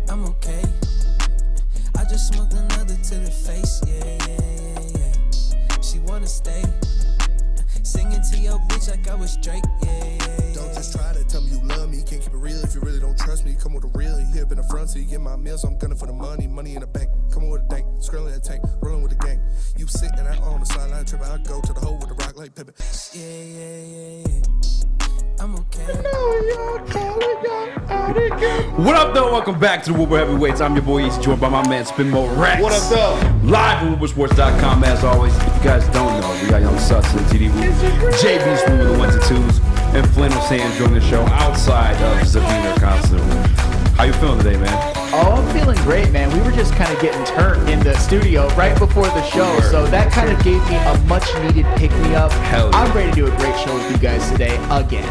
I'm okay. I just smoked another to the face, yeah. She wanna stay. Singing to your bitch like I was Drake, yeah. Don't just try to tell me you love me. Can't keep it real if you really don't trust me. Come with a real hip in the front seat. Get my meals, I'm gunning for the money. Money in the bank. Come with a dank. Skrilling a tank. Rolling with the gang. You sitting out on the sideline tripping. I go to the hole with the rock like Pippin. Yeah. I'm okay. What up, though? Welcome back to the Woodward Heavyweights. I'm your boy Eazy, joined by my man Spin Mo Rex. What up, though? Live at WoodwardSports.com as always. If you guys don't know, we got Young Suts in the TD booth, JB's room with the ones and twos, and Flannel Sands joining the show outside of Zavina Constant Room. How you feeling today, man? Oh, I'm feeling great, man. We were just kind of getting turned in the studio right before the show, so that kind of gave me a much-needed pick-me-up. Hell yeah. I'm ready to do a great show with you guys today again.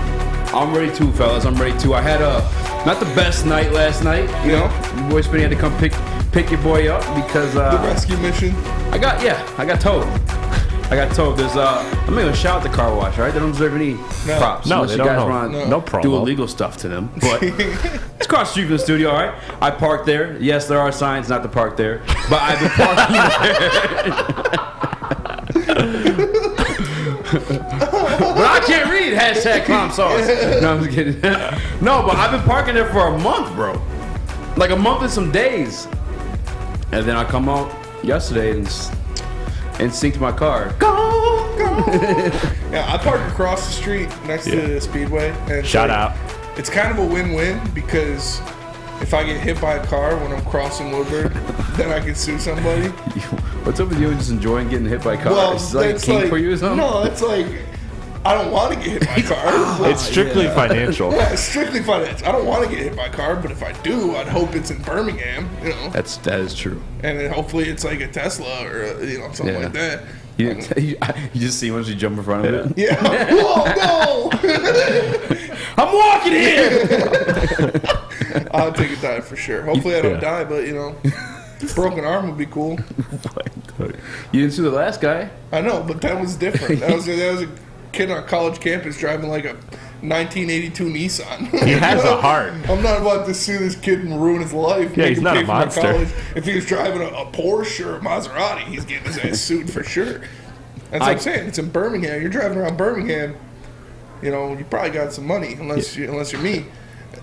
I'm ready too, fellas. I'm ready too. I had not the best night last night. You know, your boy Spinny had to come pick your boy up because The rescue mission. I got towed. There's I'm gonna shout out the car wash, right? They don't deserve any props. No, unless they you don't guys know. want No to promo. do illegal stuff to them. But it's across the street from the studio, all right? I parked there. Yes, there are signs not to park there, but I've been parking there. But I can't read #clown sauce. No, I'm just kidding. No, but I've been parking there for a month, bro. Like a month and some days. And then I come out yesterday and synced my car. Yeah, I park across the street next to the Speedway. And Shout out. It's kind of a win-win because if I get hit by a car when I'm crossing Woodward, then I can sue somebody. What's up with you just enjoying getting hit by cars? Well, Is it like a kink for you or something? No, it's like I don't want to get hit by a car. It's strictly financial. Yeah, it's strictly finance. I don't want to get hit by a car, but if I do, I'd hope it's in Birmingham, you know. That is true. And then hopefully it's like a Tesla or something like that. You just see once you jump in front of it. Yeah. Whoa, no! I'm walking here. I'll take a dive for sure. Hopefully I don't die, but broken arm would be cool. You didn't see the last guy? I know, but that was different. That was a kid on a college campus driving like a 1982 Nissan. He has a heart. I'm not about to sue this kid and ruin his life. Yeah, Make he's him not pay a for my monster. college. If he was driving a Porsche or a Maserati, he's getting his ass sued for sure. That's what I'm saying. It's in Birmingham. You're driving around Birmingham. You probably got some money, unless you're me.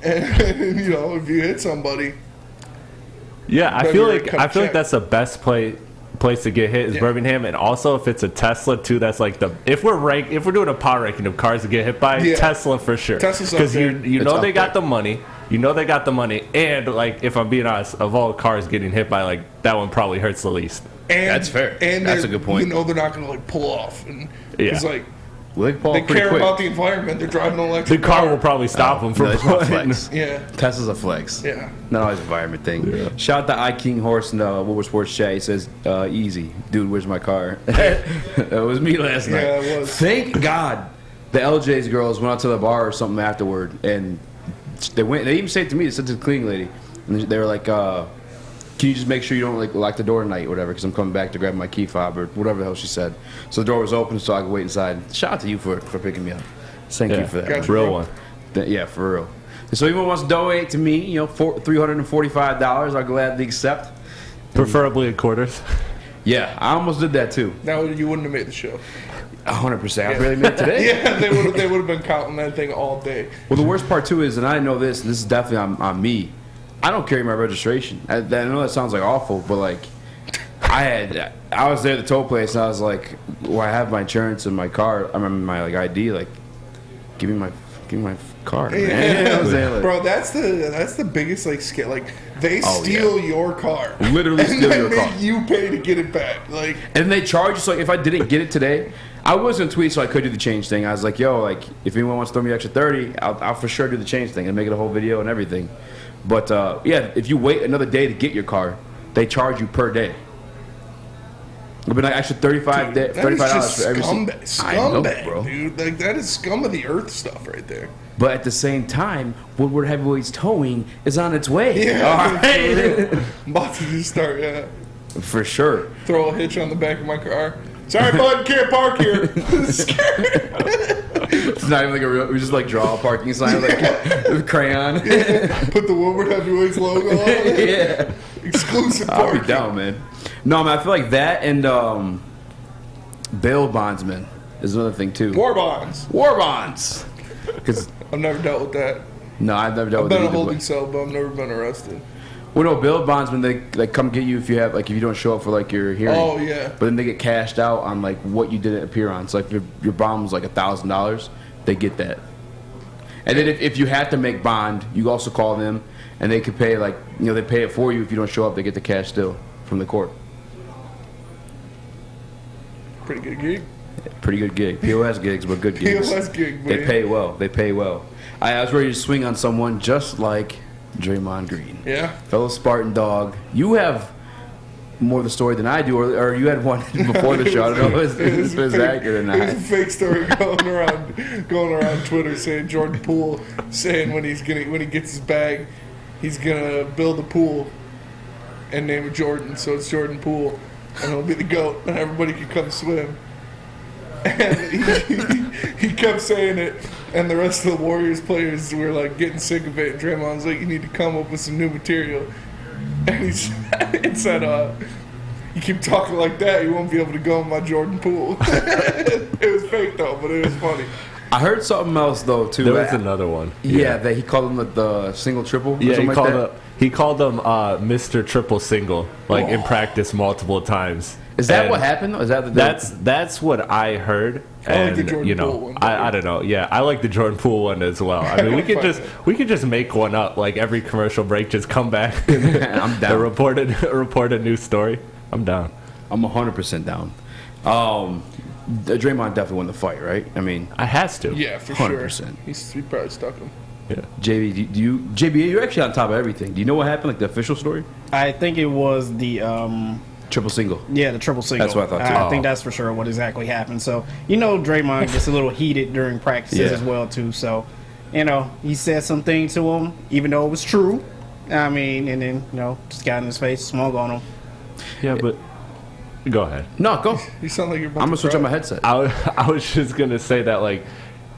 And if you hit somebody. Yeah, I Better feel cut a like check. that's the best place to get hit is Birmingham, and also if it's a Tesla too, that's like if we're doing a power ranking of cars to get hit by, Tesla for sure. Tesla's up because there. you know they got the money. You know they got the money, and like if I'm being honest, of all cars getting hit by, like that one probably hurts the least. And, That's fair. And That's a good point. They're not going to pull off, and it's Yeah. like They care about the environment. They're driving an The electric car will probably stop them from No, it's not pulling. flex. Yeah. Tesla's a flex. Yeah. Not always environment thing. Yeah. Shout out to iKing Horse and Woodward Sports chat. He says, easy. Dude, where's my car? That was me last night. Yeah, it was. Thank God the LJ's girls went out to the bar or something afterward. And they even said to me, they said to the cleaning lady, and they were like, can you just make sure you don't lock the door tonight or whatever, because I'm coming back to grab my key fob or whatever the hell she said. So the door was open so I could wait inside. Shout out to you for picking me up. Thank you for that. Gotcha. Real one. Yeah, for real. And so anyone wants to donate to me, $345, I'll gladly accept. Preferably in quarters. Yeah, I almost did that too. Now you wouldn't have made the show. 100%. I barely made it today. Yeah, they would have been counting that thing all day. Well, the worst part too is, and I know this, and this is definitely on me, I don't carry my registration. I know that sounds like awful, but like I was there at the toll place and I was like, well, I have my insurance and my car. I remember my ID. Like, give me my car. Man. Yeah. You know what I'm saying? Like, Bro, that's the biggest scale. Like they steal your car, Literally steal your car. and then you pay to get it back. Like, and they charge you. So like, if I didn't get it today, I was gonna tweet so I could do the change thing. I was like, yo, like if anyone wants to throw me extra 30, I'll for sure do the change thing and make it a whole video and everything. But yeah, if you wait another day to get your car, they charge you per day. It'll be like extra $35 for every scumbag, bro. Dude. Like that is scum of the earth stuff right there. But at the same time, Woodward Heavyweights Towing is on its way. Yeah, All right. I'm about to just start. Yeah, For sure. throw a hitch on the back of my car. Sorry, bud, can't park here. It's not even like a real. We just like draw a parking sign like with crayon. Put the Woodward Heavyweights logo on it. Yeah. Exclusive I'll parking. be down, man. No, man, I feel like that and bail bondsman is another thing too. War bonds. War bonds. Because I've never dealt with that. no, I've never dealt I've with been it a either, holding but- cell, but I've never been arrested. Well, no, bail bondsmen they come get you if you have like if you don't show up for like your hearing. Oh, yeah. But then they get cashed out on like what you didn't appear on. So like if your bond was like $1,000, they get that. And then if you have to make bond, you also call them, and they could pay like they pay it for you if you don't show up. They get the cash still from the court. Pretty good gig. Pretty good gig. POS gigs, but good gigs. POS gig, They man. pay well. They pay well. I was ready to swing on someone just like Draymond Green. Yeah. Fellow Spartan dog. You have more of the story than I do, or you had one before the show. I don't know if it's accurate or not. There's a fake story going around Twitter saying Jordan Poole saying when he gets his bag, he's gonna build a pool and name it Jordan, so it's Jordan Poole, and he'll be the GOAT, and everybody can come swim. And he kept saying it, and the rest of the Warriors players were like getting sick of it. And Draymond's like, "You need to come up with some new material." And he said, "You keep talking like that, you won't be able to go in my Jordan Pool." It was fake though, but it was funny. I heard something else though too. There was another one. Yeah, that he called them the single triple. Yeah, something he called them Mr. Triple Single, like in practice multiple times. Is that And what happened though? Is that that's what I heard? I like the And Jordan Poole one. I don't know. Yeah, I like the Jordan Poole one as well. I mean, we could just make one up. Like every commercial break, just come back and I'm down. report a new story. I'm down. I'm 100% down. Draymond definitely won the fight, right? I mean, I has to. Yeah, for 100%. sure. He probably stuck him. Yeah. JB, you're actually on top of everything. Do you know what happened? Like the official story? I think it was the Triple single. the triple single. That's what I thought, too. I think that's for sure what exactly happened. So Draymond gets a little heated during practices Yeah. as well too. So he said something to him, even though it was true. I mean, and then just got in his face, smug on him. Yeah, but go ahead. No, go. You sound like you're about I'm gonna to switch cry. on my headset. I was just gonna say that, like,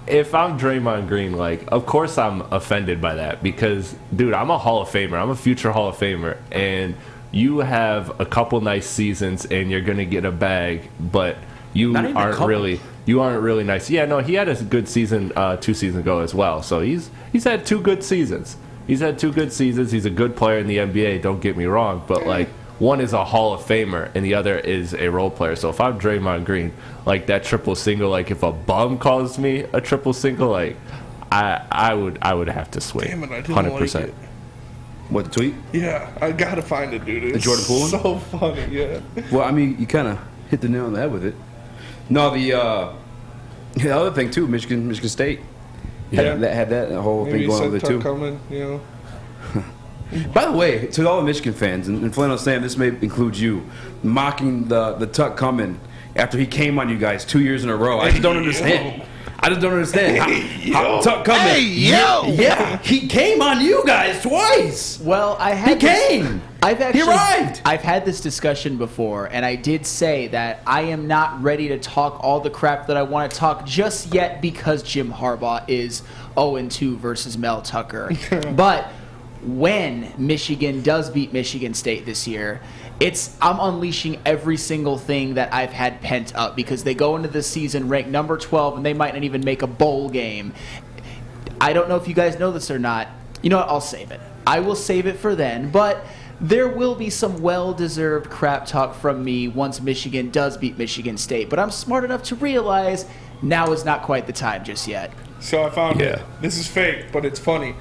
if I'm Draymond Green, like, of course I'm offended by that because, dude, I'm a Hall of Famer. I'm a future Hall of Famer, and you have a couple nice seasons and you're gonna get a bag, but you Not even a aren't couple. really nice. Yeah, no, he had a good season 2 seasons ago as well. So he's had 2 good seasons. He's had 2 good seasons. He's a good player in the NBA. Don't get me wrong, but like. One is a Hall of Famer, and the other is a role player. So if I'm Draymond Green, like that triple single, like if a bum calls me a triple single, like I would have to swing. Damn it, I didn't like it. What, the tweet? Yeah, I gotta find it, dude. It's Jordan Poole one? so funny, yeah. Well, I mean, you kind of hit the nail on the head with it. No, the other thing too, Michigan State. Yeah. Had that whole Maybe thing he going on said there Tuck too. coming, By the way, to all the Michigan fans, and Flannel Sam, this may include you, mocking the Tuck coming after he came on you guys 2 years in a row. I just don't understand. I just don't understand. How Tuck coming? Hey, yo! Yeah, he came on you guys twice. Well, I He had came. I've actually He arrived. I've had this discussion before, and I did say that I am not ready to talk all the crap that I want to talk just yet because Jim Harbaugh is 0-2 versus Mel Tucker. But when Michigan does beat Michigan State this year, I'm unleashing every single thing that I've had pent up because they go into this season ranked number 12 and they might not even make a bowl game. I don't know if you guys know this or not. You know what? I'll save it. I will save it for then, but there will be some well-deserved crap talk from me once Michigan does beat Michigan State, but I'm smart enough to realize now is not quite the time just yet. So I found it. Yeah. This is fake, but it's funny.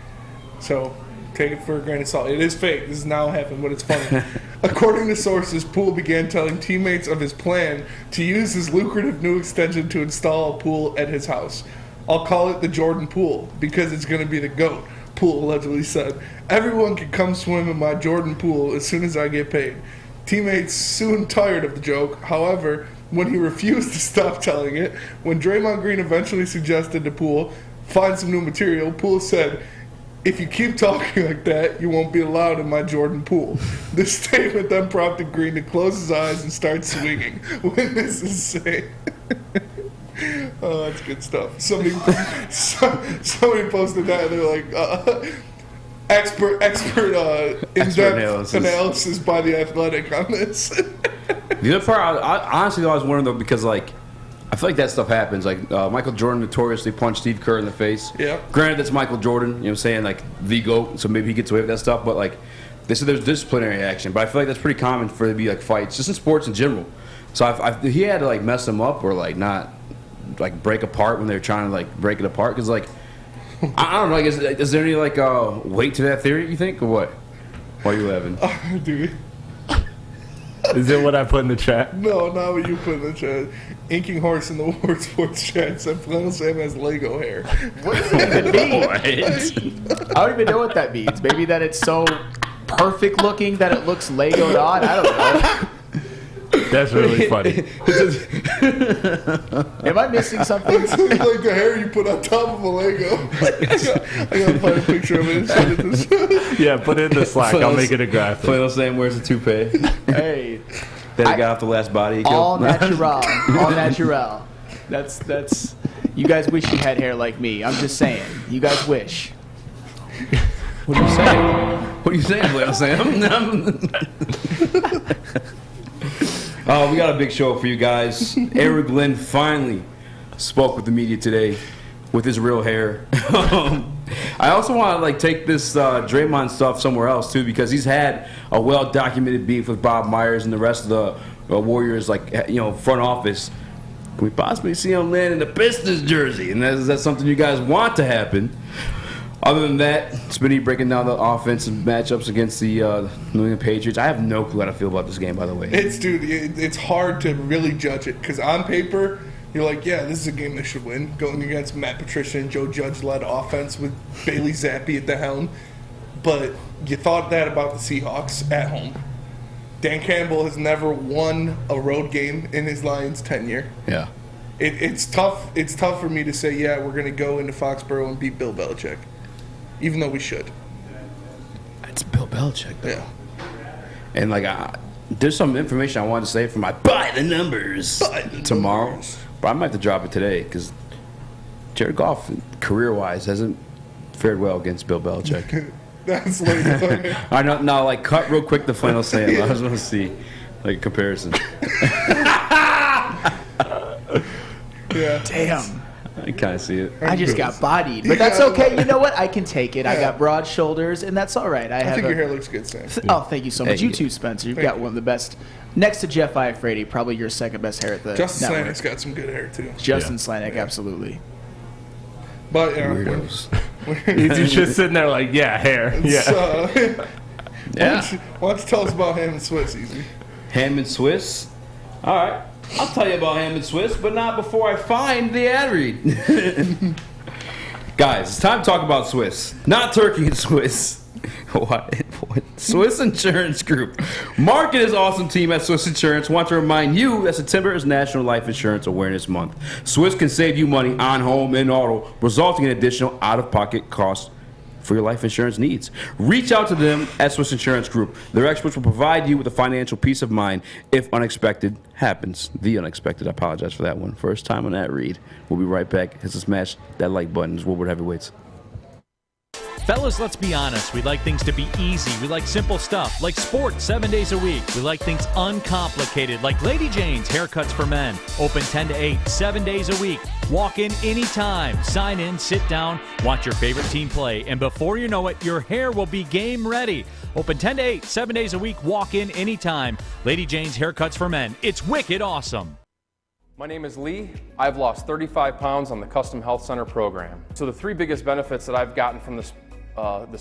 So take it for a grain of salt. It is fake. This is now happened, but it's funny. According to sources, Poole began telling teammates of his plan to use his lucrative new extension to install a pool at his house. I'll call it the Jordan Pool because it's going to be the GOAT, Poole allegedly said. Everyone can come swim in my Jordan Pool as soon as I get paid. Teammates soon tired of the joke. However, when he refused to stop telling it, when Draymond Green eventually suggested to Poole find some new material, Poole said, "If you keep talking like that, you won't be allowed in my Jordan Pool." This statement then prompted Green to close his eyes and start swinging. Witnesses say, Oh, that's good stuff. Somebody posted that. And they're like, expert in-depth analysis by the Athletic on this. The other part, I honestly always wonder though, because like I feel like that stuff happens. Like Michael Jordan notoriously punched Steve Kerr in the face. Yeah. Granted, that's Michael Jordan. You know what I'm saying? Like the GOAT, so maybe he gets away with that stuff. But like they said, there's disciplinary action. But I feel like that's pretty common for there to be like fights, just in sports in general. So he had to like mess them up or like not like break apart when they're trying to like break it apart. Because like I don't know. Like is there any like weight to that theory? You think or what? Why are you laughing? Dude. Is it what I put in the chat? No, not what you put in the chat. Inking Horse in the Ward Sports chat said Flannel Sam has Lego hair. What does it even mean? I don't even know what that means. Maybe that it's so perfect looking that it looks Legoed on. I don't know. That's really funny. Am I missing something? It's like the hair you put on top of a Lego. I gotta find a picture of it and send it to Yeah, put it in the Slack. I'll make it a graphic. Flannel Sam wears a toupee. Hey. Then he got off the last body. All natural. All natural. That's. You guys wish you had hair like me. I'm just saying. You guys wish. What are you saying? What are you saying, Flannel Sam? We got a big show for you guys. Eric Glenn finally spoke with the media today with his real hair. I also want to like take this Draymond stuff somewhere else too, because he's had a well-documented beef with Bob Myers and the rest of the Warriors, like front office. Can we possibly see him land in the Pistons jersey? And is that something you guys want to happen? Other than that, Spinny breaking down the offensive matchups against the New England Patriots. I have no clue how to feel about this game, by the way. It's hard to really judge it because on paper, you're like, yeah, this is a game they should win. Going against Matt Patricia and Joe Judge-led offense with Bailey Zappi at the helm. But you thought that about the Seahawks at home. Dan Campbell has never won a road game in his Lions tenure. Yeah. It's tough. It's tough for me to say, yeah, we're going to go into Foxborough and beat Bill Belichick. Even though we should. It's Bill Belichick, though. Yeah. And, like, there's some information I wanted to say for my Buy the Numbers tomorrow. But I might have to drop it today because Jared Goff, career-wise, hasn't fared well against Bill Belichick. That's like... I know. Now, like, cut real quick the Flannel Sam. I just want to see, like, a comparison. Yeah. Damn. I kind of see it. I just got bodied, but that's okay. You know what? I can take it. I got broad shoulders, and that's all right. I think your hair looks good, Sam. Oh, thank you so much. Thank You you. too, Spencer. You've got one of the best. Next to Jeff Iafrate, probably your second best hair at the Justin network. Slanik's got some good hair, too. Justin Slanik, absolutely. But, Weirdos. He's just sitting there like, yeah, hair. Yeah. Why don't you tell us about Ham and Swiss, Easy? Ham and Swiss? All right. I'll tell you about Ham and Swiss, but not before I find the ad read. Guys, it's time to talk about Swiss. Not Turkey and Swiss. What? Swiss Insurance Group. Mark and his awesome team at Swiss Insurance want to remind you that September is National Life Insurance Awareness Month. Swiss can save you money on home and auto, resulting in additional out-of-pocket costs for your life insurance needs. Reach out to them at Swiss Insurance Group. Their experts will provide you with a financial peace of mind if unexpected happens. The unexpected. I apologize for that one. First time on that read. We'll be right back. Hit the smash that like button. It's Woodward Heavyweights. Fellas, let's be honest. We like things to be easy. We like simple stuff, like sports 7 days a week. We like things uncomplicated, like Lady Jane's Haircuts for Men. Open 10 to 8, 7 days a week. Walk in anytime. Sign in, sit down, watch your favorite team play, and before you know it, your hair will be game ready. Open 10 to 8, 7 days a week. Walk in anytime. Lady Jane's Haircuts for Men. It's wicked awesome. My name is Lee. I've lost 35 pounds on the Custom Health Center program. So the three biggest benefits that I've gotten from this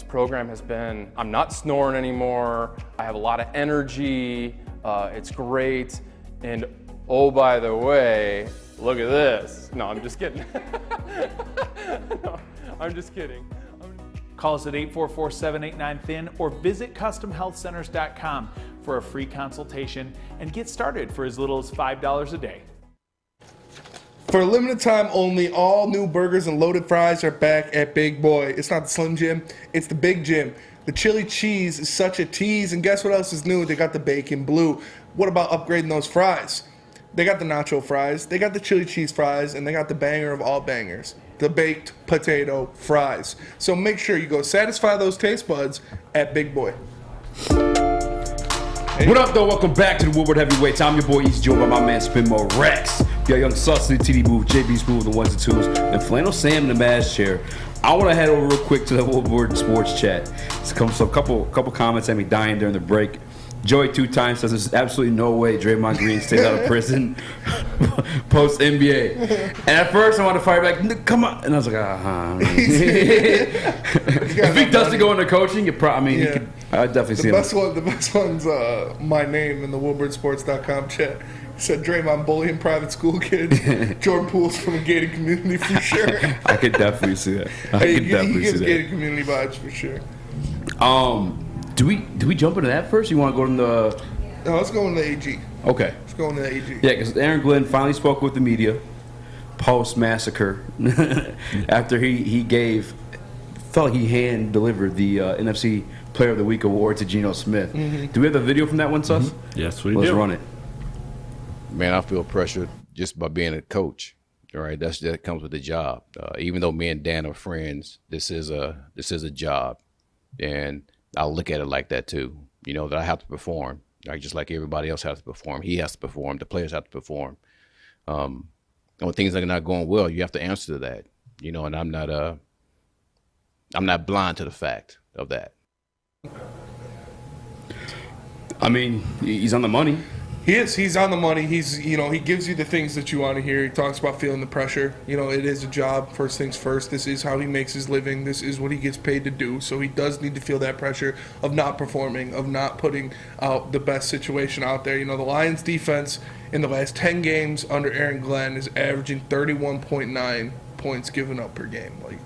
program has been I'm not snoring anymore, I have a lot of energy, it's great, and oh, by the way, look at this. No, I'm just kidding. No, I'm just kidding. Call us at 844-789-THIN or visit CustomHealthCenters.com for a free consultation and get started for as little as $5 a day. For a limited time only, all new burgers and loaded fries are back at Big Boy. It's not the Slim Jim, it's the Big Jim. The chili cheese is such a tease, and guess what else is new? They got the bacon blue. What about upgrading those fries? They got the nacho fries, they got the chili cheese fries, and they got the banger of all bangers, the baked potato fries. So make sure you go satisfy those taste buds at Big Boy. Hey. What up, though? Welcome back to the Woodward Heavyweights. I'm your boy, Eazy, joined by my man, Spinmo Rex. Yo, Young Sus, the TD Booth, JB Smooth, the ones and twos, and Flannel Sam in the Maz chair. I want to head over real quick to the Woodward Sports Chat. So a couple comments had me dying during the break. Joey 2 times says there's absolutely no way Draymond Green stays out of prison post NBA. And at first I wanted to fire back, come on, and I was like, If he doesn't go into coaching, I'd definitely see him. The best one's my name in the WoodwardSports.com chat. He said Draymond bullying private school kids. Jordan Poole's from a gated community for sure. I could definitely see that. He gives gated community vibes for sure. Do we jump into that first? You want to go to the? No, let's go into the AG. Okay. Let's go into the AG. Yeah, because Aaron Glenn finally spoke with the media post massacre after he felt like he hand delivered the NFC Player of the Week award to Geno Smith. Mm-hmm. Do we have the video from that one, Sus? Mm-hmm. Yes, we do. Let's run it. Man, I feel pressured just by being a coach. All right, that comes with the job. Even though me and Dan are friends, this is a job, and I'll look at it like that too. You know that I have to perform, right? Just like everybody else has to perform. He has to perform. The players have to perform. And when things are not going well, you have to answer to that. You know, and I'm not blind to the fact of that. I mean, he's on the money. He is. He's on the money. He gives you the things that you want to hear. He talks about feeling the pressure. You know, it is a job. First things first. This is how he makes his living. This is what he gets paid to do. So he does need to feel that pressure of not performing, of not putting out the best situation out there. You know, the Lions defense in the last 10 games under Aaron Glenn is averaging 31.9 points given up per game. Like,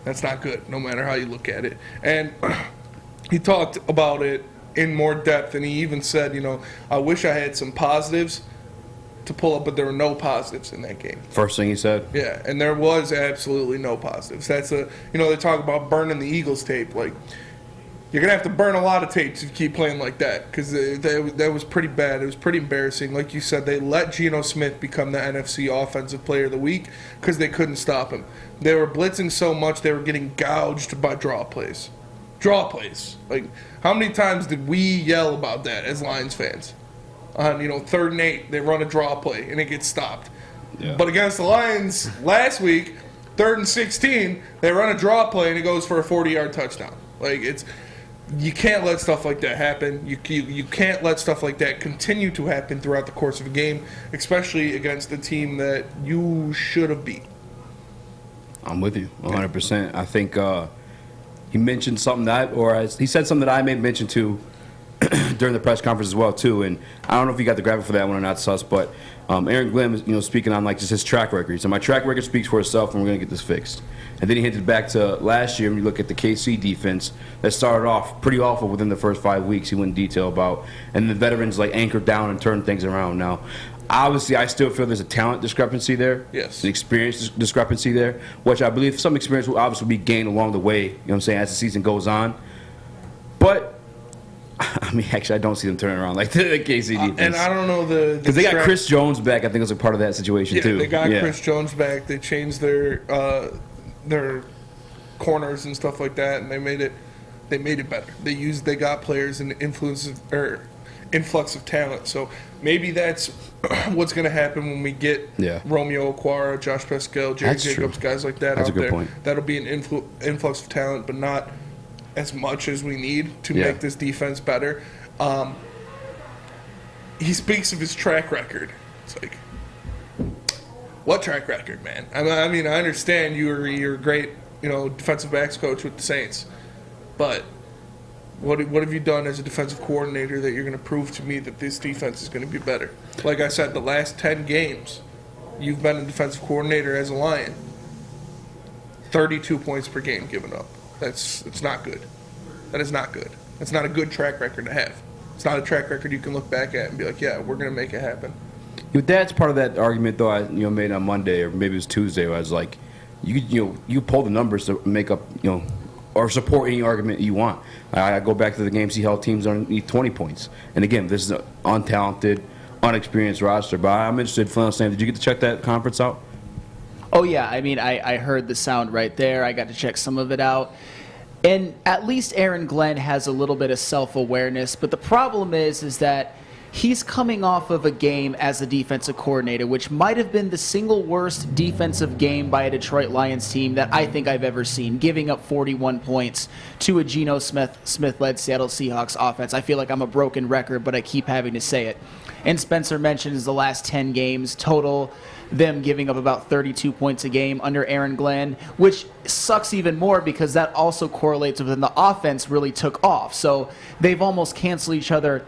that's not good, no matter how you look at it. And he talked about it in more depth, and he even said, you know, I wish I had some positives to pull up, but there were no positives in that game. First thing he said? Yeah, and there was absolutely no positives. They talk about burning the Eagles tape. Like, you're going to have to burn a lot of tapes if you keep playing like that, because that was pretty bad. It was pretty embarrassing. Like you said, they let Geno Smith become the NFC Offensive Player of the Week because they couldn't stop him. They were blitzing so much, they were getting gouged by draw plays. Draw plays. Like, how many times did we yell about that as Lions fans? On 3rd and 8, they run a draw play and it gets stopped. Yeah. But against the Lions last week, 3rd and 16, they run a draw play and it goes for a 40-yard touchdown. Like, you can't let stuff like that happen. You can't let stuff like that continue to happen throughout the course of a game, especially against a team that you should have beat. I'm with you 100%. I think he mentioned something he said something that I made mention to during the press conference as well too. And I don't know if you got the graphic for that one or not, Sus, but Aaron Glenn was speaking on like just his track record. So my track record speaks for itself, and we're gonna get this fixed. And then he hinted back to last year when you look at the KC defense that started off pretty awful within the first 5 weeks. He went in detail about, and the veterans like anchored down and turned things around. Now, obviously, I still feel there's a talent discrepancy there. Yes. An experience discrepancy there, which I believe some experience will obviously be gained along the way, you know what I'm saying, as the season goes on. But, I mean, actually, I don't see them turning around like the KC defense. And I don't know because they got Chris Jones back, I think was a part of that situation, too. Yeah, they got Chris Jones back. They changed their corners and stuff like that, and they made it better. They got players and influx of talent. So maybe that's what's going to happen when we get Romeo Okwara, Josh Pascal, Jerry Jacobs, guys like that out there. Point. That'll be an influx of talent, but not as much as we need to make this defense better. He speaks of his track record. It's like, what track record, man? I mean, I understand you're a great, defensive backs coach with the Saints, but what have you done as a defensive coordinator that you're going to prove to me that this defense is going to be better? Like I said, the last 10 games, you've been a defensive coordinator as a Lion. 32 points per game given up. It's not good. That is not good. That's not a good track record to have. It's not a track record you can look back at and be like, yeah, we're going to make it happen. That's part of that argument, though, I made on Monday, or maybe it was Tuesday, where I was like, you pull the numbers to make up, or support any argument you want. I go back to the games he held teams underneath 20 points. And again, this is an untalented, unexperienced roster. But I'm interested, Flannel Sam, did you get to check that conference out? Oh, yeah. I mean, I heard the sound right there. I got to check some of it out. And at least Aaron Glenn has a little bit of self-awareness. But the problem is that he's coming off of a game as a defensive coordinator, which might have been the single worst defensive game by a Detroit Lions team that I think I've ever seen, giving up 41 points to a Geno Smith-led Seattle Seahawks offense. I feel like I'm a broken record, but I keep having to say it. And Spencer mentions the last 10 games total, them giving up about 32 points a game under Aaron Glenn, which sucks even more because that also correlates with when the offense really took off. So they've almost canceled each other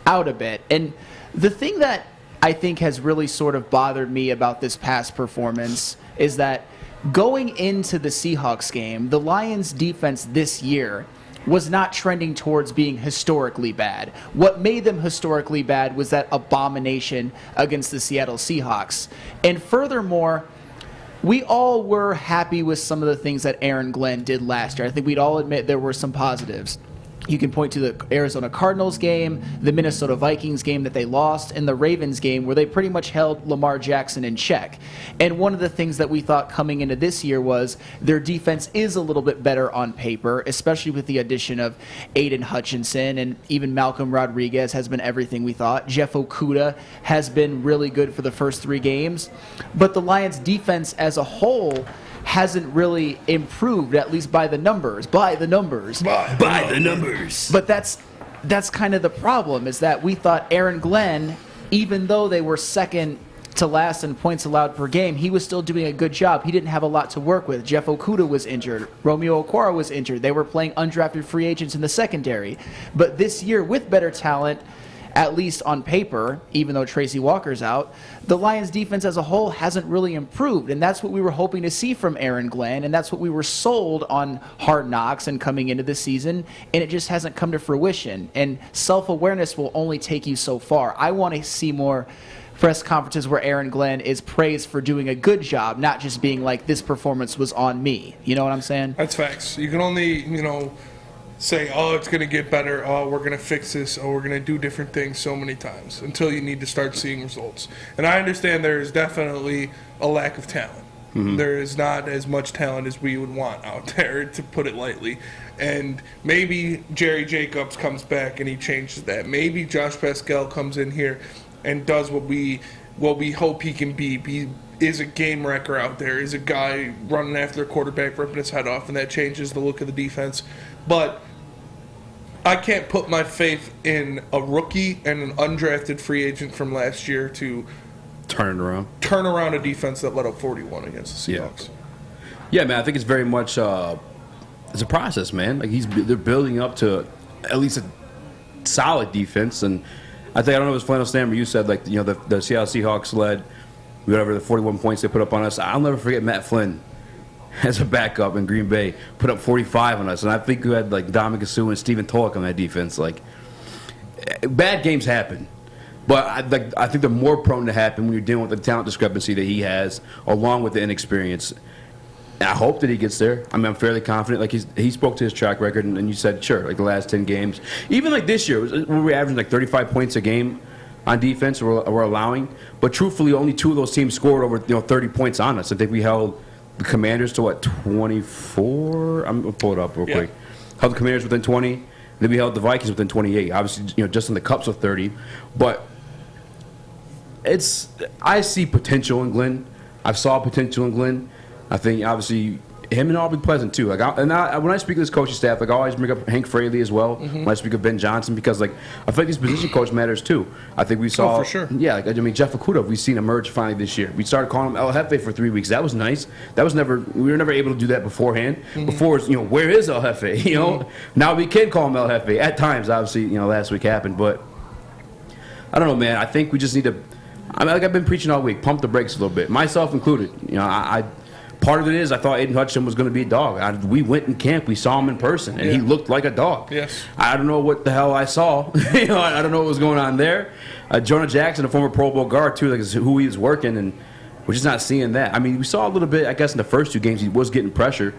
out a bit. And the thing that I think has really sort of bothered me about this past performance is that going into the Seahawks game, the Lions defense this year was not trending towards being historically bad. What made them historically bad was that abomination against the Seattle Seahawks. And furthermore, we all were happy with some of the things that Aaron Glenn did last year. I think we'd all admit there were some positives. You can point to the Arizona Cardinals game, the Minnesota Vikings game that they lost, and the Ravens game where they pretty much held Lamar Jackson in check. And one of the things that we thought coming into this year was their defense is a little bit better on paper, especially with the addition of Aiden Hutchinson, and even Malcolm Rodriguez has been everything we thought. Jeff Okudah has been really good for the first 3 games. But the Lions defense as a whole hasn't really improved, at least by the numbers. By the numbers. But that's kind of the problem, is that we thought Aaron Glenn, even though they were second to last in points allowed per game, he was still doing a good job. He didn't have a lot to work with. Jeff Okudah was injured. Romeo Okwara was injured. They were playing undrafted free agents in the secondary. But this year, with better talent, at least on paper, even though Tracy Walker's out, the Lions defense as a whole hasn't really improved. And that's what we were hoping to see from Aaron Glenn, and that's what we were sold on Hard Knocks and coming into the season, and it just hasn't come to fruition. And self-awareness will only take you so far. I want to see more press conferences where Aaron Glenn is praised for doing a good job, not just being like, this performance was on me. You know what I'm saying? That's facts. You can only, say, oh, it's going to get better, oh, we're going to fix this, oh, we're going to do different things so many times until you need to start seeing results. And I understand there is definitely a lack of talent. Mm-hmm. There is not as much talent as we would want out there, to put it lightly. And maybe Jerry Jacobs comes back and he changes that. Maybe Josh Pascal comes in here and does what we hope he can be. He is a game wrecker out there, is a guy running after the quarterback, ripping his head off, and that changes the look of the defense. But I can't put my faith in a rookie and an undrafted free agent from last year to turn around a defense that let up 41 against the Seahawks. Yeah, man, I think it's very much it's a process, man. Like they're building up to at least a solid defense, and I don't know if it was Flannel Stammer, you said the Seattle Seahawks led whatever the 41 points they put up on us. I'll never forget Matt Flynn as a backup in Green Bay, put up 45 on us. And I think we had Dominic Sue and Stephen Tulloch on that defense. Bad games happen. But I think they're more prone to happen when you're dealing with the talent discrepancy that he has, along with the inexperience. And I hope that he gets there. I mean, I'm fairly confident. He spoke to his track record, and you said, sure, the last 10 games. Even this year, we were averaging 35 points a game on defense, we're allowing. But truthfully, only 2 of those teams scored over 30 points on us. I think we held the Commanders to 24? I'm going to pull it up real quick. Held the Commanders within 20. Then we held the Vikings within 28. Obviously, just in the Cups with 30. But I see potential in Glenn. I saw potential in Glenn. I think, obviously, him and Aubrey Pleasant, too. When I speak to this coaching staff, I always bring up Hank Fraley as well. Mm-hmm. When I speak of Ben Johnson, because I feel like this position coach matters too. I think we saw, for sure. Yeah, Jeff Okudah, we've seen emerge finally this year. We started calling him El Jefe for 3 weeks. That was nice. We were never able to do that beforehand. Mm-hmm. Before, where is El Jefe? Mm-hmm. Now we can call him El Jefe at times. Obviously, last week happened, but I don't know, man. I think we just need to. I've been preaching all week. Pump the brakes a little bit, myself included. Part of it is I thought Aiden Hutchinson was going to be a dog. We went in camp. We saw him in person, and he looked like a dog. Yes. I don't know what the hell I saw. I don't know what was going on there. Jonah Jackson, a former Pro Bowl guard, too, is who he was working, and we're just not seeing that. I mean, we saw a little bit, I guess, in the first 2 games he was getting pressure.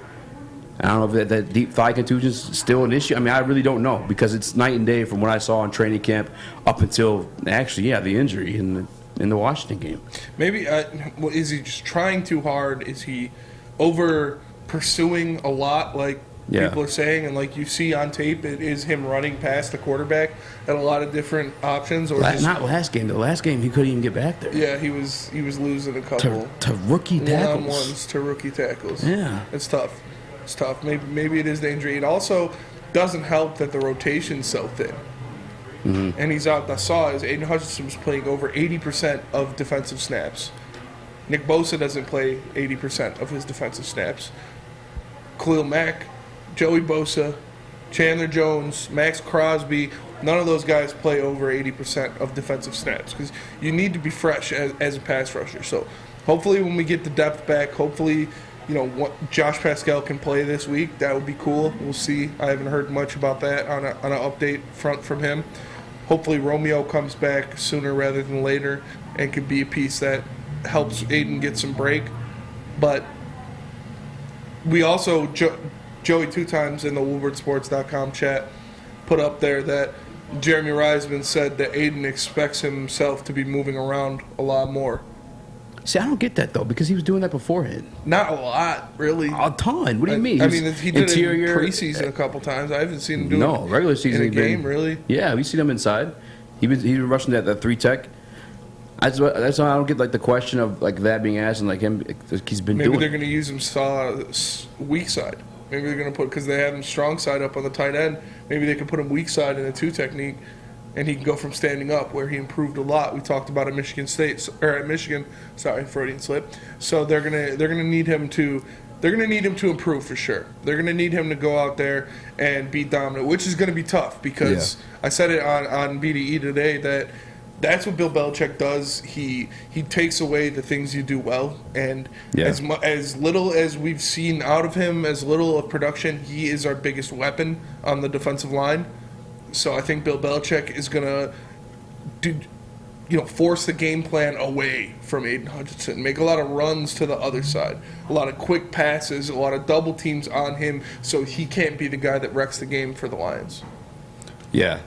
I don't know if that deep thigh contusion is still an issue. I mean, I really don't know because it's night and day from what I saw in training camp up until actually, the injury in the Washington game. Maybe is he just trying too hard? Is he over pursuing a lot, like people are saying, and like you see on tape, it is him running past the quarterback at a lot of different options. Or not last game. The last game he couldn't even get back there. Yeah, he was losing a couple to rookie tackles. One-on-ones to rookie tackles. Yeah, it's tough. It's tough. Maybe it is the injury. It also doesn't help that the rotation's so thin. Mm-hmm. And he's out. I saw is Aiden Hutchinson was playing over 80% of defensive snaps. Nick Bosa doesn't play 80% of his defensive snaps. Khalil Mack, Joey Bosa, Chandler Jones, Max Crosby, none of those guys play over 80% of defensive snaps because you need to be fresh as a pass rusher. So hopefully when we get the depth back, hopefully Josh Pascal can play this week. That would be cool. We'll see. I haven't heard much about that on an update front from him. Hopefully Romeo comes back sooner rather than later and can be a piece that helps Aiden get some break. But we also, Joey 2 times in the WoodwardSports.com chat put up there that Jeremy Reisman said that Aiden expects himself to be moving around a lot more. See, I don't get that, though, because he was doing that beforehand. Not a lot, really. A ton. What do you mean? I mean, he did interior, it in preseason a couple times. I haven't seen him do it regular season in a game, really. Yeah, we seen him inside. He was rushing that 3-tech. That's why I don't get like the question of like that being asked and like him. He's been doing. Maybe they're going to use him weak side. Maybe they're going to because they have him strong side up on the tight end. Maybe they can put him weak side in a 2 technique, and he can go from standing up where he improved a lot. We talked about at Michigan. Sorry, Freudian slip. So they're gonna need him to improve for sure. They're gonna need him to go out there and be dominant, which is gonna be tough because I said it on BDE today that's what Bill Belichick does. He takes away the things you do well, and as little as we've seen out of him, as little of production, he is our biggest weapon on the defensive line. So I think Bill Belichick is gonna force the game plan away from Aiden Hutchinson, make a lot of runs to the other side, a lot of quick passes, a lot of double teams on him, so he can't be the guy that wrecks the game for the Lions. Yeah.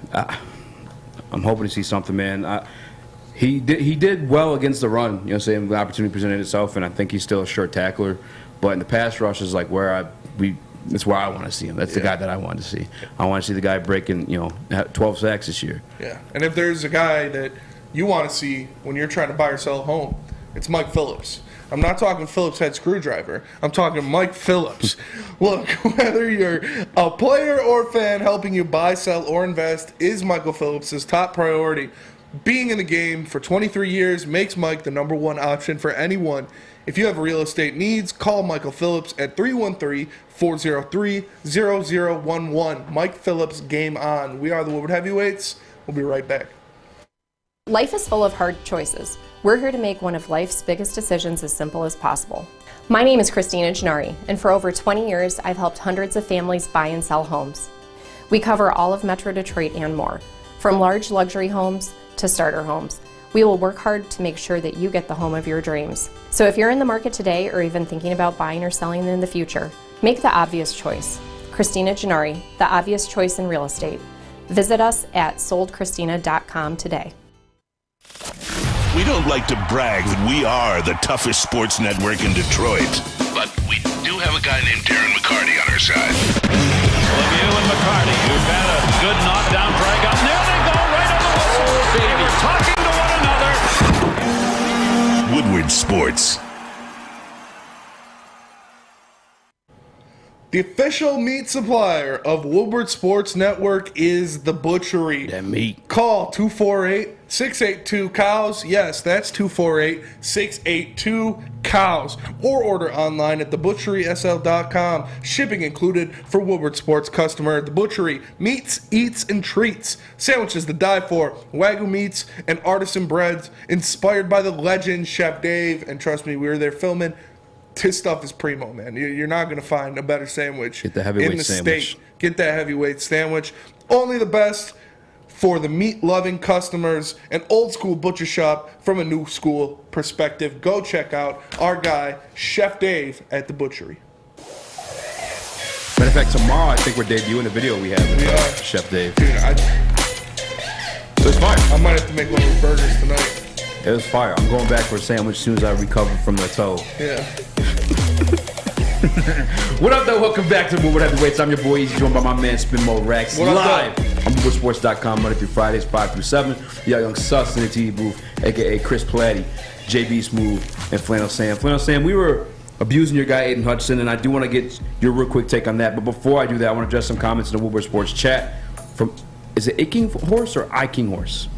I'm hoping to see something, man. He did well against the run. Saying the opportunity presented itself, and I think he's still a sure tackler. But in the pass rush is like that's where I want to see him. That's the guy that I want to see. I want to see the guy breaking 12 sacks this year. Yeah, and if there's a guy that you want to see when you're trying to buy or sell a home, it's Mike Phillips. I'm not talking Phillips head screwdriver. I'm talking Mike Phillips. Look, whether you're a player or fan, helping you buy, sell, or invest is Michael Phillips' top priority. Being in the game for 23 years makes Mike the number one option for anyone. If you have real estate needs, call Michael Phillips at 313-403-0011. Mike Phillips, game on. We are the Woodward Heavyweights. We'll be right back. Life is full of hard choices. We're here to make one of life's biggest decisions as simple as possible. My name is Christina Gennari, and for over 20 years, I've helped hundreds of families buy and sell homes. We cover all of Metro Detroit and more, from large luxury homes to starter homes. We will work hard to make sure that you get the home of your dreams. So if you're in the market today or even thinking about buying or selling in the future, make the obvious choice. Christina Gennari, the obvious choice in real estate. Visit us at soldchristina.com today. We don't like to brag that we are the toughest sports network in Detroit, but we do have a guy named Darren McCarty on our side. Lemieux and McCarty, who've had a good knockdown drag up. There they go, right on the whistle. They were talking to one another. Woodward Sports. The official meat supplier of Woodward Sports Network is The Butchery. That meat. Call 248-682-COWS. Yes, that's 248-682-COWS. Or order online at thebutcherysl.com. Shipping included for Woodward Sports customer. The Butchery, meats, eats, and treats. Sandwiches to die for. Wagyu meats and artisan breads inspired by the legend Chef Dave. And trust me, we were there filming. This stuff is primo, man. You're not going to find a better sandwich Get the heavyweight in the sandwich. state. Get that heavyweight sandwich. Only the best for the meat-loving customers. An old-school butcher shop from a new-school perspective. Go check out our guy, Chef Dave, at The Butchery. fact, tomorrow I think we're debuting a video we have with Chef Dave. Dude, It was fire. I might have to make one of those burgers tonight. It was fire. I'm going back for a sandwich as soon as I recover from the toe. Yeah. What up, though? Welcome back to Woodward Heavyweights. I'm your boy Eazy, joined by my man Spin Mo Rax. What up, live on WoodwardSports.com Monday through Fridays, 5 through 7. Y'all Young Sus in the TV booth, a.k.a. Chris Platty, JB Smooth, and Flannel Sam. Flannel Sam, we were abusing your guy Aiden Hutchinson, and I do want to get your real quick take on that. But before I do that, I want to address some comments in the Woodward Sports chat from, is it A King Horse or I King Horse?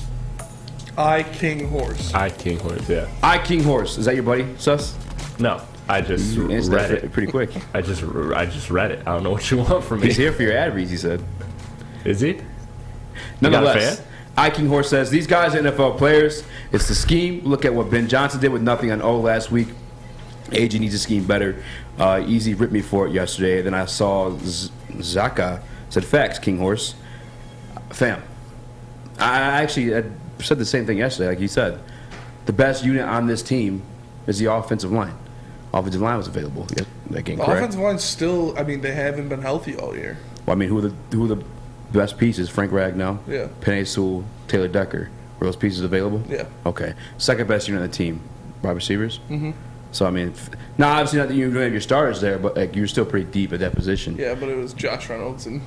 I King Horse. I King Horse, yeah. I King Horse. Is that your buddy, Sus? No, I just read it pretty quick. I just read it. I don't know what you want from me. He's here for your ad reads, he said. Is he? Nonetheless, I King Horse says, these guys are NFL players. It's the scheme. Look at what Ben Johnson did with nothing on O last week. AG needs to scheme better. Eazy ripped me for it yesterday. Then I saw Zaka said, facts, King Horse. Fam, I said the same thing yesterday, like he said. The best unit on this team is the offensive line. Offensive line was available. Yeah, that game, correct? Offensive line's still, I mean, they haven't been healthy all year. Well, I mean, who are the best pieces? Frank Ragnow, Yeah. Penei Sewell, Taylor Decker. Were those pieces available? Yeah. Okay. Second best unit on the team, wide receivers? Mm-hmm. So, I mean, now obviously not that you don't have your starters there, but like, you're still pretty deep at that position. Yeah, but it was Josh Reynolds and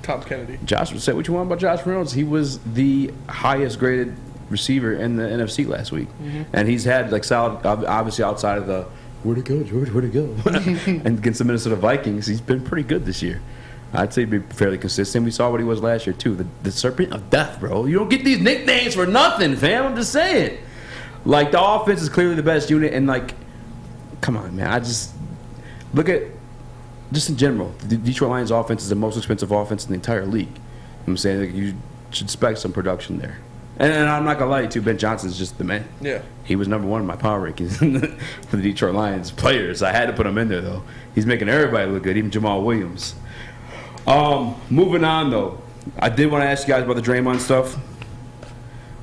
Tom Kennedy. Josh, say what you want about Josh Reynolds. He was the highest graded receiver in the NFC last week. Mm-hmm. And he's had like solid, obviously outside of the where'd it go, George, where'd it go? And against the Minnesota Vikings, he's been pretty good this year. I'd say he'd be fairly consistent. We saw what he was last year too. The Serpent of Death, bro. You don't get these nicknames for nothing, fam. I'm just saying. Like, the offense is clearly the best unit, and like, come on, man. I just look at just in general, the Detroit Lions offense is the most expensive offense in the entire league. I'm saying, like, you should expect some production there. And I'm not gonna lie to you, too, Ben Johnson's just the man. Yeah. He was number one in my power rankings for the Detroit Lions players. I had to put him in there, though. He's making everybody look good, even Jamal Williams. Moving on, though. I did want to ask you guys about the Draymond stuff.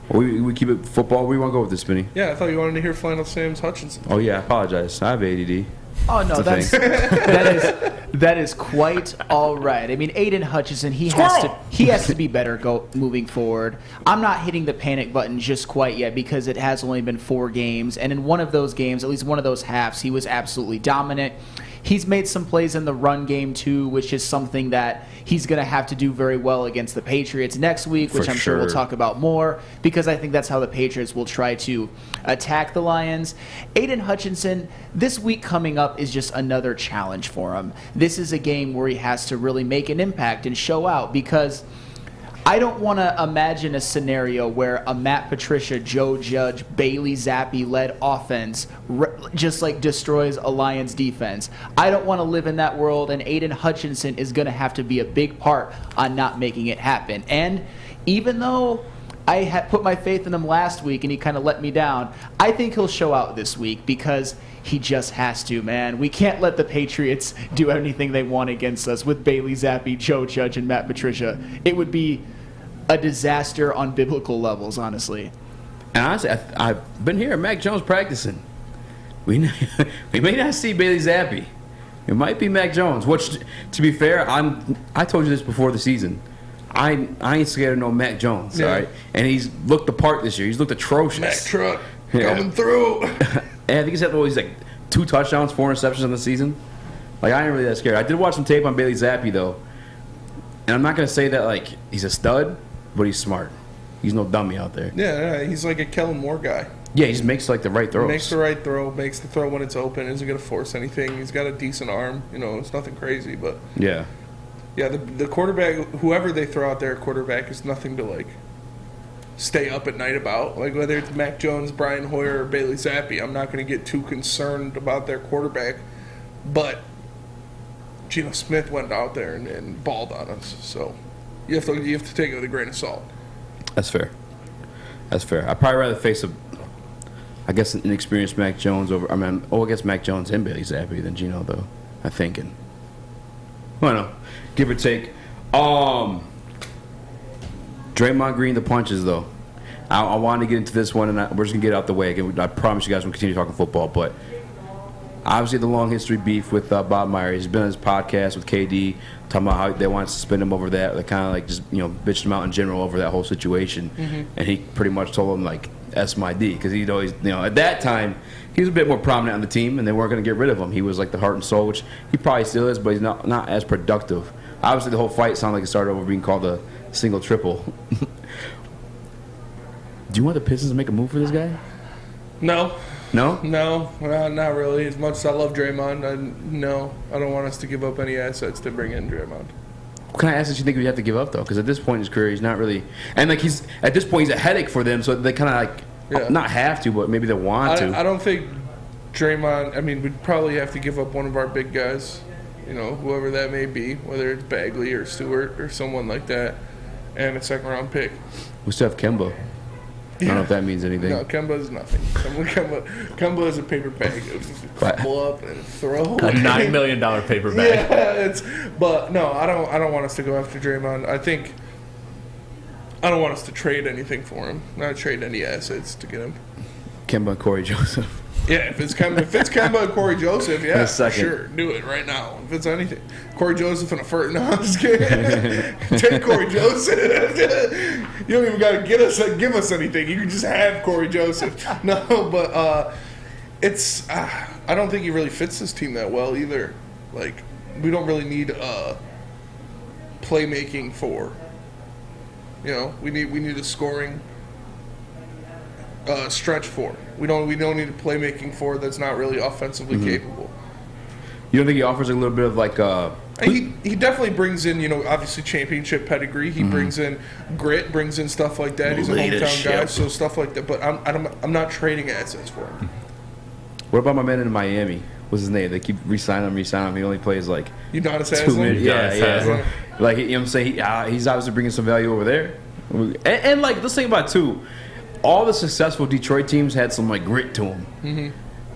We keep it football. Where do you want to go with this, Spinny? Yeah, I thought you wanted to hear Flannel Sam's Hutchinson. Oh, yeah, I apologize. I have ADD. Oh no, that is quite all right. I mean, Aiden Hutchinson, he has to be better moving forward. I'm not hitting the panic button just quite yet because it has only been 4 games, and in one of those games, at least one of those halves, he was absolutely dominant. He's made some plays in the run game too, which is something that he's going to have to do very well against the Patriots next week, which I'm sure we'll talk about more, because I think that's how the Patriots will try to attack the Lions. Aiden Hutchinson, this week coming up is just another challenge for him. This is a game where he has to really make an impact and show out, because I don't want to imagine a scenario where a Matt Patricia, Joe Judge, Bailey Zappi-led offense just like destroys a Lions defense. I don't want to live in that world, and Aiden Hutchinson is going to have to be a big part on not making it happen. And even though I had put my faith in him last week and he kind of let me down, I think he'll show out this week because he just has to, man. We can't let the Patriots do anything they want against us with Bailey Zappi, Joe Judge, and Matt Patricia. It would be a disaster on biblical levels, honestly. And honestly, I've been here, Mac Jones practicing. We may not see Bailey Zappi. It might be Mac Jones. Which, to be fair, I told you this before the season. I ain't scared of no Mac Jones, all right? And he's looked the part this year. He's looked atrocious. Mac truck coming through. And I think he's had like 2 touchdowns, 4 interceptions on the season. Like, I ain't really that scared. I did watch some tape on Bailey Zappi, though. And I'm not going to say that, like, he's a stud, but he's smart. He's no dummy out there. Yeah, he's like a Kellen Moore guy. Yeah, he just makes, like, the right throws. Makes the right throw, makes the throw when it's open, isn't going to force anything. He's got a decent arm. You know, it's nothing crazy, but... Yeah. Yeah, the quarterback, whoever they throw out there, quarterback, is nothing to, like, stay up at night about. Like, whether it's Mac Jones, Brian Hoyer, or Bailey Zappi, I'm not going to get too concerned about their quarterback. But Geno Smith went out there and balled on us. So you have to take it with a grain of salt. That's fair. That's fair. I'd probably rather face an inexperienced Mac Jones over. I guess Mac Jones and Bailey Zappi than Geno, though. I'm thinking. Well, no, give or take. Draymond Green, the punches, though. I wanted to get into this one, and we're just gonna get it out the way. Again, I promise you guys we'll continue talking football, but Obviously, the long history beef with Bob Meyer. He's been on his podcast with KD, talking about how they want to suspend him over that. They kind of like just bitched him out in general over that whole situation. And he pretty much told him like S my D, because he'd always at that time he was a bit more prominent on the team, and they weren't going to get rid of him. He was like the heart and soul, which he probably still is, but he's not as productive. Obviously, the whole fight sounded like it started over being called a single triple. Do you want the Pistons to make a move for this guy? No. No? No, not really. As much as I love Draymond, no, I don't want us to give up any assets to bring in Draymond. What kind of assets do you think we have to give up, though? Because at this point in his career, he's not really... And, like, at this point, he's a headache for them, so they kind of, like, not have to, but maybe they want to. I don't think Draymond... I mean, we'd probably have to give up one of our big guys, whoever that may be, whether it's Bagley or Stewart or someone like that, and a second-round pick. We still have Kemba. I don't know if that means anything. No, Kemba's nothing. Kemba is a paper bag. Crumple up and throw. A $9 million paper bag. Yeah, but no, I don't want us to go after Draymond. I don't want us to trade anything for him. Not trade any assets to get him. Kemba and Corey Joseph. Yeah, if it's Kemba and Corey Joseph, yeah, for sure, do it right now. If it's anything, Corey Joseph and a first, no, I'm just kidding. Take Corey Joseph. You don't even got to give us anything. You can just have Corey Joseph. No, but it's I don't think he really fits this team that well either. Like, we don't really need playmaking for. We need a scoring stretch for. We don't need a playmaking for that's not really offensively capable. You don't think he offers a little bit of like he definitely brings in, obviously championship pedigree. He brings in grit, brings in stuff like that. He's a hometown guy, so stuff like that. But I'm not trading assets for him. What about my man in Miami? What's his name? They keep re-signing him. He only plays like Udonis 2 minutes. Haslem? Yeah. Like, you know what I'm saying? He's obviously bringing some value over there. And like, let's think about it too. All the successful Detroit teams had some like grit to them. Mm-hmm.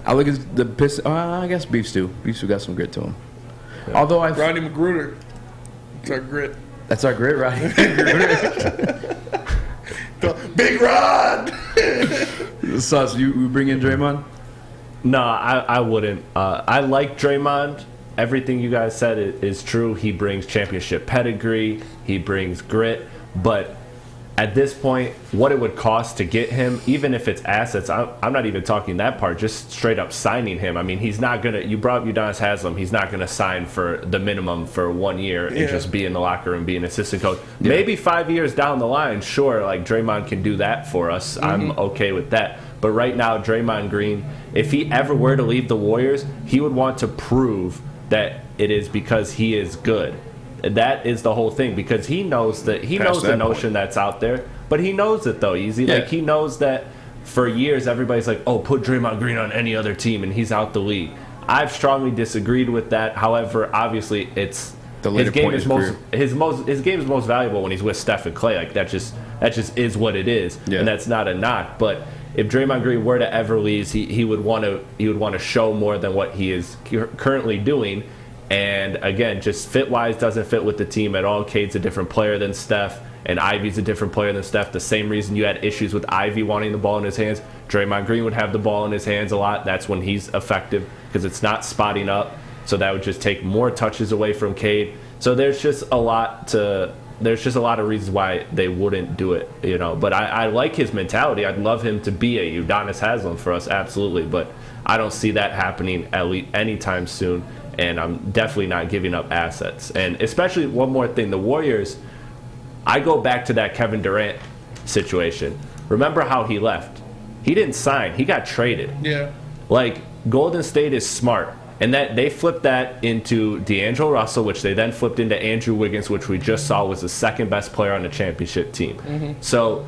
I look at the Pistons. I guess Beef Stew. Beef Stew got some grit to him. Yeah. Although Rodney McGruder. That's our grit. That's our grit, Rodney McGruder. Big Rod. Sus, you bring in Draymond? No, I wouldn't. I like Draymond. Everything you guys said is true. He brings championship pedigree. He brings grit. But at this point, what it would cost to get him, even if it's assets, I'm not even talking that part, just straight up signing him. I mean, he's not going to, you brought up Udonis Haslem, he's not going to sign for the minimum for 1 year and just be in the locker room, be an assistant coach. Yeah. Maybe 5 years down the line, sure, like Draymond can do that for us. I'm okay with that. But right now, Draymond Green, if he ever were to leave the Warriors, he would want to prove that it is because he is good. That is the whole thing, because he knows that the notion that's out there, but he knows it though, Eazy. Like, he knows that for years everybody's like, oh, put Draymond Green on any other team and he's out the league. I've strongly disagreed with that. However, obviously it's his game is most valuable when he's with Steph and Clay. Like, that just is what it is, and that's not a knock. But if Draymond Green were to ever leave, he would want to show more than what he is currently doing. And again, just fit-wise, doesn't fit with the team at all. Cade's a different player than Steph, and Ivy's a different player than Steph. The same reason you had issues with Ivy wanting the ball in his hands. Draymond Green would have the ball in his hands a lot. That's when he's effective, because it's not spotting up. So that would just take more touches away from Cade. So there's just a lot of reasons why they wouldn't do it, But I like his mentality. I'd love him to be a Udonis Haslem for us, absolutely. But I don't see that happening at least anytime soon. And I'm definitely not giving up assets. And especially one more thing, the Warriors, I go back to that Kevin Durant situation. Remember how he left? He didn't sign. He got traded. Yeah. Like, Golden State is smart. And that they flipped that into D'Angelo Russell, which they then flipped into Andrew Wiggins, which we just saw was the second best player on the championship team. So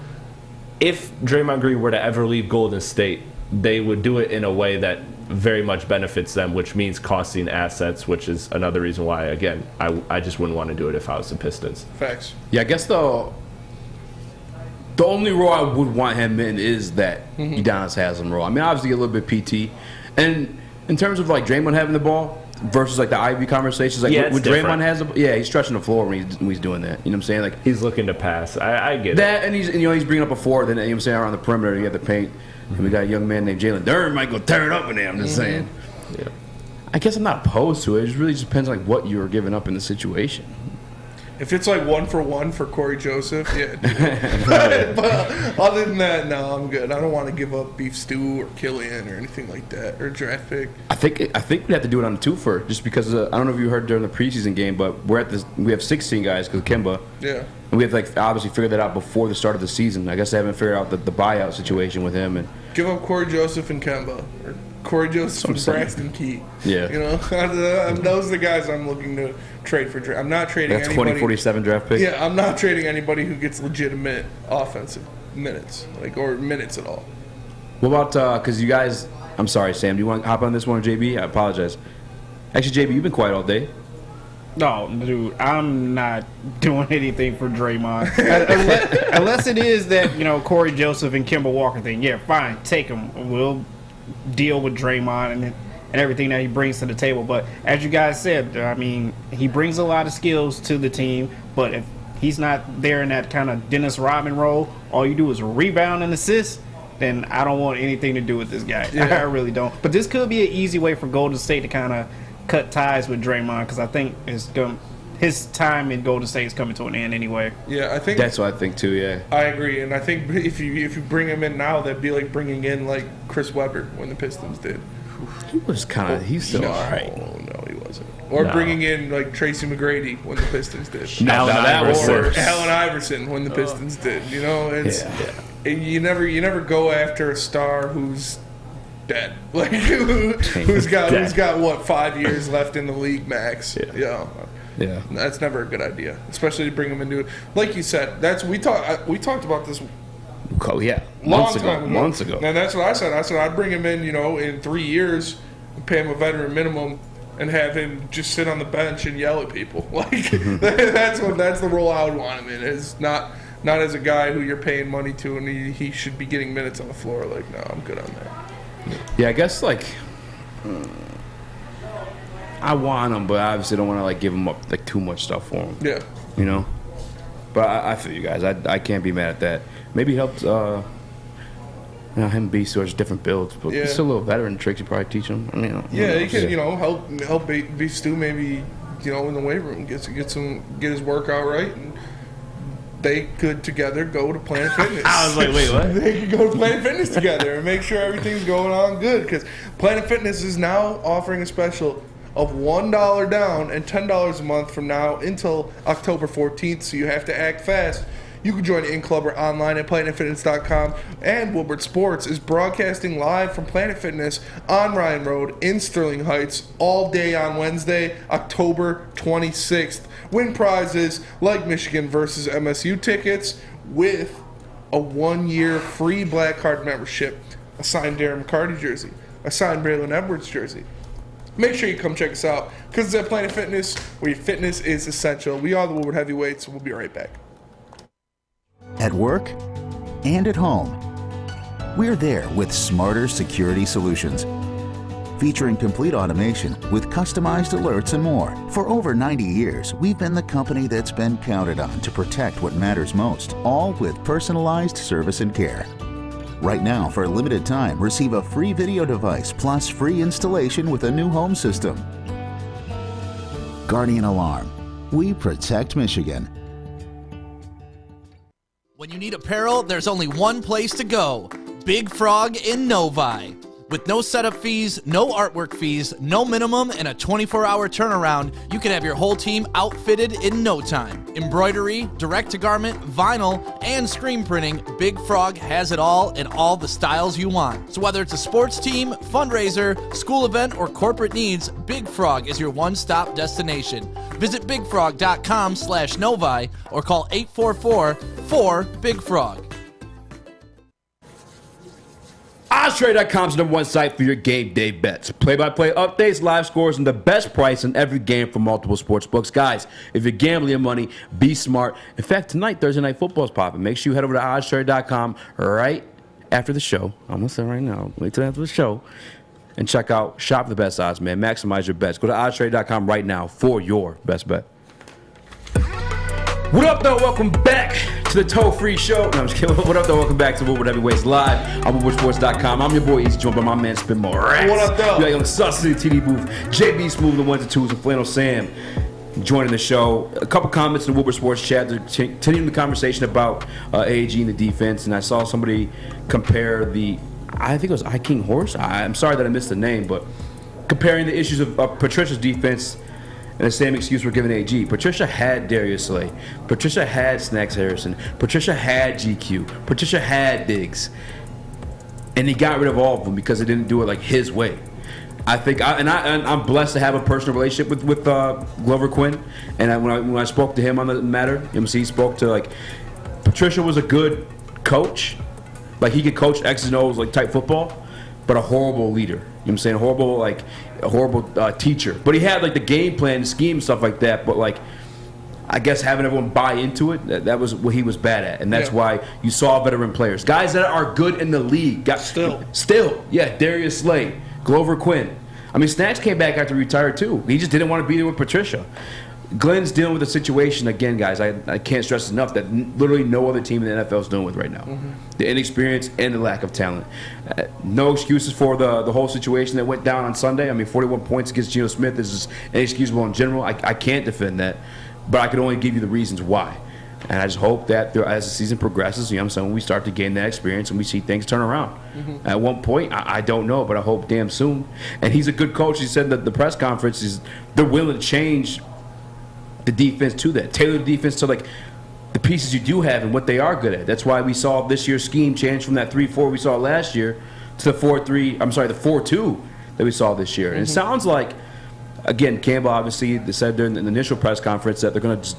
if Draymond Green were to ever leave Golden State, they would do it in a way that very much benefits them, which means costing assets, which is another reason why, again, I just wouldn't want to do it if I was the Pistons. Facts. Yeah, I guess the only role I would want him in is that Udonis Haslem role. I mean, obviously a little bit PT. And in terms of like Draymond having the ball versus like the Ivy conversations, like when Draymond has he's stretching the floor when he's doing that. You know what I'm saying? Like, he's looking to pass. I get that, it. And he's bringing up a four. Then, you know what I'm saying, around the perimeter, you got the paint. And we got a young man named Jalen Durn might go tear it up in there. I'm just saying. Yeah. I guess I'm not opposed to it. It really just depends on like what you're giving up in the situation. If it's like 1-for-1 for Corey Joseph, yeah. but other than that, no, I'm good. I don't want to give up Beef Stew or Killian or anything like that, or draft pick. I think we have to do it on a twofer, just because I don't know if you heard during the preseason game, but we have 16 guys because of Kimba. Yeah. And we have like obviously figured that out before the start of the season. I guess they haven't figured out the buyout situation with him. And give up Corey Joseph and Kemba, or Corey Joseph and Braxton Key. Yeah. You know, those are the guys I'm looking to trade for draft. I'm not trading that's anybody. 2047 draft pick. Yeah, I'm not trading anybody who gets legitimate offensive minutes, or minutes at all. What about because you guys? I'm sorry, Sam. Do you want to hop on this one, or JB? I apologize. Actually, JB, you've been quiet all day. No, dude, I'm not doing anything for Draymond. unless it is that, Corey Joseph and Kemba Walker thing. Yeah, fine, take him. We'll deal with Draymond and everything that he brings to the table. But as you guys said, I mean, he brings a lot of skills to the team. But if he's not there in that kind of Dennis Rodman role, all you do is rebound and assist, then I don't want anything to do with this guy. Yeah. I really don't. But this could be an easy way for Golden State to kind of cut ties with Draymond, because I think his time in Golden State is coming to an end anyway. Yeah, I think that's what I think too. Yeah, I agree, and I think if you bring him in now, that'd be like bringing in like Chris Webber when the Pistons did. He was he's still all right. No, he wasn't. Or bringing in like Tracy McGrady when the Pistons did. Or Allen Iverson when the Pistons did. You know, you never go after a star who's dead. Like who's got what 5 years left in the league max. Yeah. That's never a good idea, especially to bring him into it. Like you said, we talked about this. Oh yeah, months ago. And that's what I said. I said I'd bring him in, in 3 years, pay him a veteran minimum, and have him just sit on the bench and yell at people. Like that's the role I would want him in. Is not as a guy who you're paying money to and he should be getting minutes on the floor. Like, no, I'm good on that. Yeah, I guess I want him, but I obviously don't want to give him up too much stuff for him. Yeah, But I feel you guys. I can't be mad at that. Maybe it helped him and Beast towards different builds, but it's still a little veteran tricks you probably teach him. I mean, he can help Beast Stu maybe in the weight room get his workout right, and they could together go to Planet Fitness. I was like, wait, what? They could go to Planet Fitness together and make sure everything's going on good, because Planet Fitness is now offering a special of $1 down and $10 a month from now until October 14th, so you have to act fast. You can join in club or online at planetfitness.com, and Woodward Sports is broadcasting live from Planet Fitness on Ryan Road in Sterling Heights all day on Wednesday, October 26th. Win prizes like Michigan versus MSU tickets with a 1-year free Black Card membership, a signed Darren McCarty jersey, a signed Braylon Edwards jersey. Make sure you come check us out, because it's at Planet Fitness, where your fitness is essential. We are the Woodward Heavyweights. We'll be right back. At work and at home, we're there with smarter security solutions. Featuring complete automation with customized alerts and more. For over 90 years, we've been the company that's been counted on to protect what matters most, all with personalized service and care. Right now, for a limited time, receive a free video device plus free installation with a new home system. Guardian Alarm. We protect Michigan. When you need apparel, there's only one place to go. Big Frog in Novi. With no setup fees, no artwork fees, no minimum, and a 24-hour turnaround, you can have your whole team outfitted in no time. Embroidery, direct-to-garment, vinyl, and screen printing, Big Frog has it all in all the styles you want. So whether it's a sports team, fundraiser, school event, or corporate needs, Big Frog is your one-stop destination. Visit bigfrog.com/Novi or call 844-4-BIG-FROG. OddsTrade.com is the #1 site for your game day bets. Play-by-play updates, live scores, and the best price on every game from multiple sports books. Guys, if you're gambling your money, be smart. In fact, tonight, Thursday Night Football is popping. Make sure you head over to OddsTrade.com right after the show. I'm going to say right now. Wait till after the show. And check out Shop the Best Odds, man. Maximize your bets. Go to OddsTrade.com right now for your best bet. What up, though? Welcome back to the toll-free show. No, I'm just kidding. What up, though? Welcome back to Woodward Heavyweights Live on WoodwardSports.com. I'm your boy, Eazy, joined by my man, Spin Morax. What up, though? We got Young Sus in the TD booth. JB Smooth, the ones and twos, and Flannel Sam joining the show. A couple comments in the Woodward Sports chat. They're continuing the conversation about AAG and the defense, and I saw somebody compare I think it was I King Horse. I'm sorry that I missed the name, but comparing the issues of Patricia's defense and the same excuse we're giving AG. Patricia had Darius Slay. Patricia had Snacks Harrison. Patricia had GQ. Patricia had Diggs. And he got rid of all of them because they didn't do it like his way. I think, I'm blessed to have a personal relationship with Glover Quinn. And when I spoke to him on the matter, MC spoke to, like, Patricia was a good coach. Like, he could coach X's and O's, like, type football, but a horrible leader. You know what I'm saying? A horrible teacher. But he had, like, the game plan, the scheme, stuff like that. But, like, I guess having everyone buy into it, that was what he was bad at. And that's why you saw veteran players. Guys that are good in the league. Still. Yeah, Darius Slay, Glover Quinn. I mean, Snacks came back after he retired, too. He just didn't want to be there with Patricia. Glenn's dealing with a situation, again, guys, I can't stress enough, that literally no other team in the NFL is dealing with right now. Mm-hmm. The inexperience and the lack of talent. No excuses for the whole situation that went down on Sunday. I mean, 41 points against Geno Smith is just inexcusable in general. I can't defend that, but I can only give you the reasons why. And I just hope that as the season progresses, you know what I'm saying, we start to gain that experience and we see things turn around. Mm-hmm. At one point, I don't know, but I hope damn soon. And he's a good coach. He said that the press conference is they're willing to change the defense to that, tailor the defense to, like, the pieces you do have and what they are good at. That's why we saw this year's scheme change from that 3-4 we saw last year to the 4-2 that we saw this year. And it sounds like, again, Campbell obviously said during the initial press conference that they're going to just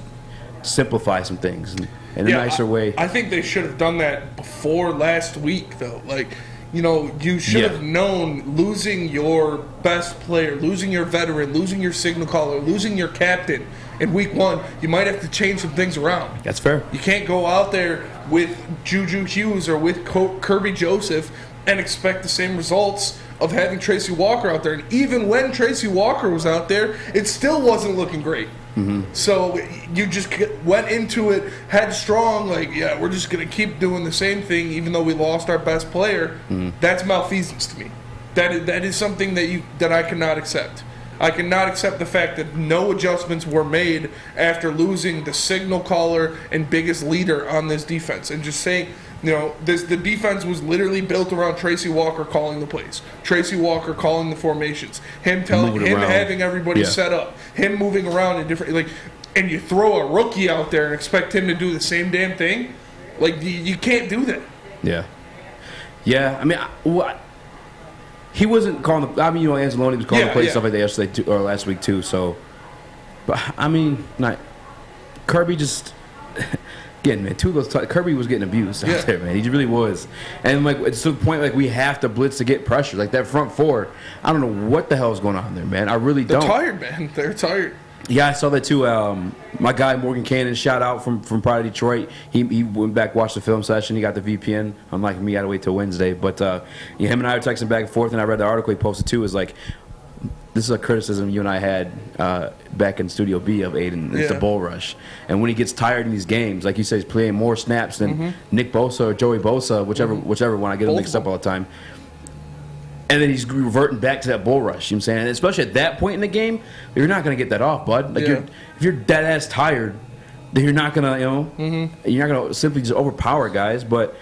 simplify some things in a nicer way. I think they should have done that before last week, though. Like, you know, you should have known losing your best player, losing your veteran, losing your signal caller, losing your captain in week one, you might have to change some things around. That's fair. You can't go out there with Juju Hughes or with Kirby Joseph and expect the same results of having Tracy Walker out there. And even when Tracy Walker was out there, it still wasn't looking great. Mm-hmm. So you just went into it headstrong, like, yeah, we're just going to keep doing the same thing even though we lost our best player. Mm-hmm. That's malfeasance to me. That is something that I cannot accept. I cannot accept the fact that no adjustments were made after losing the signal caller and biggest leader on this defense. And just saying, you know, the defense was literally built around Tracy Walker calling the plays, Tracy Walker calling the formations, him having everybody set up, him moving around in different, like, and you throw a rookie out there and expect him to do the same damn thing. Like, you can't do that. Yeah. I mean, he wasn't calling the. I mean, you know, Anzalone was calling the plays stuff like that yesterday or last week too. So, but I mean, Kirby just. Again, man, two of those Kirby was getting abused out there, man. He really was. And, like, it's to the point, like, we have to blitz to get pressure. Like, that front four, I don't know what the hell is going on there, man. I really don't. They're tired, man. They're tired. Yeah, I saw that too. My guy Morgan Cannon, shout out from Pride of Detroit. He went back, watched the film session. He got the VPN. Unlike me, I had to wait till Wednesday. But him and I were texting back and forth, and I read the article he posted too. Is like, this is a criticism you and I had back in Studio B of Aiden. It's the bull rush. And when he gets tired in these games, like you say, he's playing more snaps than Nick Bosa or Joey Bosa, whichever one. I get them mixed up all the time. And then he's reverting back to that bull rush. You know what I'm saying? And especially at that point in the game, you're not going to get that off, bud. Like, if you're dead ass tired, then you're not going to, you're not going to simply just overpower guys. But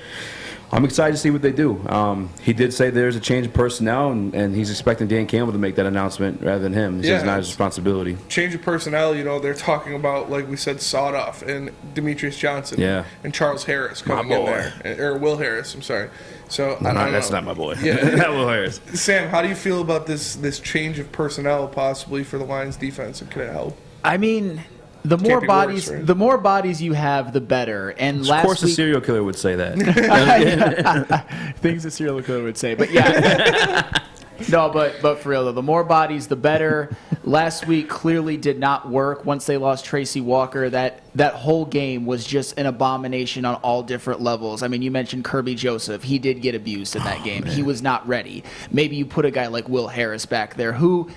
I'm excited to see what they do. He did say there's a change of personnel, and he's expecting Dan Campbell to make that announcement rather than him. He says it's not his responsibility. Change of personnel, you know, they're talking about, like we said, Saudoff and Demetrius Johnson and Charles Harris coming in there. Or Will Harris, I'm sorry. So I don't know. That's not my boy. Not Will Harris. Sam, how do you feel about this change of personnel possibly for the Lions defense, and could it help? I mean, the more bodies you have, the better. And of course, a serial killer would say that. Things a serial killer would say, but yeah. No, but for real though, the more bodies, the better. Last week clearly did not work. Once they lost Tracy Walker, that whole game was just an abomination on all different levels. I mean, you mentioned Kirby Joseph. He did get abused in that game. Man. He was not ready. Maybe you put a guy like Will Harris back there who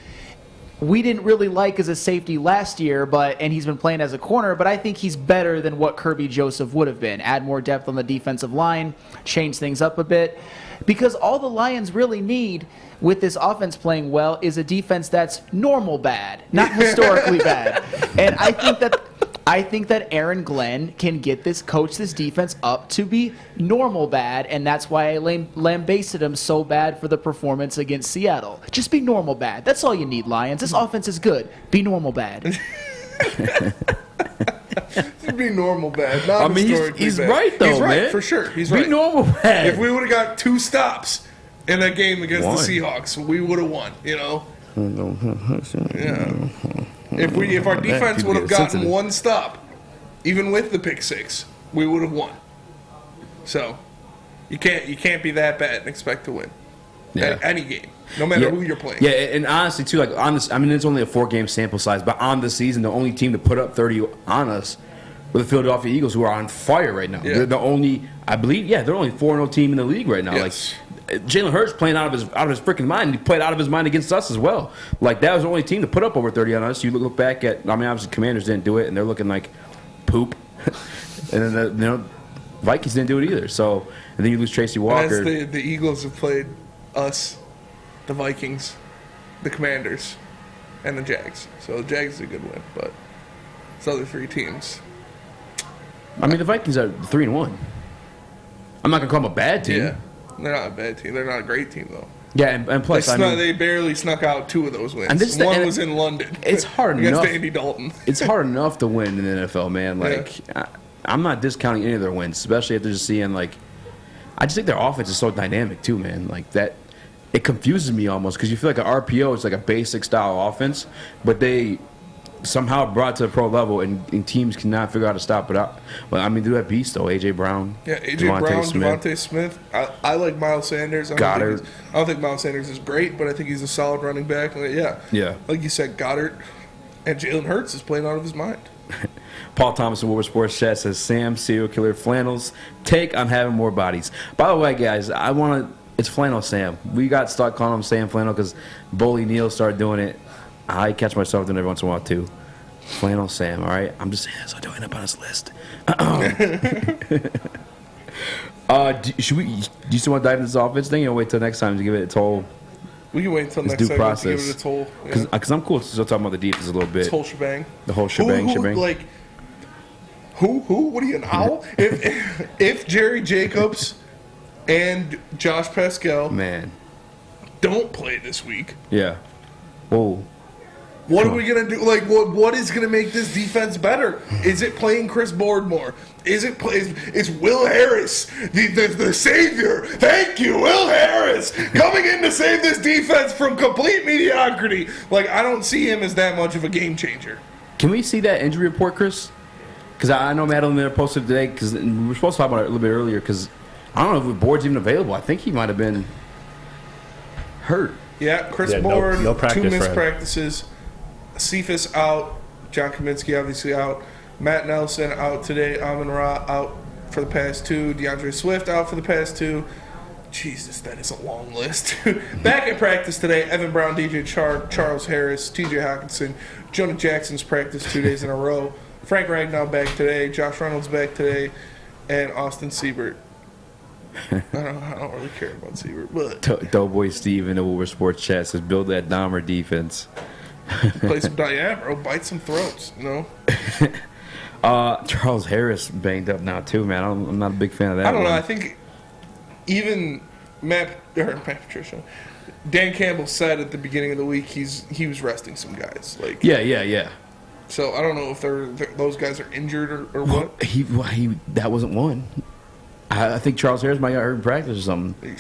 we didn't really like as a safety last year, and he's been playing as a corner, but I think he's better than what Kirby Joseph would have been. Add more depth on the defensive line, change things up a bit, because all the Lions really need with this offense playing well is a defense that's normal bad, not historically bad. And I think that Aaron Glenn can coach this defense up to be normal bad, and that's why I lambasted him so bad for the performance against Seattle. Just be normal bad. That's all you need, Lions. This offense is good. Be normal bad. Be normal bad. Not he's bad. right, though, he's right, man. for sure. He's Be right. normal bad. If we would have got 2 stops in that game against the Seahawks, we would have won, you know? Yeah. If our defense would have gotten 1 stop, even with the pick 6, we would have won. So you can't be that bad and expect to win. Yeah. Any game, no matter who you're playing. Yeah, and honestly too, like on this, I mean, it's only a 4-game sample size, but on the season, the only team to put up 30 on us were the Philadelphia Eagles, who are on fire right now. Yeah. They're the only, I believe, they're only 4-0 team in the league right now. Yes. Like Jalen Hurts playing out of his freaking mind. He played out of his mind against us as well. Like that was the only team to put up over 30 on us. You look back at, I mean, obviously Commanders didn't do it, and they're looking like poop. And then Vikings didn't do it either. So and then you lose Tracy Walker. And the Eagles have played us, the Vikings, the Commanders, and the Jags. So the Jags is a good win, but it's other 3 teams. I mean, the Vikings are 3-1. I'm not gonna call them a bad team. Yeah, they're not a bad team. They're not a great team though. Yeah, and plus, they barely snuck out 2 of those wins. And one was in London. It's hard against enough. Andy Dalton. It's hard enough to win in the NFL, man. Like, I'm not discounting any of their wins, especially after just seeing like. I just think their offense is so dynamic too, man. Like that, it confuses me almost because you feel like an RPO is like a basic style offense, but they somehow brought it to the pro level, and teams cannot figure out how to stop it out. But I mean, they do have beasts though. AJ Brown, Devontae Smith. I like Miles Sanders. Goddard. I don't think Miles Sanders is great, but I think he's a solid running back. Yeah. Like you said, Goddard and Jalen Hurts is playing out of his mind. Paul Thomas of Woodward Sports Chat says, Sam, serial killer Flannels, take on having more bodies. By the way, guys, it's Flannel Sam. We got stuck calling him Sam Flannel because Bully Neal started doing it. I catch myself doing it every once in a while, too. Flannel Sam, all right? I'm just saying, so doing up on his list. Do you still want to dive into this offense thing, or wait till next time to give it its whole We can wait until next segment to give it its whole. Because I'm cool still talking about the defense a little bit. This whole shebang. The whole shebang. Who? What are you, an owl? if Jerry Jacobs and Josh Pascal don't play this week. Yeah. Whoa. What are we going to do? Like, what is going to make this defense better? Is it playing Chris Boardmore? Is Will Harris the savior? Thank you, Will Harris, coming in to save this defense from complete mediocrity. Like, I don't see him as that much of a game changer. Can we see that injury report, Chris? Because I know Madeline Miller posted today, because we were supposed to talk about it a little bit earlier, because I don't know if Board's even available. I think he might have been hurt. Yeah, Chris Board, no 2 missed practices. Cephas out. John Kaminsky obviously out. Matt Nelson out today. Amon-Ra out for the past 2. DeAndre Swift out for the past 2. Jesus, that is a long list. Back at practice today, Evan Brown, DJ Charles Harris, TJ Hawkinson, Jonah Jackson's practice 2 days in a row. Frank Ragnow back today. Josh Reynolds back today. And Austin Siebert. I don't really care about Siebert, but Doughboy Steve in the Woodward Sports Chat says, build that Dahmer defense. Play some bro. Bite some throats, you know? Charles Harris banged up now, too, man. I'm not a big fan of that. I don't know. I think even Matt Patricia, Dan Campbell said at the beginning of the week he was resting some guys. Like Yeah. So I don't know if those guys are injured or what. That wasn't one. I think Charles Harris might have got hurt in practice or something.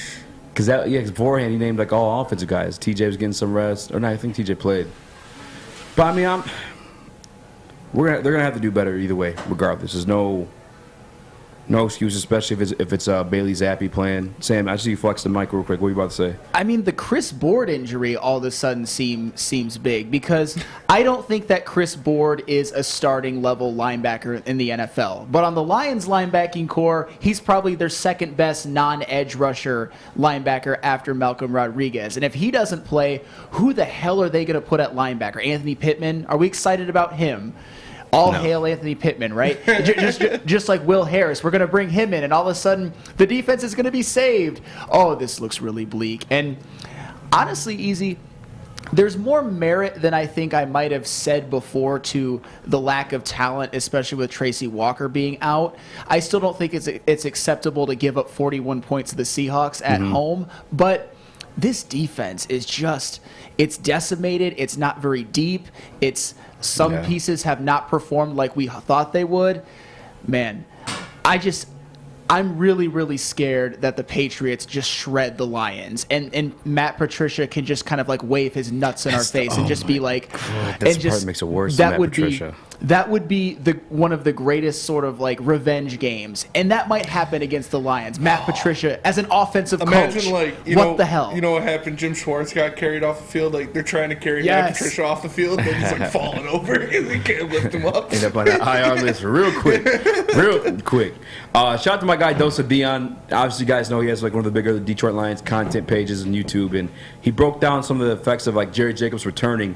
Because beforehand he named like all offensive guys. TJ was getting some rest, or no, I think TJ played. But I mean, they're gonna have to do better either way, regardless. There's no No excuse, especially if it's Bailey Zappi playing. Sam, I see you flex the mic real quick. What are you about to say? I mean, the Chris Board injury all of a sudden seems big because I don't think that Chris Board is a starting level linebacker in the NFL. But on the Lions linebacking core, he's probably their second best non-edge rusher linebacker after Malcolm Rodriguez. And if he doesn't play, who the hell are they going to put at linebacker? Anthony Pittman? Are we excited about him? All hail Anthony Pittman, right? just like Will Harris. We're going to bring him in, and all of a sudden, the defense is going to be saved. Oh, this looks really bleak. And honestly, Eazy, there's more merit than I think I might have said before to the lack of talent, especially with Tracy Walker being out. I still don't think it's acceptable to give up 41 points to the Seahawks at home, but this defense is just, it's decimated. It's not very deep. Some pieces have not performed like we thought they would. Man, I'm really, really scared that the Patriots just shred the Lions, and Matt Patricia can just kind of like wave his nuts in our face and just be like, That's the part that makes it worse than Matt Patricia. That would be one of the greatest sort of like revenge games, and that might happen against the Lions. Matt Patricia as an offensive Imagine coach. like what the hell? You know what happened? Jim Schwartz got carried off the field. Like they're trying to carry Matt Patricia off the field, but he's like falling over because they can't lift him up. End up on the IR list real quick. Shout out to my guy Dosa Dion. Obviously, you guys know he has like one of the bigger Detroit Lions content pages on YouTube, and he broke down some of the effects of like Jerry Jacobs returning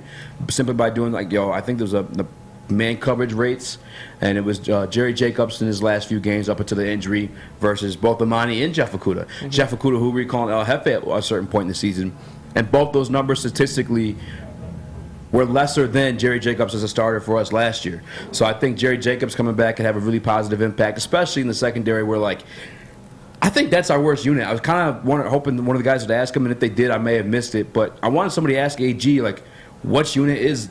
simply by doing like I think there was the man coverage rates, and it was Jerry Jacobs in his last few games up until the injury versus both Amani and Jeff Okudah. Jeff Okudah, who we call El Jefe at a certain point in the season, and both those numbers statistically were lesser than Jerry Jacobs as a starter for us last year. So I think Jerry Jacobs coming back could have a really positive impact, especially in the secondary where like I think that's our worst unit. I was kind of hoping one of the guys would ask him, and if they did, I may have missed it. But I wanted somebody to ask AG, like, what unit is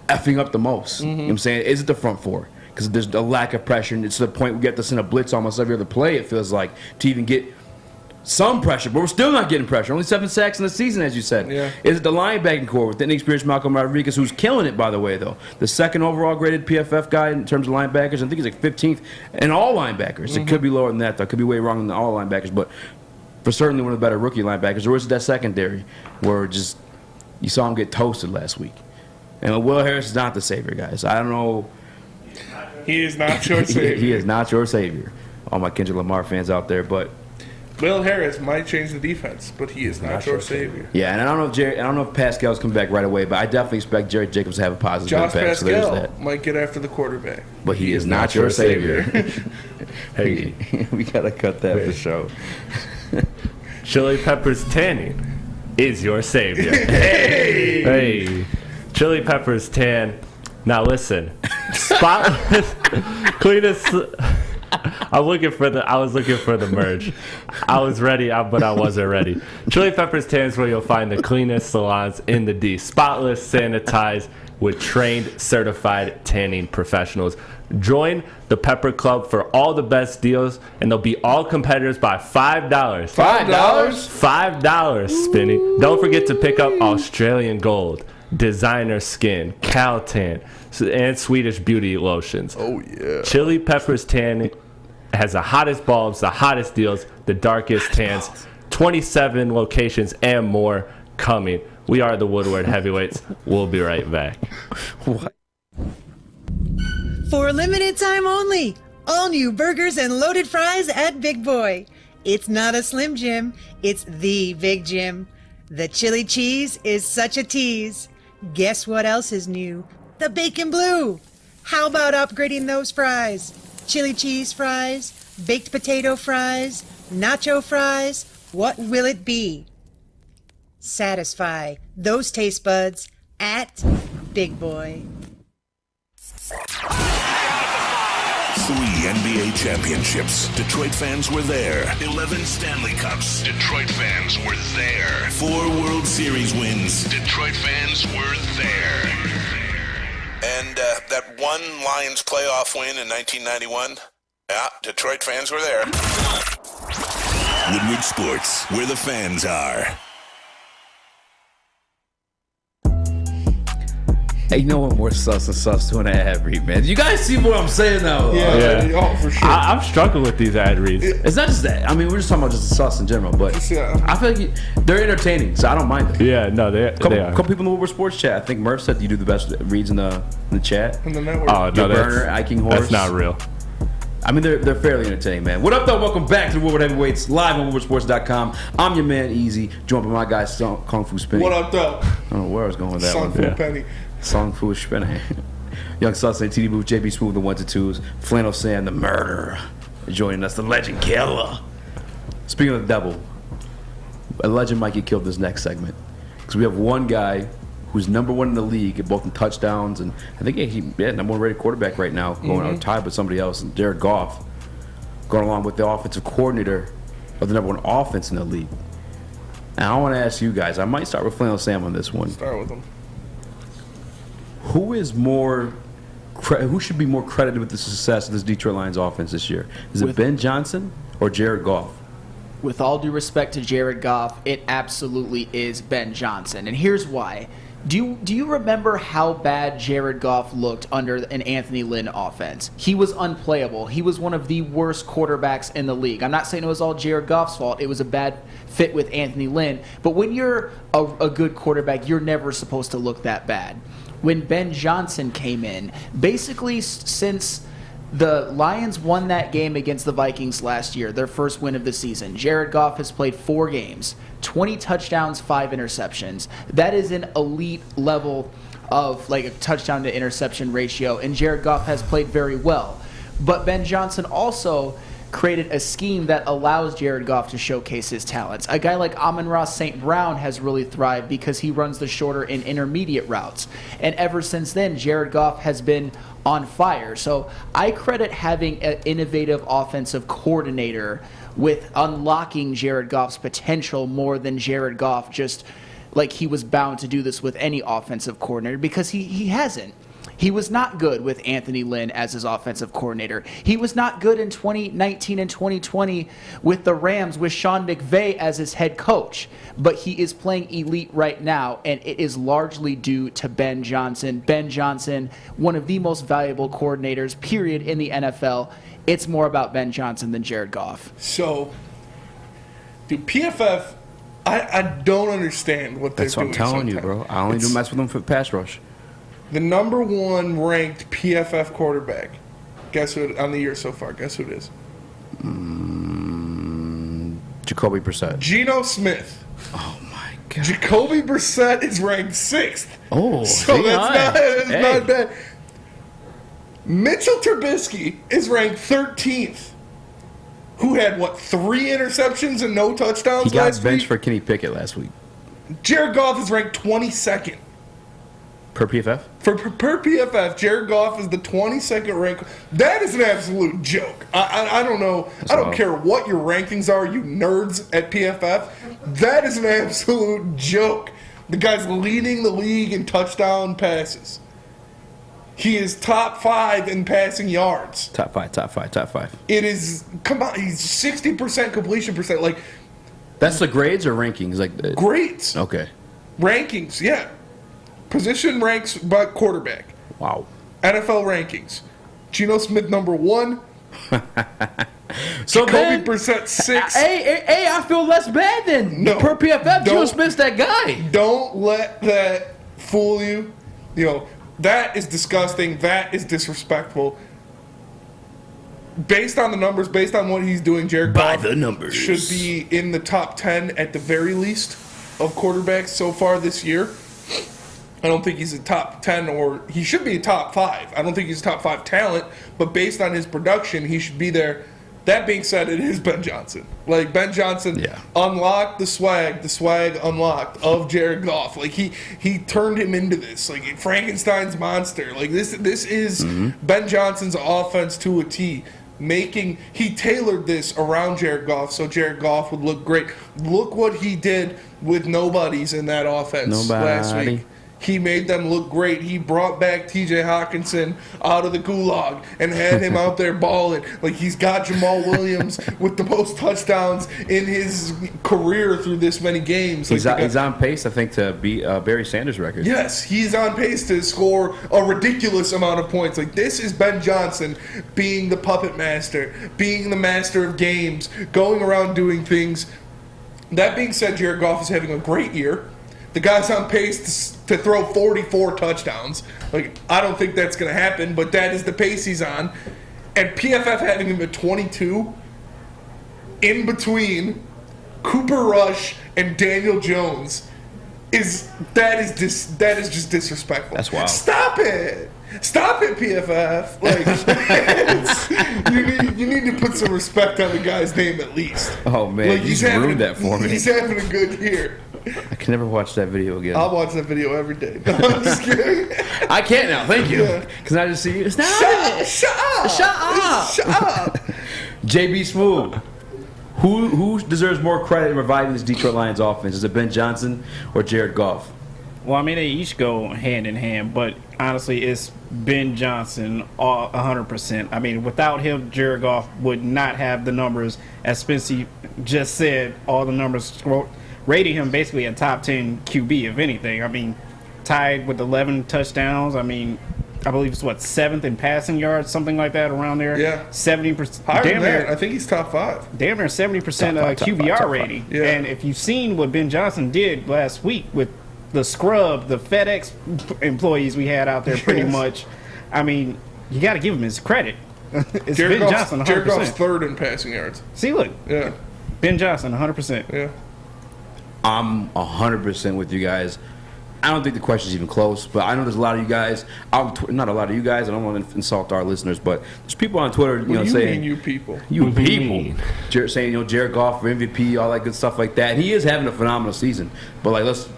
effing up the most? You know what I'm saying? Is it the front four? Because there's a lack of pressure, and it's to the point we get to send a blitz almost every other play, it feels like, to even get some pressure. But we're still not getting pressure. Only 7 sacks in the season, as you said. Yeah. Is it the linebacking core with the inexperienced Malcolm Rodriguez, who's killing it, by the way, though? The second overall graded PFF guy in terms of linebackers. I think he's like 15th in all linebackers. It could be lower than that, though. It could be way wrong in all linebackers. But for certainly one of the better rookie linebackers. Or is it that secondary where just you saw him get toasted last week? And Will Harris is not the savior, guys. I don't know. He is not your savior. He is not your savior. All my Kendrick Lamar fans out there, but Will Harris might change the defense, but he is not your savior. Yeah, and I don't know if Pascal's coming back right away, but I definitely expect Jerry Jacobs to have a positive Josh impact. Pascal might get after the quarterback, but he is not your savior. Hey, we gotta cut that for show. Chili Peppers tanning is your savior. Hey. Chili Peppers tan. Now listen, spotless, cleanest. I was looking for the merge. I was ready, but I wasn't ready. Chili Peppers tan is where you'll find the cleanest salons in the D. Spotless, sanitized, with trained, certified tanning professionals. Join the Pepper Club for all the best deals, and they'll be all competitors by $5. $5? $5, Spinny. Don't forget to pick up Australian Gold, Designer Skin, Caltan, and Swedish Beauty Lotions. Oh, yeah. Chili Peppers Tan has the hottest bulbs, the hottest deals, the darkest tans, 27 locations, and more coming. We are the Woodward Heavyweights. We'll be right back. What? For a limited time only, all new burgers and loaded fries at Big Boy. It's not a Slim Jim, it's the Big Jim. The chili cheese is such a tease. Guess what else is new? The bacon blue. How about upgrading those fries? Chili cheese fries, baked potato fries, nacho fries. What will it be? Satisfy those taste buds at Big Boy. 3 NBA championships. Detroit fans were there. 11 Stanley Cups. Detroit fans were there. 4 World Series wins. Detroit fans were there. And that one Lions playoff win in 1991. Yeah, Detroit fans were there. Woodward Sports, where the fans are. Hey, you know what more sus than sus to an ad read, man? You guys see what I'm saying now? Yeah. Oh, for sure. I'm struggling with these ad reads. It's not just that. I mean, we're just talking about just the sus in general, but I feel like they're entertaining, so I don't mind them. Yeah, no, they are. Couple people in the Woodward Sports chat. I think Murph said you do the best reads in the chat. In the network. Oh, no, Burner, Iking Horse. That's not real. I mean, they're fairly entertaining, man. What up, though? Welcome back to the Woodward Heavyweights, live on WoodwardSports.com. I'm your man, Eazy, joined by my guy, Kung Fu Spinny. What up, though? I don't know where I was going with that Song one. Fu Penny. Song Fu Spinny. Young Sussex, TD Booth, JB Smooth, the 1s and 2s. Flannel Sam, the murderer. Joining us, the legend killer. Speaking of the devil, a legend might get killed this next segment. Because we have one guy who's number one in the league, both in touchdowns, and I think he's number one rated quarterback right now, going out tied with somebody else, and Jared Goff, going along with the offensive coordinator of the number one offense in the league. And I want to ask you guys, I might start with Flannel Sam on this one. Start with him. Who should be more credited with the success of this Detroit Lions offense this year? Is it Ben Johnson or Jared Goff? With all due respect to Jared Goff, it absolutely is Ben Johnson. And here's why. Do you remember how bad Jared Goff looked under an Anthony Lynn offense? He was unplayable. He was one of the worst quarterbacks in the league. I'm not saying it was all Jared Goff's fault. It was a bad fit with Anthony Lynn. But when you're a good quarterback, you're never supposed to look that bad. When Ben Johnson came in, basically since the Lions won that game against the Vikings last year, their first win of the season, Jared Goff has played 4 games, 20 touchdowns, 5 interceptions. That is an elite level of like a touchdown to interception ratio, and Jared Goff has played very well. But Ben Johnson also created a scheme that allows Jared Goff to showcase his talents. A guy like Amon-Ra St. Brown has really thrived because he runs the shorter and intermediate routes. And ever since then, Jared Goff has been on fire. So I credit having an innovative offensive coordinator with unlocking Jared Goff's potential more than Jared Goff just like he was bound to do this with any offensive coordinator, because he hasn't. He was not good with Anthony Lynn as his offensive coordinator. He was not good in 2019 and 2020 with the Rams with Sean McVay as his head coach. But he is playing elite right now, and it is largely due to Ben Johnson. Ben Johnson, one of the most valuable coordinators, period, in the NFL. It's more about Ben Johnson than Jared Goff. So, dude, PFF, I don't understand what they're doing. That's what I'm telling you, bro. I only do mess with them for pass rush. The number 1 ranked PFF quarterback. Guess who on the year so far? Guess who it is? Jacoby Brissett. Geno Smith. Oh my God. Jacoby Brissett is ranked 6th. Oh, so that's not bad. Mitchell Trubisky is ranked 13th. Who had 3 interceptions and no touchdowns he got last benched week? for Kenny Pickett last week. Jared Goff is ranked 22nd. Per PFF? Per PFF, Jared Goff is the 22nd ranked. That is an absolute joke. I don't know. I don't care what your rankings are, you nerds at PFF. That is an absolute joke. The guy's leading the league in touchdown passes. He is top 5 in passing yards. Top five. It is, come on, he's 60% completion percent. Like, that's the grades or rankings? Like grades. Okay. Rankings, yeah. Position ranks by quarterback. Wow. NFL rankings. Geno Smith number 1. So Jacoby Brissett 6. Hey, I feel less bad than per PFF. Geno Smith's that guy. Don't let that fool you. You know, that is disgusting. That is disrespectful. Based on the numbers, based on what he's doing, Jared Goff should be in the top 10 at the very least of quarterbacks so far this year. I don't think he's a top 10, or he should be a top 5. I don't think he's a top 5 talent, but based on his production, he should be there. That being said, it is Ben Johnson. Like, Ben Johnson unlocked the swag unlocked of Jared Goff. Like, he turned him into this, like, Frankenstein's monster. Like, this is Ben Johnson's offense to a T. He tailored this around Jared Goff so Jared Goff would look great. Look what he did with nobodies in that offense last week. He made them look great. He brought back T.J. Hawkinson out of the gulag and had him out there balling. Like, he's got Jamal Williams with the most touchdowns in his career through this many games. Like, He's on pace, I think, to beat Barry Sanders' record. Yes, he's on pace to score a ridiculous amount of points. Like, this is Ben Johnson being the puppet master, being the master of games, going around doing things. That being said, Jared Goff is having a great year. The guy's on pace to throw 44 touchdowns. Like, I don't think that's going to happen, but that is the pace he's on. And PFF having him at 22 in between Cooper Rush and Daniel Jones is just disrespectful. That's wild. Stop it, PFF. Like, you need to put some respect on the guy's name at least. Oh man, Like, you just ruined that for me. He's having a good year. I can never watch that video again. I'll watch that video every day. No, I'm just kidding. I can't now. Thank you. Because I just see you. Shut up. JB Smooth. Who deserves more credit in reviving this Detroit Lions offense? Is it Ben Johnson or Jared Goff? Well, I mean, they each go hand in hand, but honestly, it's Ben Johnson 100%. I mean, without him, Jared Goff would not have the numbers, as Spencer just said, all the numbers rating him basically a top 10 QB, if anything. I mean, tied with 11 touchdowns. I mean, I believe it's, 7th in passing yards, something like that, around there. Yeah. 70%. Higher than that. I think he's top 5. Damn near 70% QBR rating. Yeah. And if you've seen what Ben Johnson did last week with the scrub, the FedEx employees we had out there pretty much, I mean, you got to give him his credit. It's Jared Ben Johnson 100%. Jared Goff's 3rd in passing yards. See, look. Yeah. Ben Johnson 100%. Yeah. I'm 100% with you guys. I don't think the question's even close, but I know there's a lot of you guys. Not a lot of you guys. I don't want to insult our listeners, but there's people on Twitter, saying you people, saying Jared Goff for MVP, all that good stuff like that. And he is having a phenomenal season, but like let's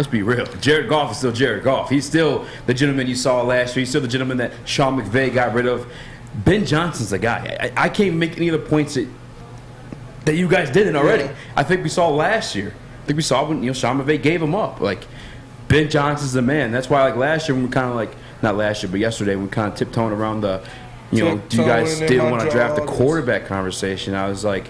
be real. Jared Goff is still Jared Goff. He's still the gentleman you saw last year. He's still the gentleman that Sean McVay got rid of. Ben Johnson's the guy. I can't make any of the points that you guys didn't already. Yeah. I think we saw last year. I think we saw when Sean McVay gave him up. Like, Ben Johnson's the man. That's why, like, last year when we kind of like, not last year, but yesterday we kind of tiptoeing around the, do you guys still want to draft the quarterback conversation? I was like,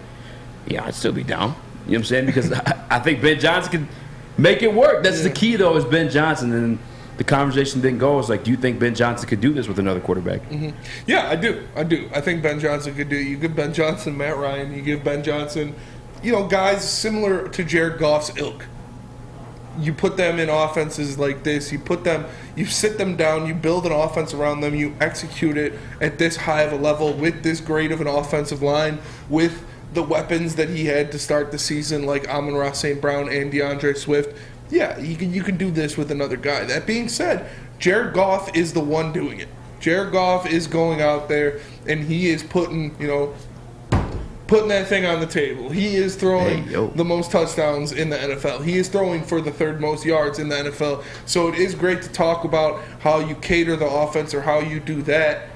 yeah, I'd still be down. You know what I'm saying? Because I think Ben Johnson can make it work. That's the key, though, is Ben Johnson. And the conversation didn't go. It's like, do you think Ben Johnson could do this with another quarterback? Mm-hmm. Yeah, I do. I think Ben Johnson could do it. You give Ben Johnson Matt Ryan. You give Ben Johnson, guys similar to Jared Goff's ilk. You put them in offenses like this. You sit them down. You build an offense around them. You execute it at this high of a level with this great of an offensive line, with the weapons that he had to start the season, like Amon-Ra St. Brown and DeAndre Swift. Yeah, you can do this with another guy. That being said, Jared Goff is the one doing it. Jared Goff is going out there and he is putting that thing on the table. He is throwing the most touchdowns in the NFL. He is throwing for the 3rd most yards in the NFL. So it is great to talk about how you cater the offense or how you do that.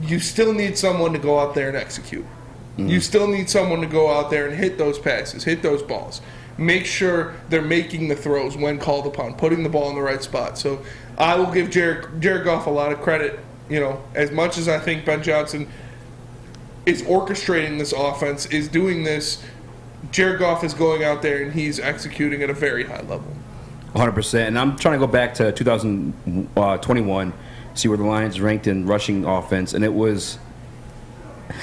You still need someone to go out there and execute. Mm-hmm. You still need someone to go out there and hit those passes, hit those balls. Make sure they're making the throws when called upon, putting the ball in the right spot. So I will give Jared Goff a lot of credit. As much as I think Ben Johnson is orchestrating this offense, is doing this, Jared Goff is going out there and he's executing at a very high level. 100%. And I'm trying to go back to 2021, see where the Lions ranked in rushing offense, and it was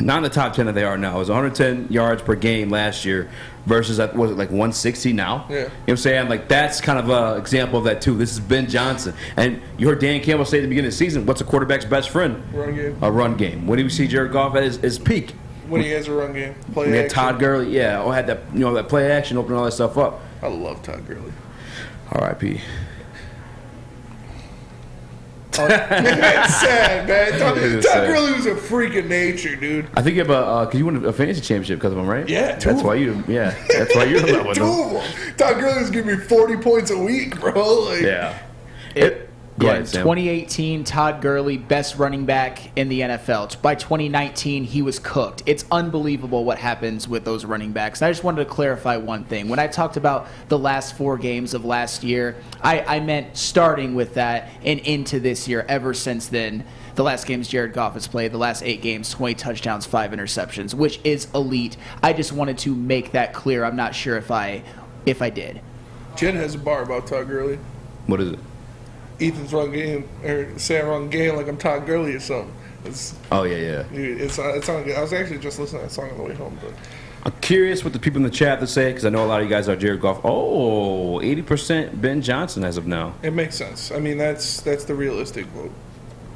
not in the top 10 that they are now. It was 110 yards per game last year versus, was it like 160 now? Yeah. You know what I'm saying? Like, that's kind of an example of that, too. This is Ben Johnson. And you heard Dan Campbell say at the beginning of the season, what's a quarterback's best friend? Run game. A run game. When do we see Jared Goff at his peak? When he has a run game. Play action. action. Todd Gurley, had that, that play action, opening all that stuff up. I love Todd Gurley. R.I.P. That's sad, man. Todd Gurley was a freak of nature, dude. I think you have because you won a fantasy championship because of him, right? Yeah, that's why you're in love with him. Todd Gurley was giving me 40 points a week, bro. Like, yeah. Go ahead, Sam. 2018, Todd Gurley, best running back in the NFL. By 2019, he was cooked. It's unbelievable what happens with those running backs. And I just wanted to clarify one thing. When I talked about the last 4 games of last year, I meant starting with that and into this year. Ever since then, the last games Jared Goff has played, the last 8 games, 20 touchdowns, 5 interceptions, which is elite. I just wanted to make that clear. I'm not sure if I did. Jen has a bar about Todd Gurley. What is it? Ethan's run game, or say I run game like I'm Todd Gurley or something. Oh, yeah. It's on. I was actually just listening to that song on the way home. But I'm curious what the people in the chat to say, because I know a lot of you guys are Jared Goff. Oh, 80% Ben Johnson as of now. It makes sense. I mean, that's the realistic vote.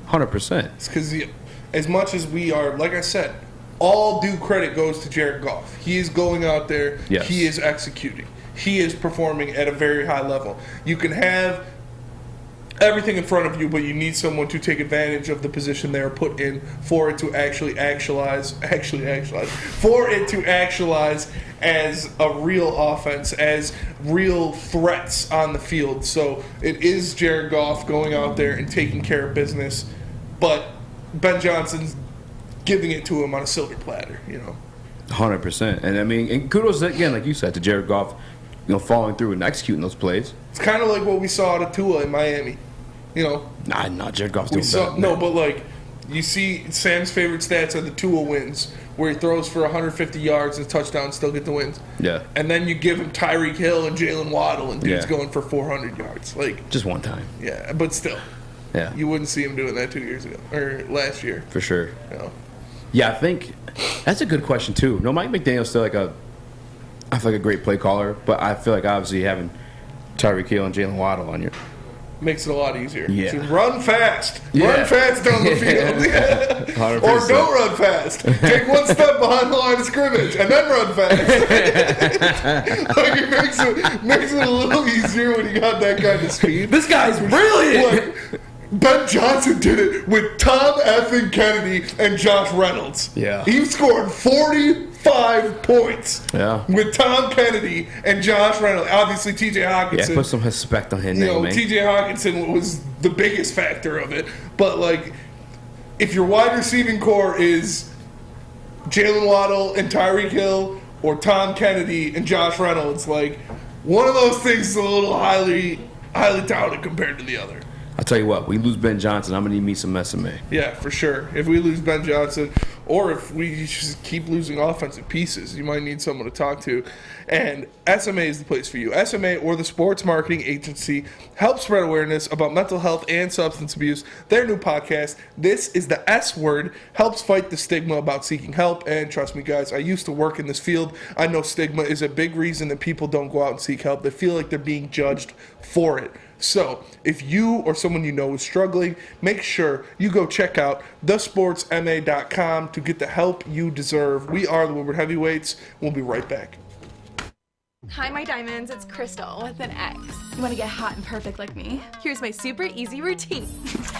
100%. It's because as much as we are, like I said, all due credit goes to Jared Goff. He is going out there. Yes. He is executing. He is performing at a very high level. You can have everything in front of you, but you need someone to take advantage of the position they're put in for it to actualize as a real offense, as real threats on the field. So it is Jared Goff going out there and taking care of business, but Ben Johnson's giving it to him on a silver platter, 100%. And I mean, and kudos again, like you said, to Jared Goff, following through and executing those plays. It's kind of like what we saw out of Tua in Miami. Nah, not Jared Goff's doing that. No, but like you see, Sam's favorite stats are the Tua wins, where he throws for 150 yards and touchdowns, still get the wins. Yeah. And then you give him Tyreek Hill and Jalen Waddle, and dude's going for 400 yards. Like just one time. Yeah, but still. Yeah. You wouldn't see him doing that 2 years ago or last year. For sure. Yeah, I think that's a good question too. No, Mike McDaniel's still I feel like a great play caller, but I feel like obviously having Tyreek Hill and Jalen Waddle on your makes it a lot easier. Yeah. So run fast. Yeah. Run fast down the field. Or don't run fast. Take one step behind the line of scrimmage and then run fast. Like it makes it a little easier when you got that kind of speed. This guy's brilliant. Like, Ben Johnson did it with Tom effing Kennedy and Josh Reynolds. Yeah. He scored 45 points with Tom Kennedy and Josh Reynolds. Obviously, T.J. Hawkinson. Yeah, put some respect on his name, man. T.J. Hawkinson was the biggest factor of it. But, like, if your wide receiving core is Jalen Waddle and Tyreek Hill or Tom Kennedy and Josh Reynolds, like, one of those things is a little highly touted compared to the other. I'll tell you what, we lose Ben Johnson, I'm going to need me some SMA. Yeah, for sure. If we lose Ben Johnson, or if we just keep losing offensive pieces, you might need someone to talk to. And SMA is the place for you. SMA, or the Sports Marketing Agency, helps spread awareness about mental health and substance abuse. Their new podcast, This is the S Word, helps fight the stigma about seeking help. And trust me, guys, I used to work in this field. I know stigma is a big reason that people don't go out and seek help. They feel like they're being judged for it. So, if you or someone you know is struggling, make sure you go check out thesportsma.com to get the help you deserve. We are the Woodward Heavyweights. We'll be right back. Hi, my diamonds. It's Crystal with an X. You want to get hot and perfect like me? Here's my super easy routine.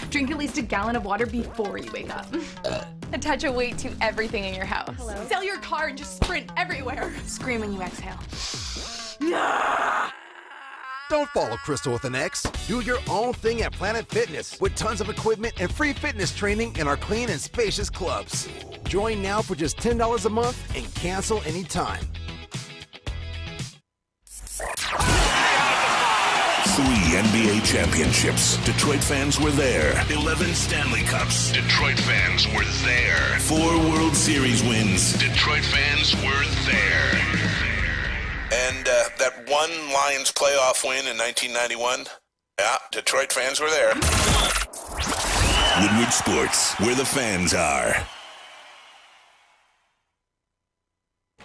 Drink at least a gallon of water before you wake up. Attach a weight to everything in your house. Hello? Sell your car and just sprint everywhere. Scream when you exhale. Don't follow Crystal with an X. Do your own thing at Planet Fitness with tons of equipment and free fitness training in our clean and spacious clubs. Join now for just $10 a month and cancel anytime. 3 NBA championships. Detroit fans were there. 11 Stanley Cups. Detroit fans were there. 4 World Series wins. Detroit fans were there. And that one Lions playoff win in 1991, yeah, Detroit fans were there. Woodward Sports, where the fans are.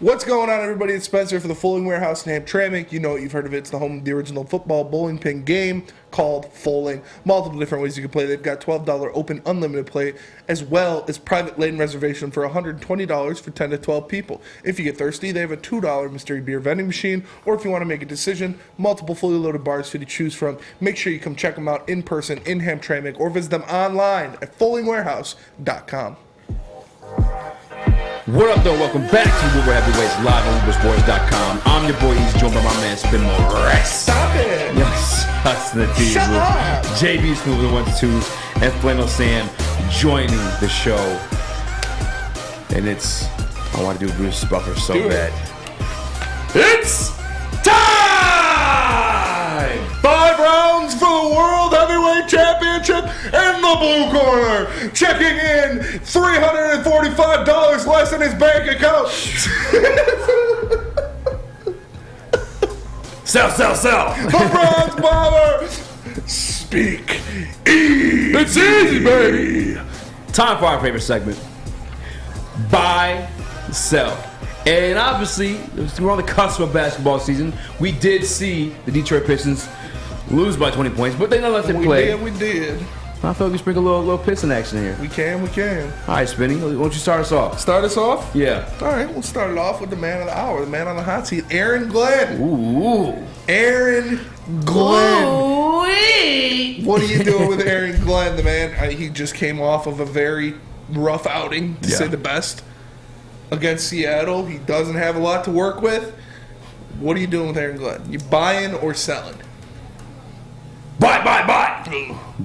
What's going on, everybody? It's Spencer for the Fulling Warehouse in Hamtramck. You know it, you've heard of it. It's the home of the original football bowling pin game called Fulling. Multiple different ways you can play. They've got $12 open unlimited play, as well as private lane reservation for $120 for 10 to 12 people. If you get thirsty, they have a $2 mystery beer vending machine, or if you want to make a decision, multiple fully loaded bars for you to choose from. Make sure you come check them out in person in Hamtramck, or visit them online at fullingwarehouse.com. What up, though? Welcome back to Woodward Heavyweights live on WoodwardSports.com. I'm your boy, Eazy, joined by my man, Spin Morris. Stop it. Yes, that's the team. Shut up. JB Smooth, the 1-2s, and Flannel Sam joining the show. And I want to do Bruce Buffer so bad. It's time! 5 rounds for the World Heavyweight Championship in the blue corner. Checking in, $345 less in his bank account. Sell. The Bronze Bomber. Speak easy. It's easy, baby. Time for our favorite segment. Buy, sell. And obviously, we're on the cusp of basketball season. We did see the Detroit Pistons lose by 20 points, but they nonetheless did play. We did. I feel like we sprinkle a little Piston action here. We can. All right, Spinny, why don't you start us off? Start us off? Yeah. All right, we'll start it off with the man of the hour, the man on the hot seat, Aaron Glenn. Ooh. Aaron Glenn. Ooh-wee. What are you doing with Aaron Glenn, the man? He just came off of a very rough outing, to say the best, against Seattle. He doesn't have a lot to work with. What are you doing with Aaron Glenn? You buying or selling? Buy.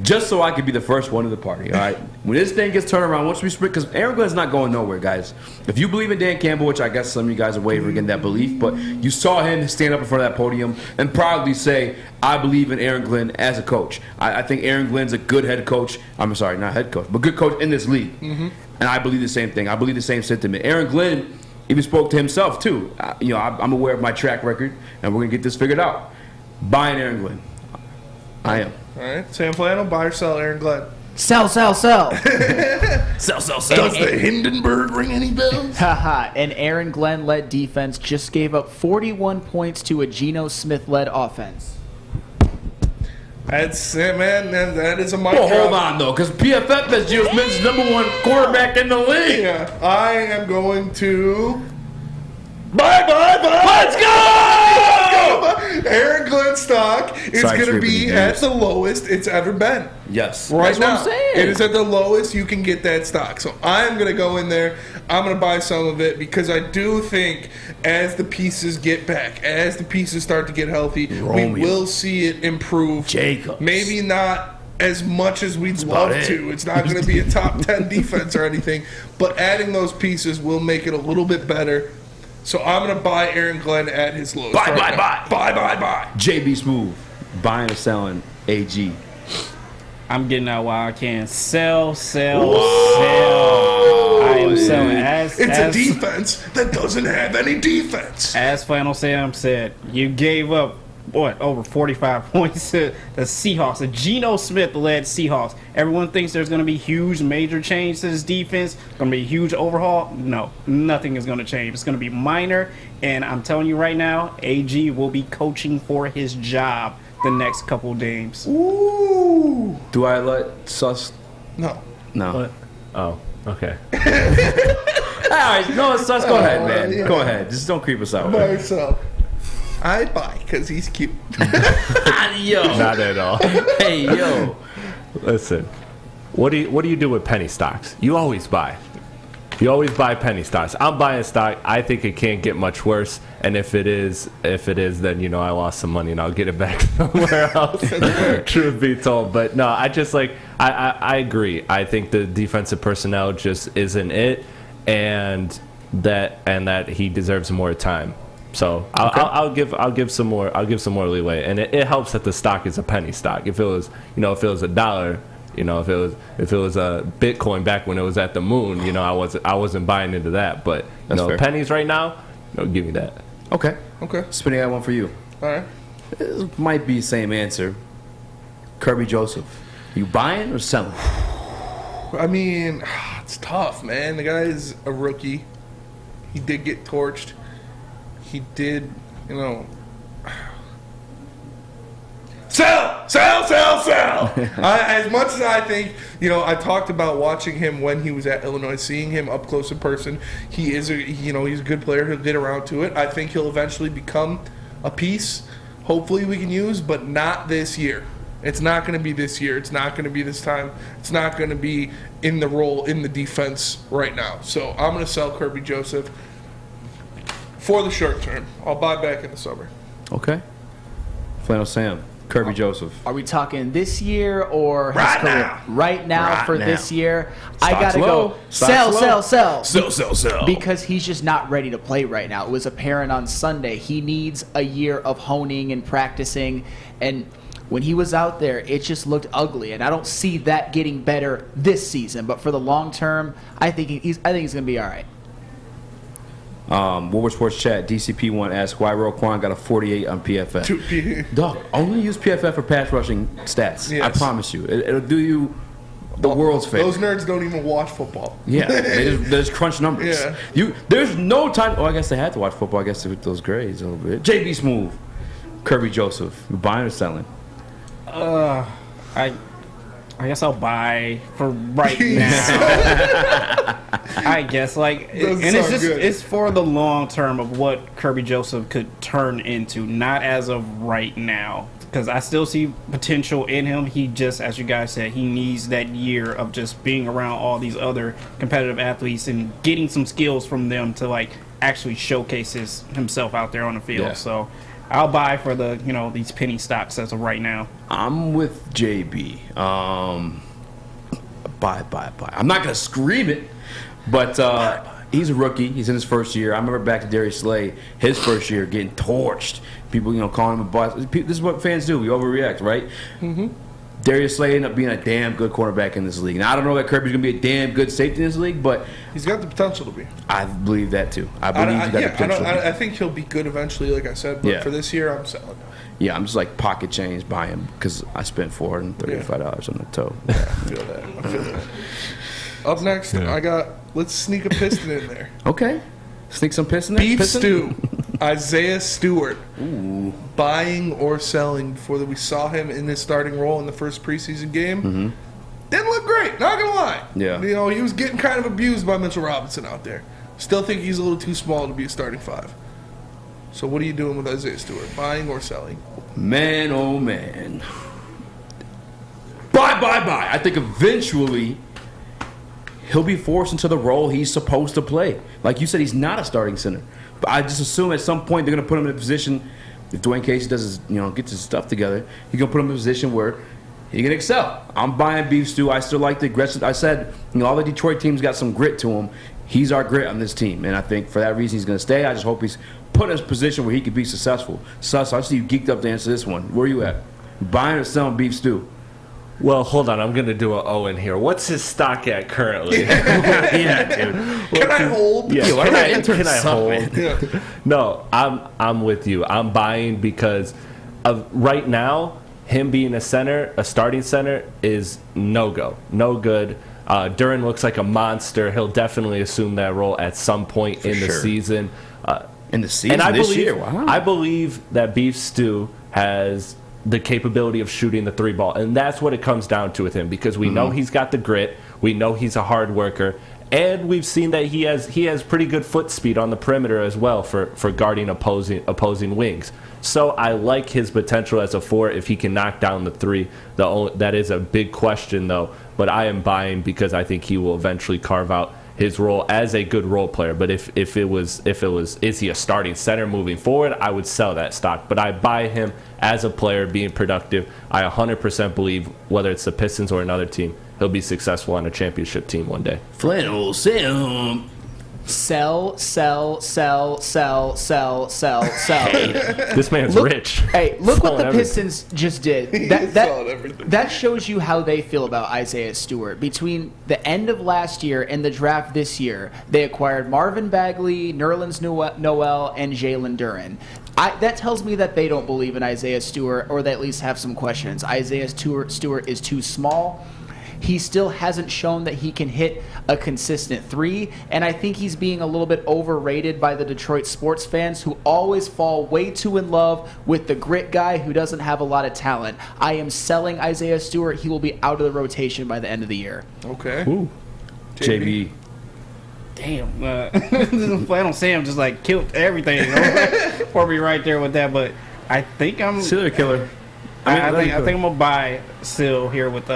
Just so I could be the first one to the party, all right? When this thing gets turned around, once we sprint, because Aaron Glenn's not going nowhere, guys. If you believe in Dan Campbell, which I guess some of you guys are wavering in that belief, but you saw him stand up in front of that podium and proudly say, I believe in Aaron Glenn as a coach. I think Aaron Glenn's a good head coach. I'm sorry, not head coach, but good coach in this league. Mm-hmm. And I believe the same thing. I believe the same sentiment. Aaron Glenn even spoke to himself, too. I'm aware of my track record, and we're going to get this figured out. Buying Aaron Glenn. I am. All right, Sam Flannel, buy or sell Aaron Glenn? Sell. Sell. Does the Hindenburg ring any bells? Haha, an Aaron Glenn-led defense just gave up 41 points to a Geno Smith-led offense. That's it, man. That is a mic Well, drop. hold on, though, because PFF has Geno Smith's #1 quarterback in the league. Yeah, I am going to buy. Let's go! Aaron Glenn stock is going to be at the lowest it's ever been. Yes. Right That's now. what I'm saying. It is at the lowest you can get that stock. So I'm going to go in there. I'm going to buy some of it because I do think as the pieces get back, as the pieces start to get healthy, we will see it improve. Jacobs. Maybe not as much as we'd love to. It's not going to be a top 10 defense or anything, but adding those pieces will make it a little bit better. So I'm going to buy Aaron Glenn at his lowest. Buy. Buy. JB Smooth, buying or selling AG. I'm getting out while I can. Sell. I am selling. It's a defense that doesn't have any defense. As Flannel Sam said, you gave up, over 45 points to the Seahawks, the Geno Smith-led Seahawks. Everyone thinks there's going to be huge, major change to this defense, going to be a huge overhaul. No, nothing is going to change. It's going to be minor, and I'm telling you right now, AG will be coaching for his job the next couple games. Ooh. Do I let Sus? No. What? Oh, okay. All right, no, Sus, go ahead, man. Yeah. Go ahead. Just don't creep us out. Buy or sell? I buy because he's cute. Yo. Not at all. Hey, yo. Listen, what do you do with penny stocks? You always buy. You always buy penny stocks. I'm buying stock. I think it can't get much worse. And if it is, then I lost some money and I'll get it back somewhere else. Truth be told, but no, I agree. I think the defensive personnel just isn't it, and that he deserves more time. So I'll give some more leeway, and it helps that the stock is a penny stock. If it was $1, if it was a Bitcoin back when it was at the moon, I wasn't buying into that. But fair. Pennies right now, give me that. Okay. Okay. Spinning that one for you. All right. It might be the same answer. Kirby Joseph, you buying or selling? I mean, it's tough, man. The guy is a rookie. He did get torched. He did, Sell! As much as I think, I talked about watching him when he was at Illinois, seeing him up close in person. He's a good player. He'll get around to it. I think he'll eventually become a piece. Hopefully we can use, but not this year. It's not going to be this year. It's not going to be this time. It's not going to be in the role in the defense right now. So I'm going to sell Kirby Joseph for the short term. I'll buy back in the summer. Okay. Flannel Sam, Kirby Joseph. Are we talking this year or his Right career? now. Right now Right for now. this year. I Stock's gotta low. go Stock's low. sell. Because he's just not ready to play right now. It was apparent on Sunday. He needs a year of honing and practicing. And when he was out there, it just looked ugly. And I don't see that getting better this season. But for the long term, I think he's gonna be all right. Woodward Sports Chat, DCP1 asks why Roquan got a 48 on PFF. Dog, only use PFF for pass rushing stats. Yes. I promise you. It'll do you the world's favor. Those nerds don't even watch football. Yeah, they just crunch numbers. Yeah. There's no time. Oh, I guess they had to watch football. I guess with those grades a little bit. JB Smooth, Kirby Joseph, you buying or selling? I guess I'll buy for right now. I guess and it's for the long term of what Kirby Joseph could turn into, not as of right now. Because I still see potential in him. He just, as you guys said, he needs that year of just being around all these other competitive athletes and getting some skills from them to actually showcase himself out there on the field. Yeah. So I'll buy for the these penny stocks as of right now. I'm with JB. Buy. I'm not gonna scream it, but he's a rookie. He's in his first year. I remember back to Darius Slay, his first year, getting torched. People, calling him a boss. This is what fans do. We overreact, right? Mm-hmm. Darius Slay ended up being a damn good cornerback in this league. Now, I don't know that Kirby's going to be a damn good safety in this league, but he's got the potential to be. I believe that too. I believe he's got the potential. I think he'll be good eventually, like I said. But for this year, I'm selling. Yeah, I'm just like pocket change buying him because I spent $435 on the toe. Yeah, I feel that. Up next, let's sneak a Piston in there. Okay. Sneak some Piston in. Beef stew. Isaiah Stewart. Ooh. Buying or selling before we saw him in his starting role in the first preseason game. Mm-hmm. Didn't look great, not going to lie. Yeah. He was getting kind of abused by Mitchell Robinson out there. Still think he's a little too small to be a starting five. So what are you doing with Isaiah Stewart? Buying or selling? Man, oh man. Buy. I think eventually he'll be forced into the role he's supposed to play. Like you said, he's not a starting center. But I just assume at some point they're going to put him in a position, if Dwayne Casey does gets his stuff together, he's going to put him in a position where he can excel. I'm buying beef stew. I still like the aggressive. I said, all the Detroit teams got some grit to him. He's our grit on this team. And I think for that reason he's going to stay. I just hope he's put in a position where he could be successful. Sus, I see you geeked up to answer this one. Where are you at? Buying or selling beef stew? Well, hold on. I'm going to do an Owen here. What's his stock at currently? Yeah, dude. Can I hold? Yeah, can I hold? Yeah. No, I'm with you. I'm buying because of right now, him being a starting center is no good. Duran looks like a monster. He'll definitely assume that role at some point in the season. In the season this year, wow. I believe that Beef Stew has the capability of shooting the three ball, and that's what it comes down to with him, because we know he's got the grit, we know he's a hard worker, and we've seen that he has pretty good foot speed on the perimeter as well for guarding opposing wings. So I like his potential as a four if he can knock down the three. That is a big question though, but I am buying because I think he will eventually carve out his role as a good role player. But if it was is he a starting center moving forward, I would sell that stock. But I buy him as a player being productive. I 100% believe whether it's the Pistons or another team, he'll be successful on a championship team one day. Flannel Sam. Sell. This man's rich. Hey, look what the Everything. Pistons just did. That shows you how they feel about Isaiah Stewart. Between the end of last year and the draft this year, they acquired Marvin Bagley, Nerlens Noel, and Jalen Duren. That tells me that they don't believe in Isaiah Stewart, or they at least have some questions. Isaiah Stewart is too small. He still hasn't shown that he can hit a consistent three, and I think he's being a little bit overrated by the Detroit sports fans who always fall way too in love with the grit guy who doesn't have a lot of talent. I am selling Isaiah Stewart. He will be out of the rotation by the end of the year. Okay. Ooh. JB. Damn, Flannel Sam just killed everything for me right there with that. But I think I'm serial killer. I think I'm gonna buy still here with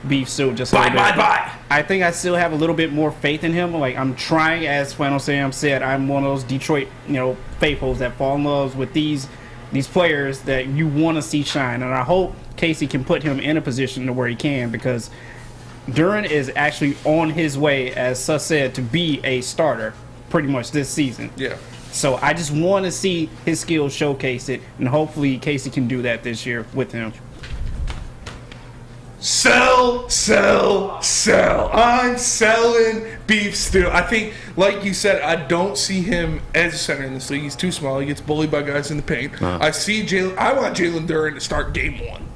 beef stew. Just buy. I think I still have a little bit more faith in him. Like I'm trying, as Flannel Sam said, I'm one of those Detroit, faithfuls that fall in love with these players that you want to see shine, and I hope Casey can put him in a position to where he can, because Duren is actually on his way, as Sus said, to be a starter pretty much this season. Yeah. So I just want to see his skills showcase it, and hopefully Casey can do that this year with him. Sell. I'm selling beef stew. I think, like you said, I don't see him as a center in this league. He's too small. He gets bullied by guys in the paint. I want Jalen Duren to start game 1.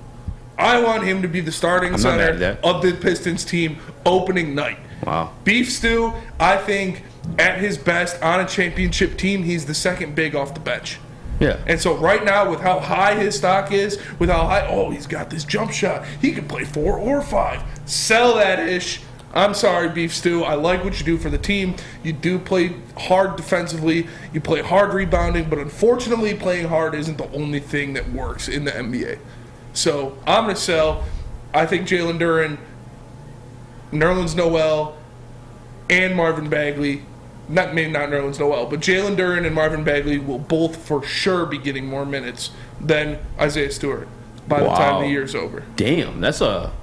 I want him to be the starting center of the Pistons team opening night. Wow. Beef stew, I think, at his best on a championship team, he's the second big off the bench. Yeah. And so right now, with how high his stock is, with how high, he's got this jump shot. He can play 4 or 5. Sell that ish. I'm sorry, Beef Stew. I like what you do for the team. You do play hard defensively. You play hard rebounding, but unfortunately, playing hard isn't the only thing that works in the NBA. So I'm going to sell. I think Jalen Duren, Nerlens Noel, and Marvin Bagley, maybe not Nerlens Noel, but Jalen Duren and Marvin Bagley will both for sure be getting more minutes than Isaiah Stewart by the time the year's over. Damn, that's a...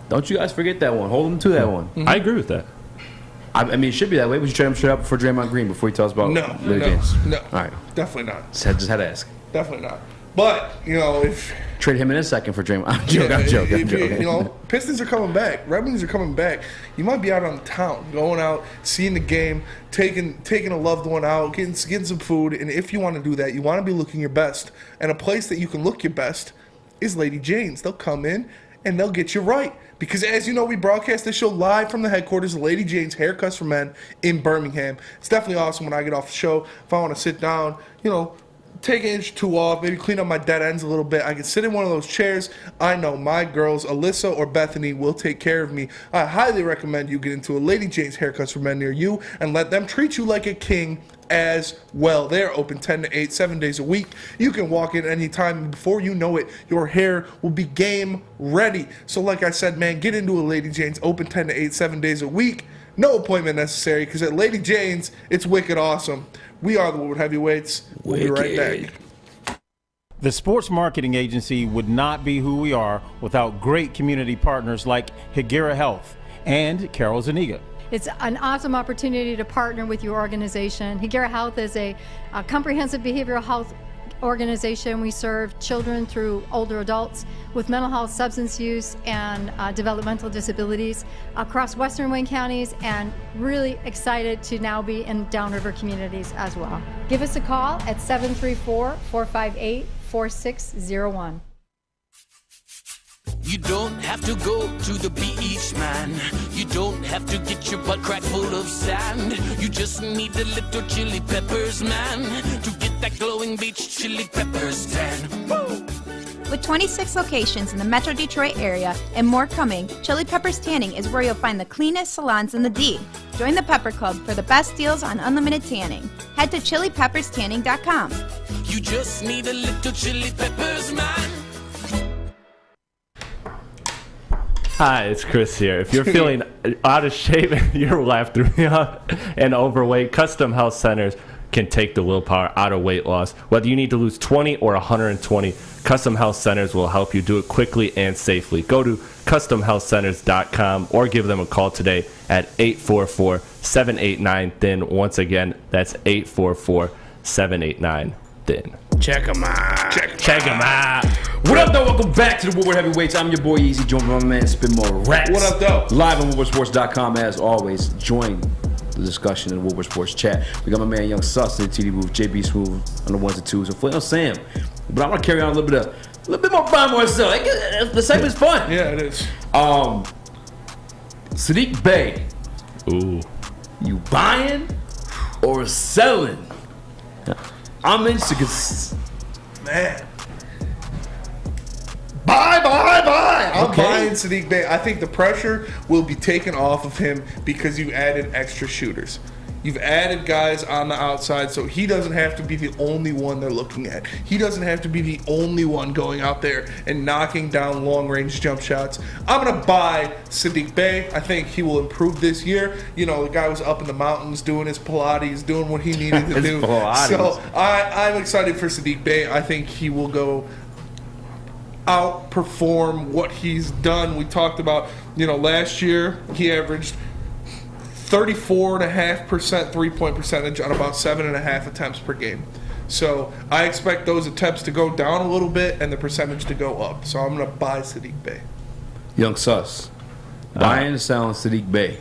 Don't you guys forget that one. Hold them to that one. I agree with that. I mean, it should be that way. Would you trade him straight up for Draymond Green before he tells about No. All right. Definitely not. Just had to ask. Definitely not. But, if... Trade him in a second for Draymond. I'm joking. Pistons are coming back. Red Wings are coming back. You might be out on the town, going out, seeing the game, taking a loved one out, getting some food. And if you want to do that, you want to be looking your best. And a place that you can look your best is Lady Jane's. They'll come in and they'll get you right. Because as you know, we broadcast this show live from the headquarters of Lady Jane's Haircuts for Men in Birmingham. It's definitely awesome when I get off the show. If I want to sit down, take an inch or two off, maybe clean up my dead ends a little bit. I can sit in one of those chairs. I know my girls, Alyssa or Bethany, will take care of me. I highly recommend you get into a Lady Jane's Haircuts for Men near you and let them treat you like a king as well. They're open 10 to 8, 7 days a week. You can walk in anytime, and before you know it, your hair will be game ready. So like I said, man, get into a Lady Jane's, open 10 to 8, 7 days a week. No appointment necessary, because at Lady Jane's, it's wicked awesome. We are the Woodward Heavyweights. We'll be right back. The sports marketing agency would not be who we are without great community partners like Higuera Health and Carol Zaniga. It's an awesome opportunity to partner with your organization. Higuera Health is a comprehensive behavioral health organization. We serve children through older adults with mental health, substance use, and developmental disabilities across Western Wayne counties, and really excited to now be in downriver communities as well. Give us a call at 734-458-4601. You don't have to go to the beach, man. You don't have to get your butt crack full of sand. You just need a little chili peppers, man, to get that glowing beach chili peppers tan. Woo! With 26 locations in the Metro Detroit area and more coming, Chili Peppers Tanning is where you'll find the cleanest salons in the D. Join the Pepper Club for the best deals on unlimited tanning. Head to chilipepperstanning.com. You just need a little chili peppers, man. Hi, it's Chris here. If you're feeling out of shape, you're laughing me up, and overweight, Custom Health Centers can take the willpower out of weight loss. Whether you need to lose 20 or 120, Custom Health Centers will help you do it quickly and safely. Go to CustomHealthCenters.com or give them a call today at 844-789-THIN. Once again, that's 844-789-THIN. Check them out. Check them out. What up, though? Welcome back to the Woodward Heavyweights. I'm your boy Eazy, joined by my man Spin More Rats. What up, though? Live on WoodwardSports.com as always. Join the discussion in the Woodward Sports chat. We got my man Young Sus in the TD booth, JB Smooth on the ones and twos, and Flannel Sam. But I want to carry on a little bit more fun myself. The segment's fun. Yeah, it is. Sadiq Bey. Ooh. You buying or selling? I'm interested because, man. Bye. I'm buying Sadiq Bey. I think the pressure will be taken off of him because you added extra shooters. You've added guys on the outside, so he doesn't have to be the only one they're looking at. He doesn't have to be the only one going out there and knocking down long-range jump shots. I'm going to buy Saddiq Bey. I think he will improve this year. You know, the guy was up in the mountains doing his Pilates, doing what he needed to do. Pilates. So I'm excited for Saddiq Bey. I think he will go outperform what he's done. We talked about, you know, last year he averaged 34.5% three-point percentage on about 7.5 attempts per game. So I expect those attempts to go down a little bit and the percentage to go up. So I'm going to buy Saddiq Bey. Young Sus. Buying and selling Saddiq Bey.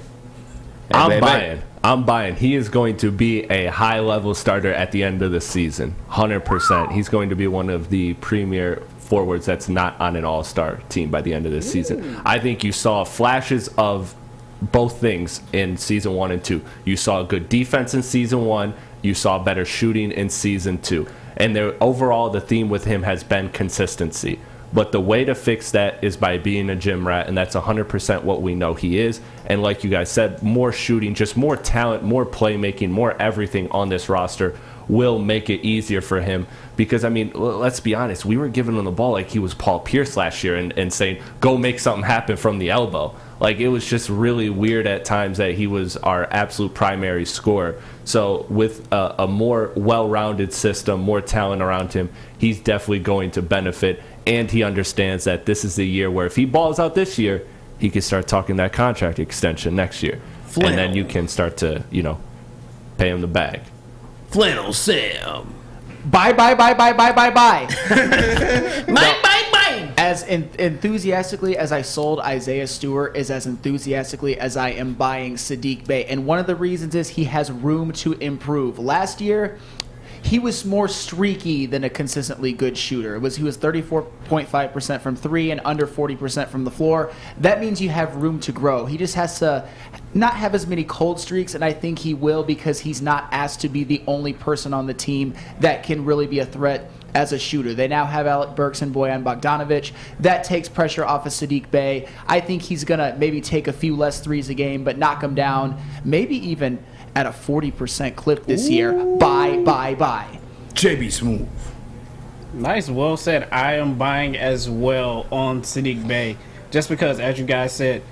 I'm buying. He is going to be a high-level starter at the end of the season. 100%. He's going to be one of the premier forwards that's not on an all-star team by the end of this season. I think you saw flashes of both things in season 1 and 2. You saw good defense in season 1. You saw better shooting in season 2. And overall, the theme with him has been consistency. But the way to fix that is by being a gym rat, and that's 100% what we know he is. And like you guys said, more shooting, just more talent, more playmaking, more everything on this roster will make it easier for him. Because, I mean, let's be honest, we were giving him the ball like he was Paul Pierce last year and saying, go make something happen from the elbow. Like, it was just really weird at times that he was our absolute primary scorer. So with a more well-rounded system, more talent around him, he's definitely going to benefit. And he understands that this is the year where if he balls out this year, he can start talking that contract extension next year. And then you can start to, you know, pay him the bag. Flannel Sam. Bye. Bye. As enthusiastically as I sold Isaiah Stewart is as enthusiastically as I am buying Saddiq Bey. And one of the reasons is he has room to improve. Last year, he was more streaky than a consistently good shooter. He was 34.5% from 3 and under 40% from the floor. That means you have room to grow. He just has to not have as many cold streaks, and I think he will because he's not asked to be the only person on the team that can really be a threat as a shooter. They now have Alec Burks and Bojan Bogdanovic. That takes pressure off of Saddiq Bey. I think he's going to maybe take a few less threes a game, but knock them down, maybe even at a 40% clip this year. Buy. JB Smooth. Nice, well said. I am buying as well on Saddiq Bey, just because, as you guys said,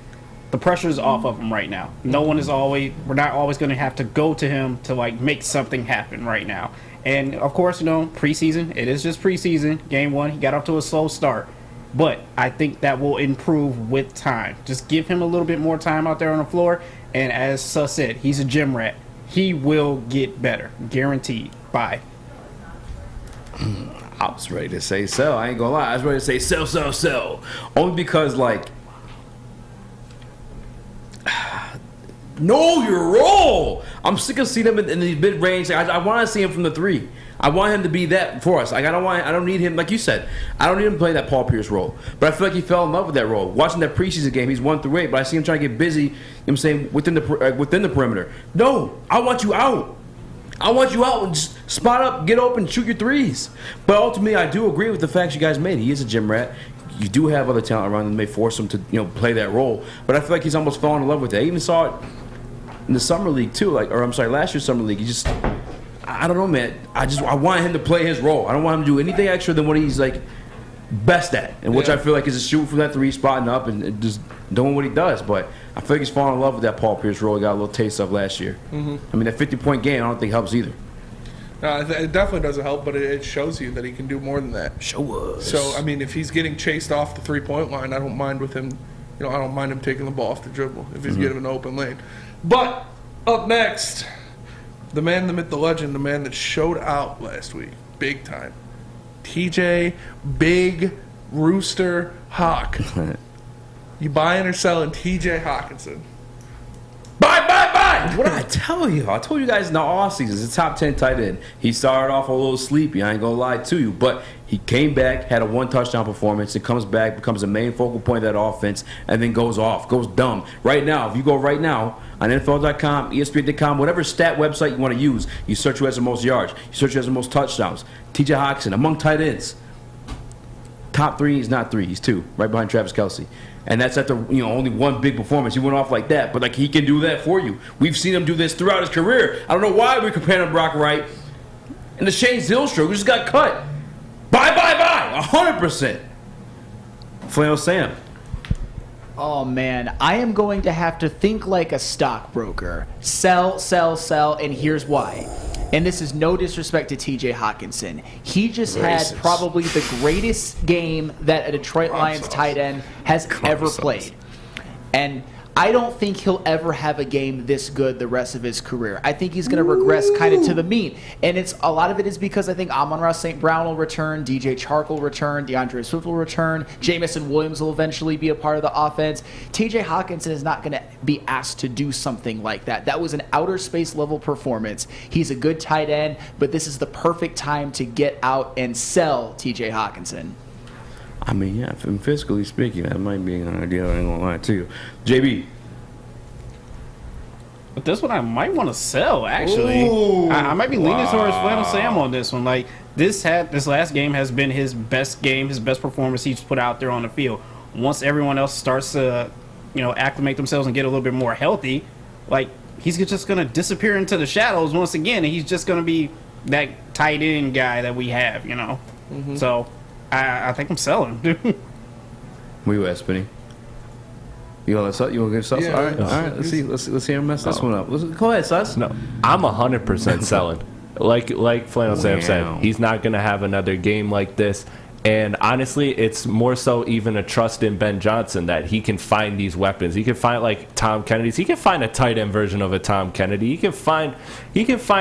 the pressure is off of him right now. We're not always going to have to go to him to like make something happen right now. And of course, you know, preseason, it is just preseason. Game 1, he got off to a slow start. But I think that will improve with time. Just give him a little bit more time out there on the floor. And as Sus said, he's a gym rat. He will get better. Guaranteed. Bye. I was ready to say sell. I ain't gonna lie. I was ready to say sell. Only because, like, know your role. I'm sick of seeing him in the mid-range. I want to see him from the 3. I want him to be that for us. Like, I don't need him, like you said, I don't need him to play that Paul Pierce role. But I feel like he fell in love with that role. Watching that preseason game, he's 1 through 8, but I see him trying to get busy, you know what I'm saying, within the perimeter. No, I want you out. I want you out and just spot up, get open, shoot your threes. But ultimately, I do agree with the facts you guys made. He is a gym rat. You do have other talent around him that may force him to, you know, play that role. But I feel like he's almost fallen in love with that. I even saw it in the summer league too, last year's summer league. He just, I don't know, man. I want him to play his role. I don't want him to do anything extra than what he's like best at, and which I feel like is a shoot from that 3, spotting up and just doing what he does. But I feel like he's fallen in love with that Paul Pierce role he got a little taste of last year. Mm-hmm. I mean, that 50-point game I don't think helps either. No, it definitely doesn't help, but it shows you that he can do more than that. Show us. So, I mean, if he's getting chased off the 3-point line, I don't mind with him. You know, I don't mind him taking the ball off the dribble if he's getting an open lane. But up next, the man, the myth, the legend, the man that showed out last week, big time, TJ Big Rooster Hawk. You buying or selling TJ Hawkinson? Buy! What did I tell you? I told you guys in the offseason, he's a top 10 tight end. He started off a little sleepy, I ain't gonna lie to you, but he came back, had a 1-touchdown performance, and comes back, becomes the main focal point of that offense, and then goes off, goes dumb. Right now, if you go right now on NFL.com, ESPN.com, whatever stat website you want to use, you search who has the most yards, you search who has the most touchdowns. TJ Hawkinson, among tight ends, top 3, he's not 3, he's 2, right behind Travis Kelce. And that's after only one big performance. He went off like that, but like he can do that for you. We've seen him do this throughout his career. I don't know why we're comparing him to Brock Wright and the Shane Zylstra, who just got cut. Bye, 100%. Flannel Sam. Oh man, I am going to have to think like a stockbroker. Sell, and here's why. And this is no disrespect to TJ Hawkinson. He just had probably the greatest game that a Detroit Lions tight end has ever played. And I don't think he'll ever have a game this good the rest of his career. I think he's going to regress kind of to the mean. And a lot of it is because I think Amon-Ra St. Brown will return, DJ Chark will return, DeAndre Swift will return, Jamison Williams will eventually be a part of the offense. TJ Hawkinson is not going to be asked to do something like that. That was an outer space level performance. He's a good tight end, but this is the perfect time to get out and sell TJ Hawkinson. I mean, yeah, from fiscally speaking, that might be an idea. I ain't gonna lie to you, JB. But this one I might want to sell. Actually, I might be leaning towards Flannel Sam on this one. Like this last game has been his best game, his best performance he's put out there on the field. Once everyone else starts to, acclimate themselves and get a little bit more healthy, like he's just gonna disappear into the shadows once again, and he's just gonna be that tight end guy that we have, So. I think I'm selling. Where you at, Spinny? You want to get sus? Yeah, all right. Let's see him mess this one up. Go ahead, sus. No, I'm 100% selling. Like Flannel Sam said, he's not going to have another game like this. And honestly, it's more so even a trust in Ben Johnson that he can find these weapons. He can find like Tom Kennedy's. He can find a tight end version of a Tom Kennedy. He can find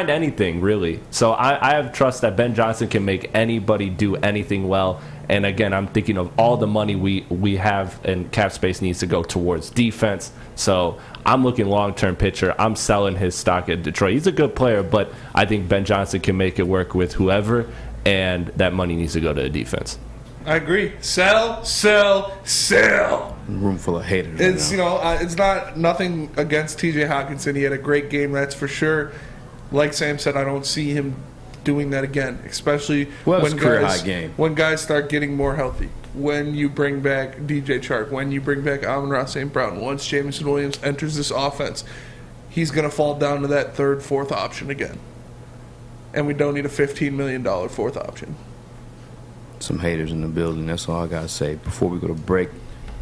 anything really. So I have trust that Ben Johnson can make anybody do anything well. And again, I'm thinking of all the money we have and cap space needs to go towards defense. So I'm looking long-term picture. I'm selling his stock at Detroit. He's a good player, but I think Ben Johnson can make it work with whoever. And that money needs to go to the defense. I agree. Sell. Room full of haters. It's it's not nothing against TJ Hawkinson. He had a great game, that's for sure. Like Sam said, I don't see him doing that again, especially when guys start getting more healthy. When you bring back DJ Chark, when you bring back Amon-Ra St. Brown, once Jamison Williams enters this offense, he's going to fall down to that third, fourth option again. And we don't need a $15 million fourth option. Some haters in the building. That's all I got to say. Before we go to break,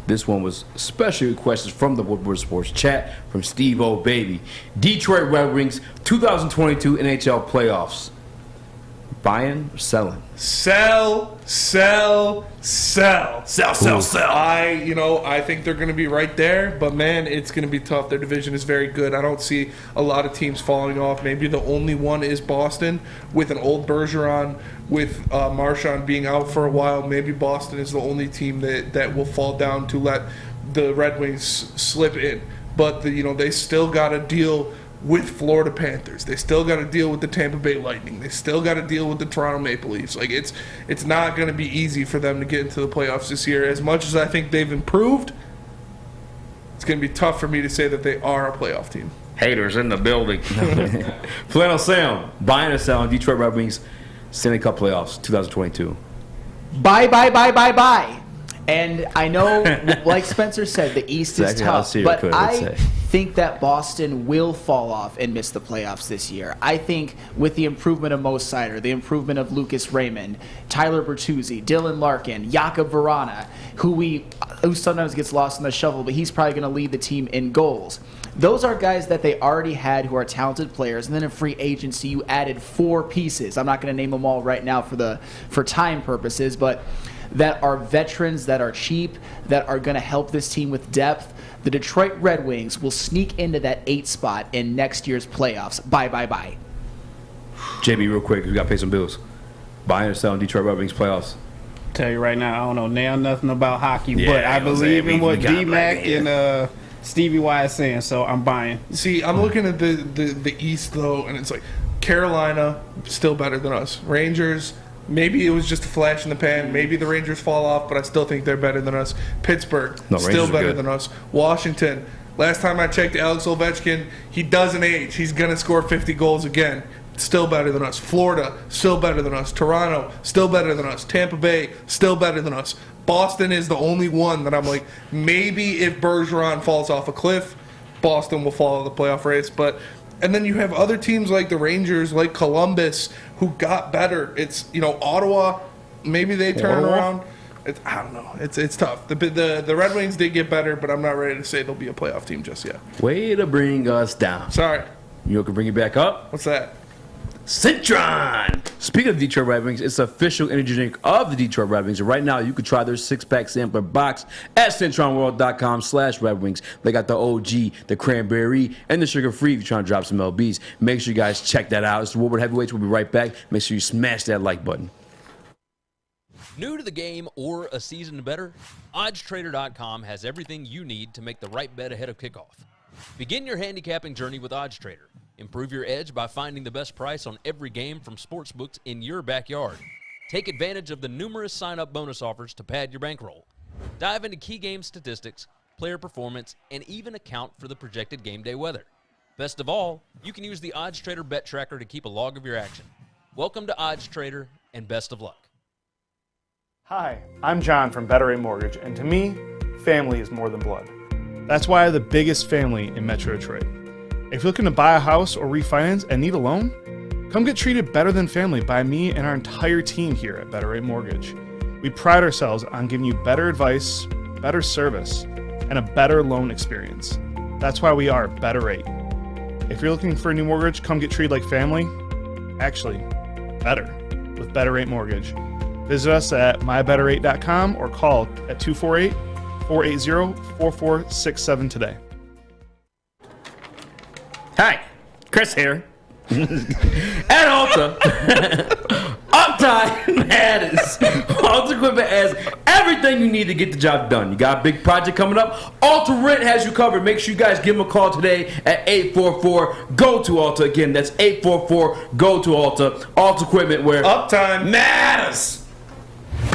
this one was specially requested from the Woodward Sports Chat from Steve O. Baby. Detroit Red Wings 2022 NHL playoffs. Buying or selling? Sell. I think they're going to be right there, but man, it's going to be tough. Their division is very good. I don't see a lot of teams falling off. Maybe the only one is Boston with an old Bergeron, with Marchand being out for a while. Maybe Boston is the only team that will fall down to let the Red Wings slip in. But they still got to deal with Florida Panthers. They still got to deal with the Tampa Bay Lightning. They still got to deal with the Toronto Maple Leafs. Like it's not going to be easy for them to get into the playoffs this year. As much as I think they've improved, it's going to be tough for me to say that they are a playoff team. Haters in the building. Flannel Sam, buying or selling Detroit Red Wings Stanley Cup playoffs 2022. Bye. And I know, like Spencer said, the East is tough, but I think that Boston will fall off and miss the playoffs this year. I think with the improvement of Mo Seider, the improvement of Lucas Raymond, Tyler Bertuzzi, Dylan Larkin, Jakub Vrana, who sometimes gets lost in the shuffle, but he's probably going to lead the team in goals. Those are guys that they already had who are talented players, and then in free agency you added 4 pieces. I'm not going to name them all right now for time purposes, but that are veterans, that are cheap, that are going to help this team with depth. The Detroit Red Wings will sneak into that 8th spot in next year's playoffs. Bye. JB, real quick, we got to pay some bills. Buying or selling Detroit Red Wings playoffs? Tell you right now, I don't know nothing about hockey, but I believe in what D-Mac and Stevie Y is saying, so I'm buying. See, I'm looking at the East, though, and it's like Carolina, still better than us. Rangers, maybe it was just a flash in the pan. Maybe the Rangers fall off, but I still think they're better than us. Pittsburgh, still better than us. Washington, last time I checked Alex Ovechkin, he doesn't age. He's going to score 50 goals again. still better than us. Florida, still better than us. Toronto, still better than us. Tampa Bay, still better than us. Boston is the only one that I'm like, maybe if Bergeron falls off a cliff, Boston will fall in the playoff race. And then you have other teams like the Rangers, like Columbus, who got better. It's, Ottawa, maybe they turn around. I don't know. It's tough. The Red Wings did get better, but I'm not ready to say they'll be a playoff team just yet. Way to bring us down. Sorry. You can bring it back up? What's that? Citron! Speaking of Detroit Red Wings, it's the official energy drink of the Detroit Red Wings. And right now, you can try their 6-pack sampler box at CitronWorld.com/Red Wings. They got the OG, the cranberry, and the sugar-free if you're trying to drop some LBs. Make sure you guys check that out. It's the Woodward Heavyweights. We'll be right back. Make sure you smash that like button. New to the game or a season better? OddsTrader.com has everything you need to make the right bet ahead of kickoff. Begin your handicapping journey with OddsTrader. Improve your edge by finding the best price on every game from sportsbooks in your backyard. Take advantage of the numerous sign-up bonus offers to pad your bankroll. Dive into key game statistics, player performance, and even account for the projected game day weather. Best of all, you can use the OddsTrader bet tracker to keep a log of your action. Welcome to OddsTrader, and best of luck. Hi, I'm John from Better Rate Mortgage, and to me, family is more than blood. That's why I have the biggest family in Metro Detroit. If you're looking to buy a house or refinance and need a loan, come get treated better than family by me and our entire team here at Better Rate Mortgage. We pride ourselves on giving you better advice, better service, and a better loan experience. That's why we are Better Rate. If you're looking for a new mortgage, come get treated like family. Actually, better with Better Rate Mortgage. Visit us at mybetterrate.com or call at 248-480-4467 today. Hi, Chris here. At Alta, Uptime matters. Alta Equipment has everything you need to get the job done. You got a big project coming up? Alta Rent has you covered. Make sure you guys give them a call today at 844-GO-TO-ALTA. Again, that's 844-GO-TO-ALTA. Alta Equipment, where Uptime matters.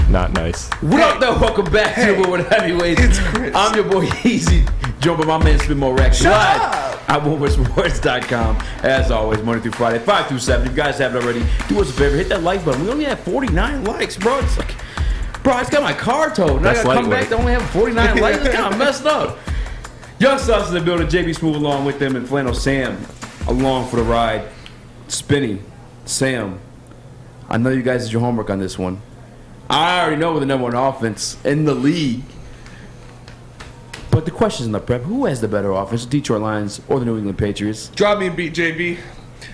Not nice. What up, though? Welcome back to Woodward Heavyweights. It's Chris. I'm your boy Easy, joined by my man Spin More Racks live at WoodwardSports.com. As always, Monday through Friday, 5 through 7. If you guys haven't already, do us a favor, hit that like button. We only have 49 likes, bro. It's like, bro, I just got my car towed. And I got to come back to only have 49 likes. It's kind of messed up. Young Sauce in the building. JB Smooth along with them, and Flannel Sam along for the ride. Spinny, Sam, I know you guys did your homework on this one. I already know we're the number one offense in the league. But the question's in the prep. Who has the better offense, the Detroit Lions or the New England Patriots? Drop me a beat, JB.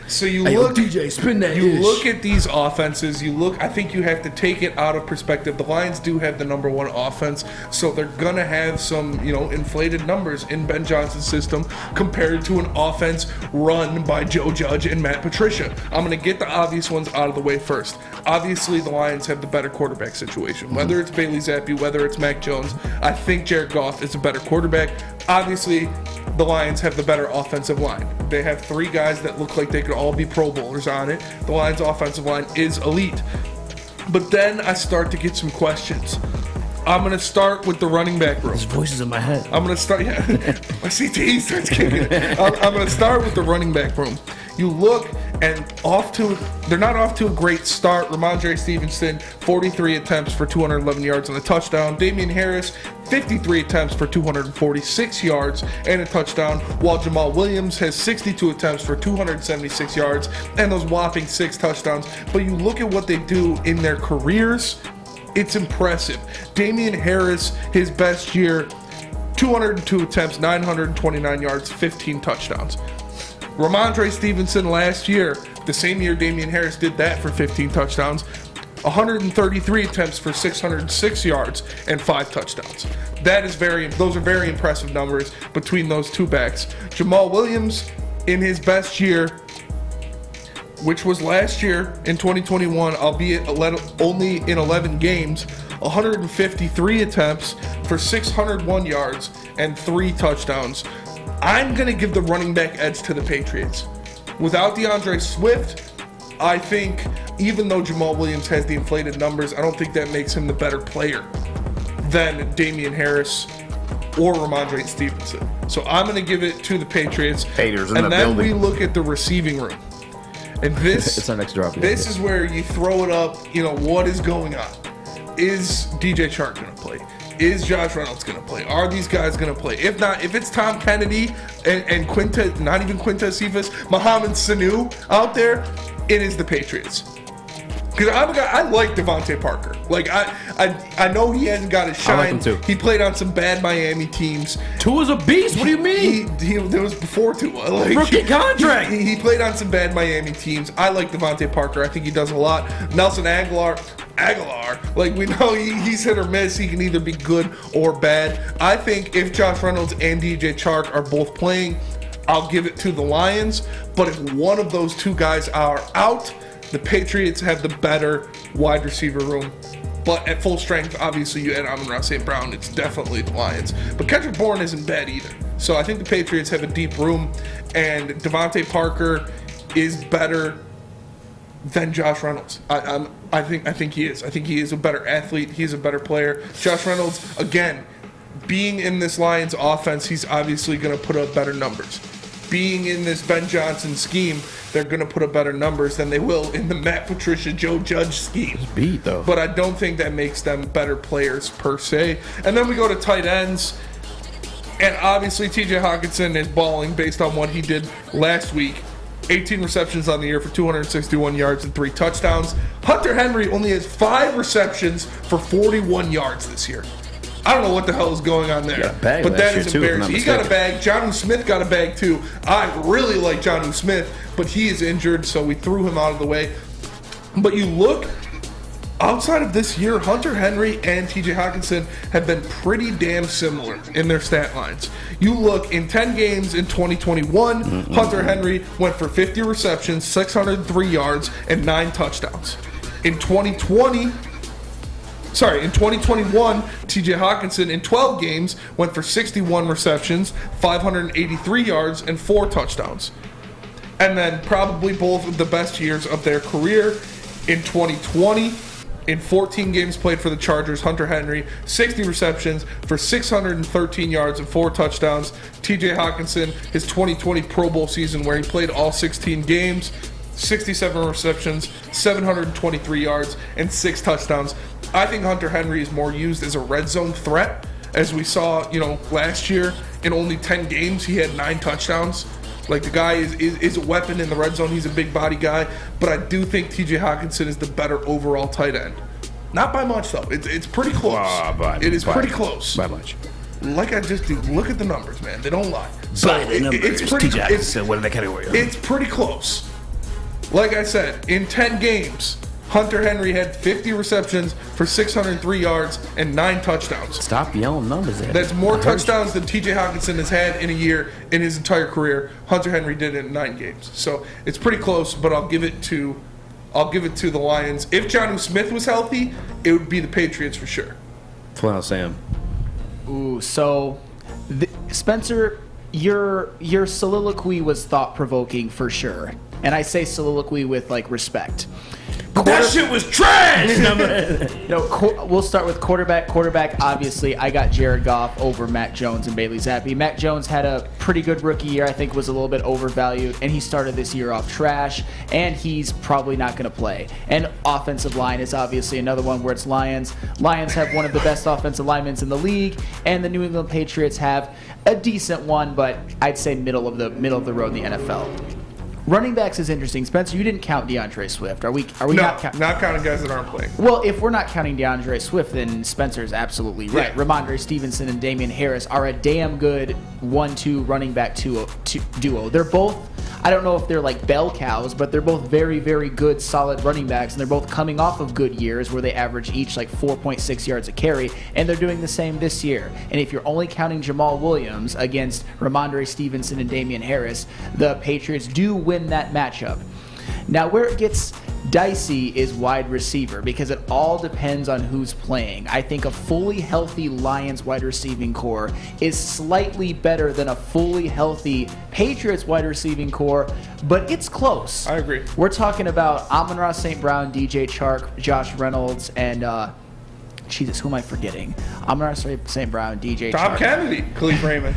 So you Hey, look, yo, DJ, spin that you ish. look at these offenses. I think you have to take it out of perspective. The Lions do have the number one offense, so they're gonna have some, inflated numbers in Ben Johnson's system compared to an offense run by Joe Judge and Matt Patricia. I'm gonna get the obvious ones out of the way first. Obviously, the Lions have the better quarterback situation. Whether it's Bailey Zappi, whether it's Mac Jones, I think Jared Goff is a better quarterback. Obviously, the Lions have the better offensive line. They have 3 guys that look like they could all be Pro Bowlers on it. The Lions' offensive line is elite. But then I start to get some questions. I'm going to start with the running back room. There's voices in my head. I'm going to start, my CTE starts kicking. I'm going to start with the running back room. You look, and they're not off to a great start. Ramondre Stevenson, 43 attempts for 211 yards and a touchdown. Damian Harris, 53 attempts for 246 yards and a touchdown, while Jamal Williams has 62 attempts for 276 yards and those whopping 6 touchdowns. But you look at what they do in their careers, it's impressive. Damian Harris, his best year, 202 attempts, 929 yards, 15 touchdowns. Ramondre Stevenson last year, the same year Damian Harris did that for 15 touchdowns, 133 attempts for 606 yards and 5 touchdowns. Those are very impressive numbers between those 2 backs. Jamal Williams, in his best year, which was last year in 2021, albeit only in 11 games, 153 attempts for 601 yards and 3 touchdowns. I'm going to give the running back edge to the Patriots. Without DeAndre Swift, I think even though Jamal Williams has the inflated numbers, I don't think that makes him the better player than Damian Harris or Ramondre Stevenson. So I'm going to give it to the Patriots. Haters in and the then building. we look at the receiving room. And this It's our next drop. This is where you throw it up. What is going on? Is DJ Chark going to play? Is Josh Reynolds going to play? Are these guys going to play? If not, if it's Tom Kennedy and Quintez, not even Quintez Cephas, Mohamed Sanu out there, it is the Patriots. Because I like Devontae Parker. Like I know he hasn't got his shine. I like him too. He played on some bad Miami teams. Tua's a beast. What do you mean? There was before Tua. Rookie contract. He played on some bad Miami teams. I like Devontae Parker. I think he does a lot. Nelson Aguilar, like we know he's hit or miss. He can either be good or bad. I think if Josh Reynolds and DJ Chark are both playing, I'll give it to the Lions. But if one of those two guys are out, the Patriots have the better wide receiver room. But at full strength, obviously, you add Amon-Ra St. Brown, it's definitely the Lions. But Kendrick Bourne isn't bad either. So I think the Patriots have a deep room, and Devontae Parker is better than Josh Reynolds. I think he is. I think he is a better athlete. He's a better player. Josh Reynolds, again, being in this Lions offense, he's obviously going to put up better numbers. Being in this Ben Johnson scheme, they're going to put up better numbers than they will in the Matt Patricia, Joe Judge scheme. Beat though. But I don't think that makes them better players per se. And then we go to tight ends. And obviously TJ Hawkinson is balling based on what he did last week. 18 receptions on the year for 261 yards and 3 touchdowns. Hunter Henry only has 5 receptions for 41 yards this year. I don't know what the hell is going on there. But that is embarrassing. He got a bag. Jonnu Smith got a bag too. I really like Jonnu Smith, but he is injured, so we threw him out of the way. But you look, outside of this year, Hunter Henry and TJ Hawkinson have been pretty damn similar in their stat lines. You look, in 10 games in 2021, Hunter Henry went for 50 receptions, 603 yards, and 9 touchdowns. In 2021, TJ Hawkinson in 12 games went for 61 receptions, 583 yards, and 4 touchdowns. And then probably both of the best years of their career in 2020. In 14 games played for the Chargers, Hunter Henry, 60 receptions for 613 yards and 4 touchdowns. TJ Hawkinson, his 2020 Pro Bowl season where he played all 16 games, 67 receptions, 723 yards, and 6 touchdowns. I think Hunter Henry is more used as a red zone threat. As we saw, last year, in only 10 games, he had 9 touchdowns. Like, the guy is a weapon in the red zone. He's a big body guy. But I do think TJ Hawkinson is the better overall tight end. Not by much, though. It's pretty close. It is pretty close. By much. Like I just do. Look at the numbers, man. They don't lie. So By the numbers, it's pretty. TJ Hawkinson, what in the category? It's pretty close. Like I said, in 10 games, Hunter Henry had 50 receptions for 603 yards and 9 touchdowns. Stop yelling numbers at me. That's more touchdowns than TJ Hawkinson has had in a year in his entire career. Hunter Henry did it in 9 games. So it's pretty close, but I'll give it to the Lions. If Jonnu Smith was healthy, it would be the Patriots for sure. Flannel Sam. Ooh, so Spencer, your soliloquy was thought-provoking for sure. And I say soliloquy with respect. That shit was trash! We'll start with quarterback. Quarterback, obviously, I got Jared Goff over Mac Jones and Bailey Zappi. Mac Jones had a pretty good rookie year. I think was a little bit overvalued, and he started this year off trash, and he's probably not going to play. And offensive line is obviously another one where it's Lions. Lions have one of the best offensive linemen in the league, and the New England Patriots have a decent one, but I'd say middle of the road in the NFL. Running backs is interesting. Spencer, you didn't count DeAndre Swift. Are we not counting? Not counting guys that aren't playing. Well, if we're not counting DeAndre Swift, then Spencer is absolutely right. Yeah. Ramondre Stevenson and Damian Harris are a damn good 1-2 running back duo. They're both, I don't know if they're like bell cows, but they're both very, very good, solid running backs, and they're both coming off of good years where they average each 4.6 yards a carry, and they're doing the same this year. And if you're only counting Jamal Williams against Ramondre Stevenson and Damian Harris, the Patriots do win that matchup. Now, where it gets dicey is wide receiver because it all depends on who's playing. I think a fully healthy Lions wide receiving core is slightly better than a fully healthy Patriots wide receiving core, but it's close. I agree. We're talking about Amon-Ra St. Brown, DJ Chark, Josh Reynolds, and Jesus, who am I forgetting? Amon-Ra St. Brown, DJ Tom Chark. Kennedy, Khalif Raymond.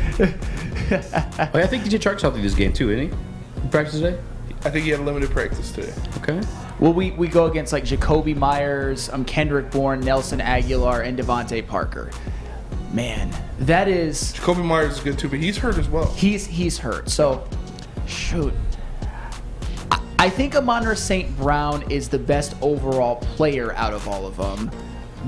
I think DJ Chark's healthy this game too, isn't he? Practice today? I think he had limited practice today. Okay. Well, we go against like Jacoby Myers, Kendrick Bourne, Nelson Aguilar, and Devontae Parker. Man, that is... Jacoby Myers is good too, but he's hurt as well. He's hurt. So, shoot. I think Amon-Ra St. Brown is the best overall player out of all of them.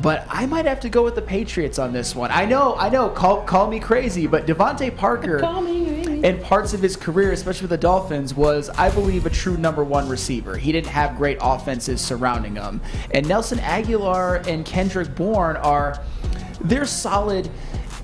But I might have to go with the Patriots on this one. I know. Call me crazy, but Devontae Parker, in parts of his career, especially with the Dolphins, was, I believe, a true number one receiver. He didn't have great offenses surrounding him. And Nelson Aguilar and Kendrick Bourne they're solid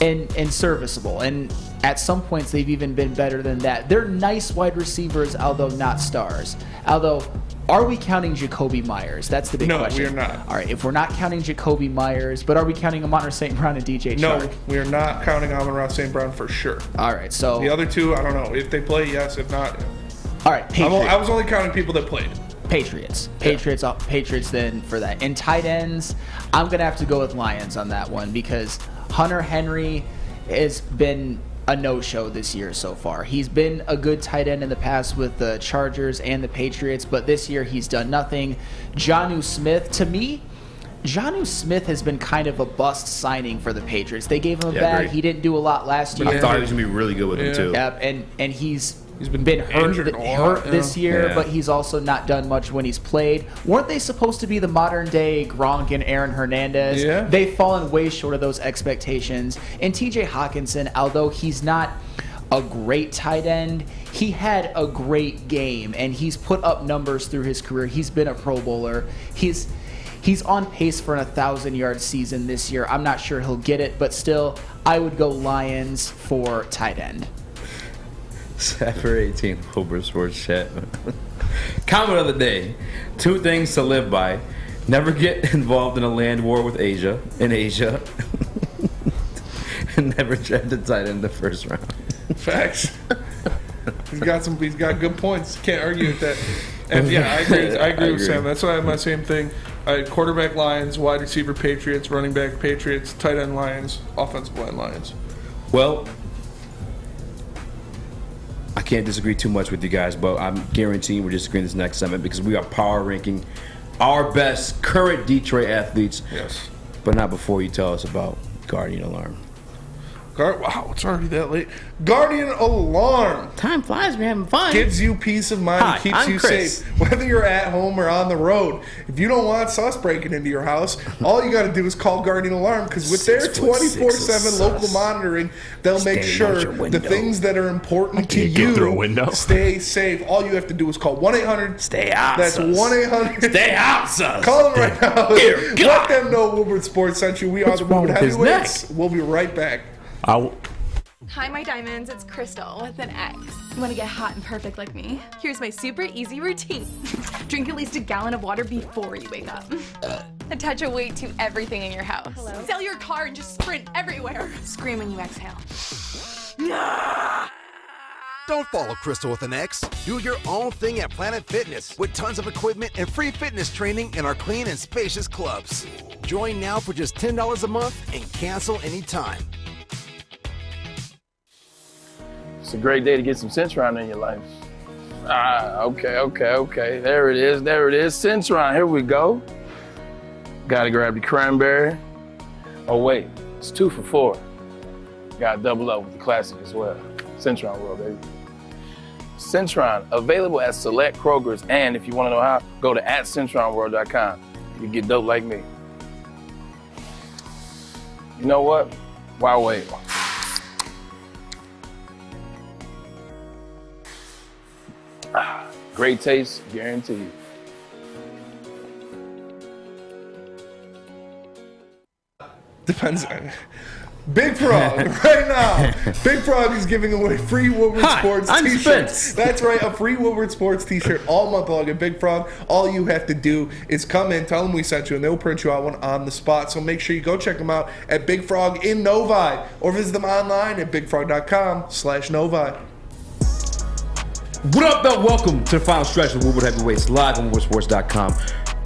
and serviceable. And at some points, they've even been better than that. They're nice wide receivers, although not stars. Although, are we counting Jacoby Myers? That's the big question. No, we are not. All right, if we're not counting Jacoby Myers, but are we counting Amon-Ra St. Brown and DJ Chark? No, we are not counting Amon-Ra St. Brown for sure. All right, so... The other two, I don't know. If they play, yes. If not... All right, Patriots. I was only counting people that played. Patriots then for that. In tight ends, I'm going to have to go with Lions on that one because Hunter Henry has been a no-show this year so far. He's been a good tight end in the past with the Chargers and the Patriots, but this year he's done nothing. Jonnu Smith, to me, Jonnu Smith has been kind of a bust signing for the Patriots. They gave him a bag. Great. He didn't do a lot last year. I thought he was going to be really good with him, too. Yep, and he's been hurt this year, but he's also not done much when he's played. Weren't they supposed to be the modern-day Gronk and Aaron Hernandez? Yeah. They've fallen way short of those expectations. And TJ Hawkinson, although he's not a great tight end, he had a great game, and he's put up numbers through his career. He's been a Pro Bowler. He's on pace for an 1,000-yard season this year. I'm not sure he'll get it, but still, I would go Lions for tight end. Sapper 18, Woodward Sports Chat. Comment of the day: 2 things to live by. Never get involved in a land war with Asia. And never draft a tight end in the first round. Facts. He's got good points. Can't argue with that. And yeah, I agree with Sam. That's why I have my same thing. Quarterback Lions, wide receiver Patriots, running back Patriots, tight end Lions, offensive line Lions. Well, I can't disagree too much with you guys, but I'm guaranteeing we're disagreeing this next segment because we are power ranking our best current Detroit athletes. Yes. But not before you tell us about Guardian Alarm. Wow, it's already that late. Guardian Alarm. Time flies, we're having fun. Gives you peace of mind. Hi, Keeps I'm you Chris. safe. Whether you're at home or on the road. If you don't want sus breaking into your house, all you got to do is call Guardian Alarm because with their 24/7 local monitoring, they'll make sure the things that are important to you stay safe. All you have to do is call 1-800. Stay out. That's 1-800. Stay out, sus. Call them right now. Let them know Woodward Sports sent you. We are the Woodward Heavyweights. We'll be right back. Hi, my diamonds. It's Crystal with an X. You want to get hot and perfect like me? Here's my super easy routine. Drink at least a gallon of water before you wake up. Attach a weight to everything in your house. Sell your car and just sprint everywhere. Scream when you exhale. Don't follow Crystal with an X. Do your own thing at Planet Fitness with tons of equipment and free fitness training in our clean and spacious clubs. Join now for just $10 a month and cancel anytime. It's a great day to get some Centron in your life. Okay. There it is. Centron, here we go. Gotta grab the cranberry. Oh wait, it's 2 for $4. Gotta double up with the classic as well. Centron World, baby. Centron, available at select Krogers, and if you wanna know how, go to @CentronWorld.com. You get dope like me. You know what? Why wait? Great taste, guaranteed. Depends. Big Frog, right now. Big Frog is giving away free Woodward Sports t-shirts. That's right, a free Woodward Sports t-shirt all month long at Big Frog. All you have to do is come in, tell them we sent you, and they'll print you out one on the spot. So make sure you go check them out at Big Frog in Novi, or visit them online at bigfrog.com/Novi. What up, though? Welcome to the final stretch of Woodward Heavyweights live on WoodwardSports.com.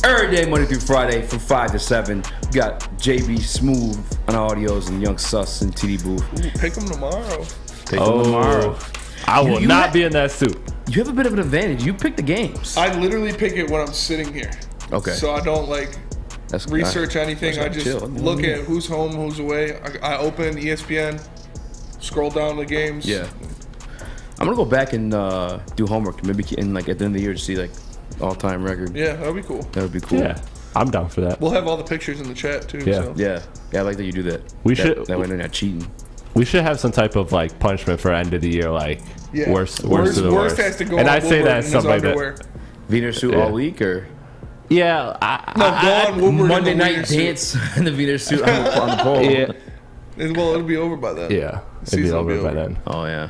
Every day, Monday through Friday, from 5 to 7. We got JB Smooth on audios and Young Sus and TD Booth. Ooh, pick them tomorrow. Pick them tomorrow. I will not be in that suit. You have a bit of an advantage. You pick the games. I literally pick it when I'm sitting here. Okay. So I don't research anything. I just look at who's home, who's away. I open ESPN, scroll down the games. Yeah. I'm gonna go back and do homework. Maybe at the end of the year to see all-time record. Yeah, that'd be cool. That would be cool. Yeah, I'm down for that. We'll have all the pictures in the chat too. Yeah. So. Yeah. I like that you do that. That way they're not cheating. We should have some type of punishment for end of the year, worst of the worst. Has to go and on I say Woodward that as somebody that Wiener suit all week or. Yeah, go on Woodward Monday night dance in the Wiener suit on the pole. Yeah. Well, it'll be over by then. Yeah, it'll be over by then. Oh yeah.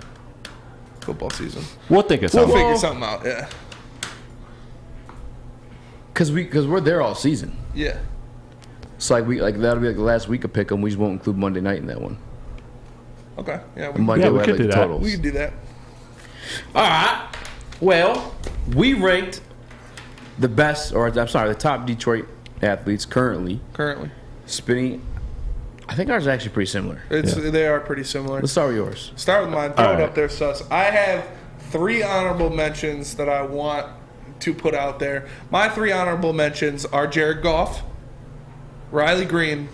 Football season. We'll think of We'll something. figure something out. Yeah. Because we're there all season. Yeah. So that'll be the last week of pick'em. We just won't include Monday night in that one. Okay. Yeah. We could do that. We could do that. All right. Well, we ranked the top Detroit athletes currently. Spinning. I think ours is actually pretty similar. They are pretty similar. Let's start with yours. Start with mine. Throw it up there, Sus. I have 3 honorable mentions that I want to put out there. My 3 honorable mentions are Jared Goff, Riley Green,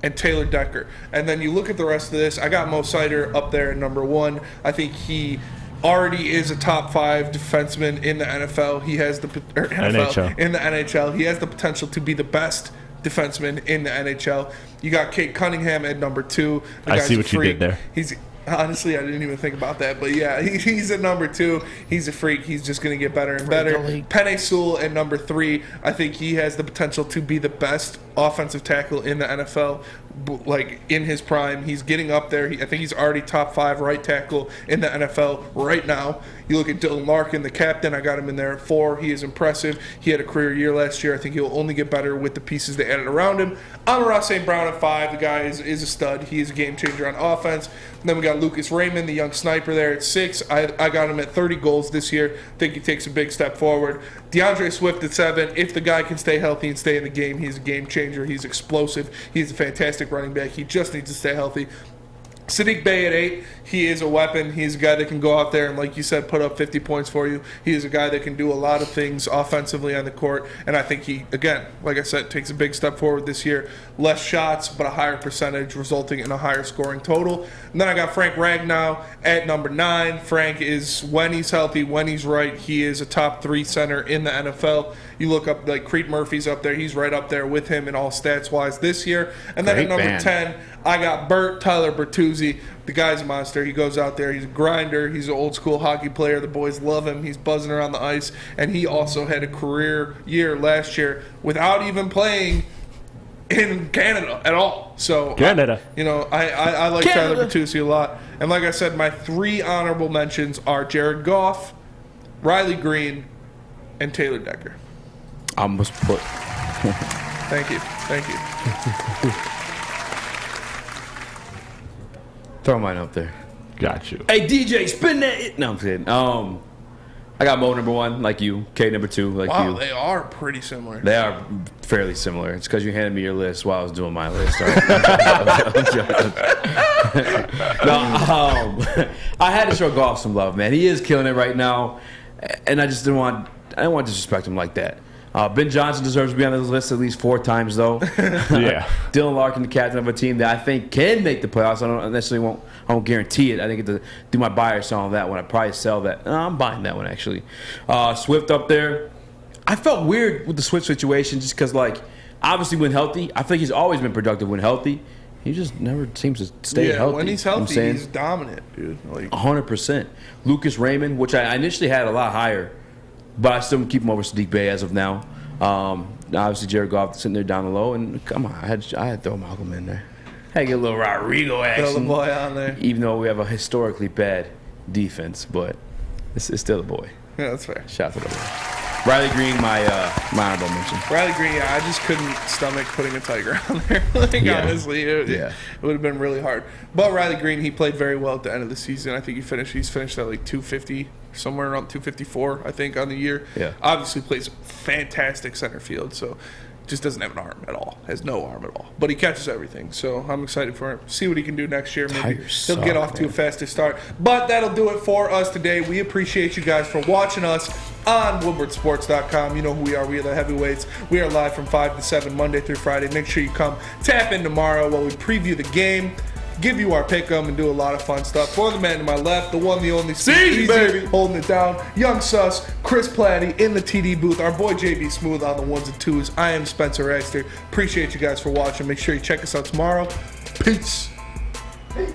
and Taylor Decker. And then you look at the rest of this. I got Mo Sider up there at number 1. I think he already is a top 5 defenseman in the NFL. He has the NHL. In the NHL. He has the potential to be the best defenseman in the NHL. You got Kate Cunningham at number 2. I see what you did there. Honestly, I didn't even think about that, but yeah, he's at number 2. He's a freak. He's just going to get better and better. Penei Sewell at number 3. I think he has the potential to be the best offensive tackle in the NFL, in his prime. He's getting up there. I think he's already top 5 right tackle in the NFL right now. You look at Dylan Larkin, the captain. I got him in there at 4. He is impressive. He had a career year last year. I think he'll only get better with the pieces they added around him. Amon-Ra St. Brown at 5. The guy is a stud. He is a game changer on offense. And then we got Lucas Raymond, the young sniper, there at 6. I got him at 30 goals this year. I think he takes a big step forward. DeAndre Swift at 7. If the guy can stay healthy and stay in the game, he's a game changer. He's explosive. He's a fantastic running back. He just needs to stay healthy. Sadiq Bey at 8, he is a weapon. He's a guy that can go out there and, like you said, put up 50 points for you. He is a guy that can do a lot of things offensively on the court, and I think he, again, like I said, takes a big step forward this year. Less shots, but a higher percentage, resulting in a higher scoring total. And then I got Frank Ragnow at number 9. Frank is, when he's healthy, when he's right, he is a top 3 center in the NFL. You look up, Creed Murphy's up there. He's right up there with him in all stats-wise this year. And then at number 10, I got Tyler Bertuzzi. The guy's a monster. He goes out there. He's a grinder. He's an old-school hockey player. The boys love him. He's buzzing around the ice. And he also had a career year last year without even playing in Canada at all. So, Canada. I like Tyler Bertuzzi a lot. And like I said, my 3 honorable mentions are Jared Goff, Riley Green, and Taylor Decker. I almost put. Thank you. Throw mine up there. Got you. Hey DJ, spin that. No, I'm kidding. I got Mo number 1, like you. K number 2, like you. Wow, they are pretty similar. They are fairly similar. It's because you handed me your list while I was doing my list. Right? I had to show Goff some love, man. He is killing it right now, and I just didn't want to disrespect him like that. Ben Johnson deserves to be on this list at least 4 times, though. Yeah. Dylan Larkin, the captain of a team that I think can make the playoffs. I won't guarantee it. I think I have to do my buy or sell on that one. I'd probably sell that. No, I'm buying that one, actually. Swift up there. I felt weird with the Swift situation just because, obviously when healthy, I think he's always been productive when healthy. He just never seems to stay healthy. Yeah, when he's healthy, he's dominant, dude. 100%. Lucas Raymond, which I initially had a lot higher, but I still keep him over Sadiq Bey as of now. Obviously, Jared Goff sitting there down the low, and come on, I had to throw Malcolm in there. I had to get a little Rodrigo action. Throw the boy on there. Even though we have a historically bad defense, but it's still a boy. Yeah, that's fair. Shout out to the boy. Riley Green, my honorable mention. Riley Green, I just couldn't stomach putting a Tiger on there. Honestly, it would have been really hard. But Riley Green, he played very well at the end of the season. I think he's finished at 250, somewhere around 254, I think, on the year. Yeah. Obviously plays fantastic center field. So Just doesn't have an arm at all. Has no arm at all. But he catches everything. So I'm excited for him. See what he can do next year. Maybe he'll get off to a faster start. But that'll do it for us today. We appreciate you guys for watching us on WoodwardSports.com. You know who we are. We are the Heavyweights. We are live from 5 to 7 Monday through Friday. Make sure you come tap in tomorrow while we preview the game, give you our pick-em, and do a lot of fun stuff. For the man to my left, the one, the only, Eazy, baby, holding it down. Young Sus, Chris Platty in the TD booth. Our boy JB Smooth on the ones and twos. I am Spencer Exter. Appreciate you guys for watching. Make sure you check us out tomorrow. Peace. Hey.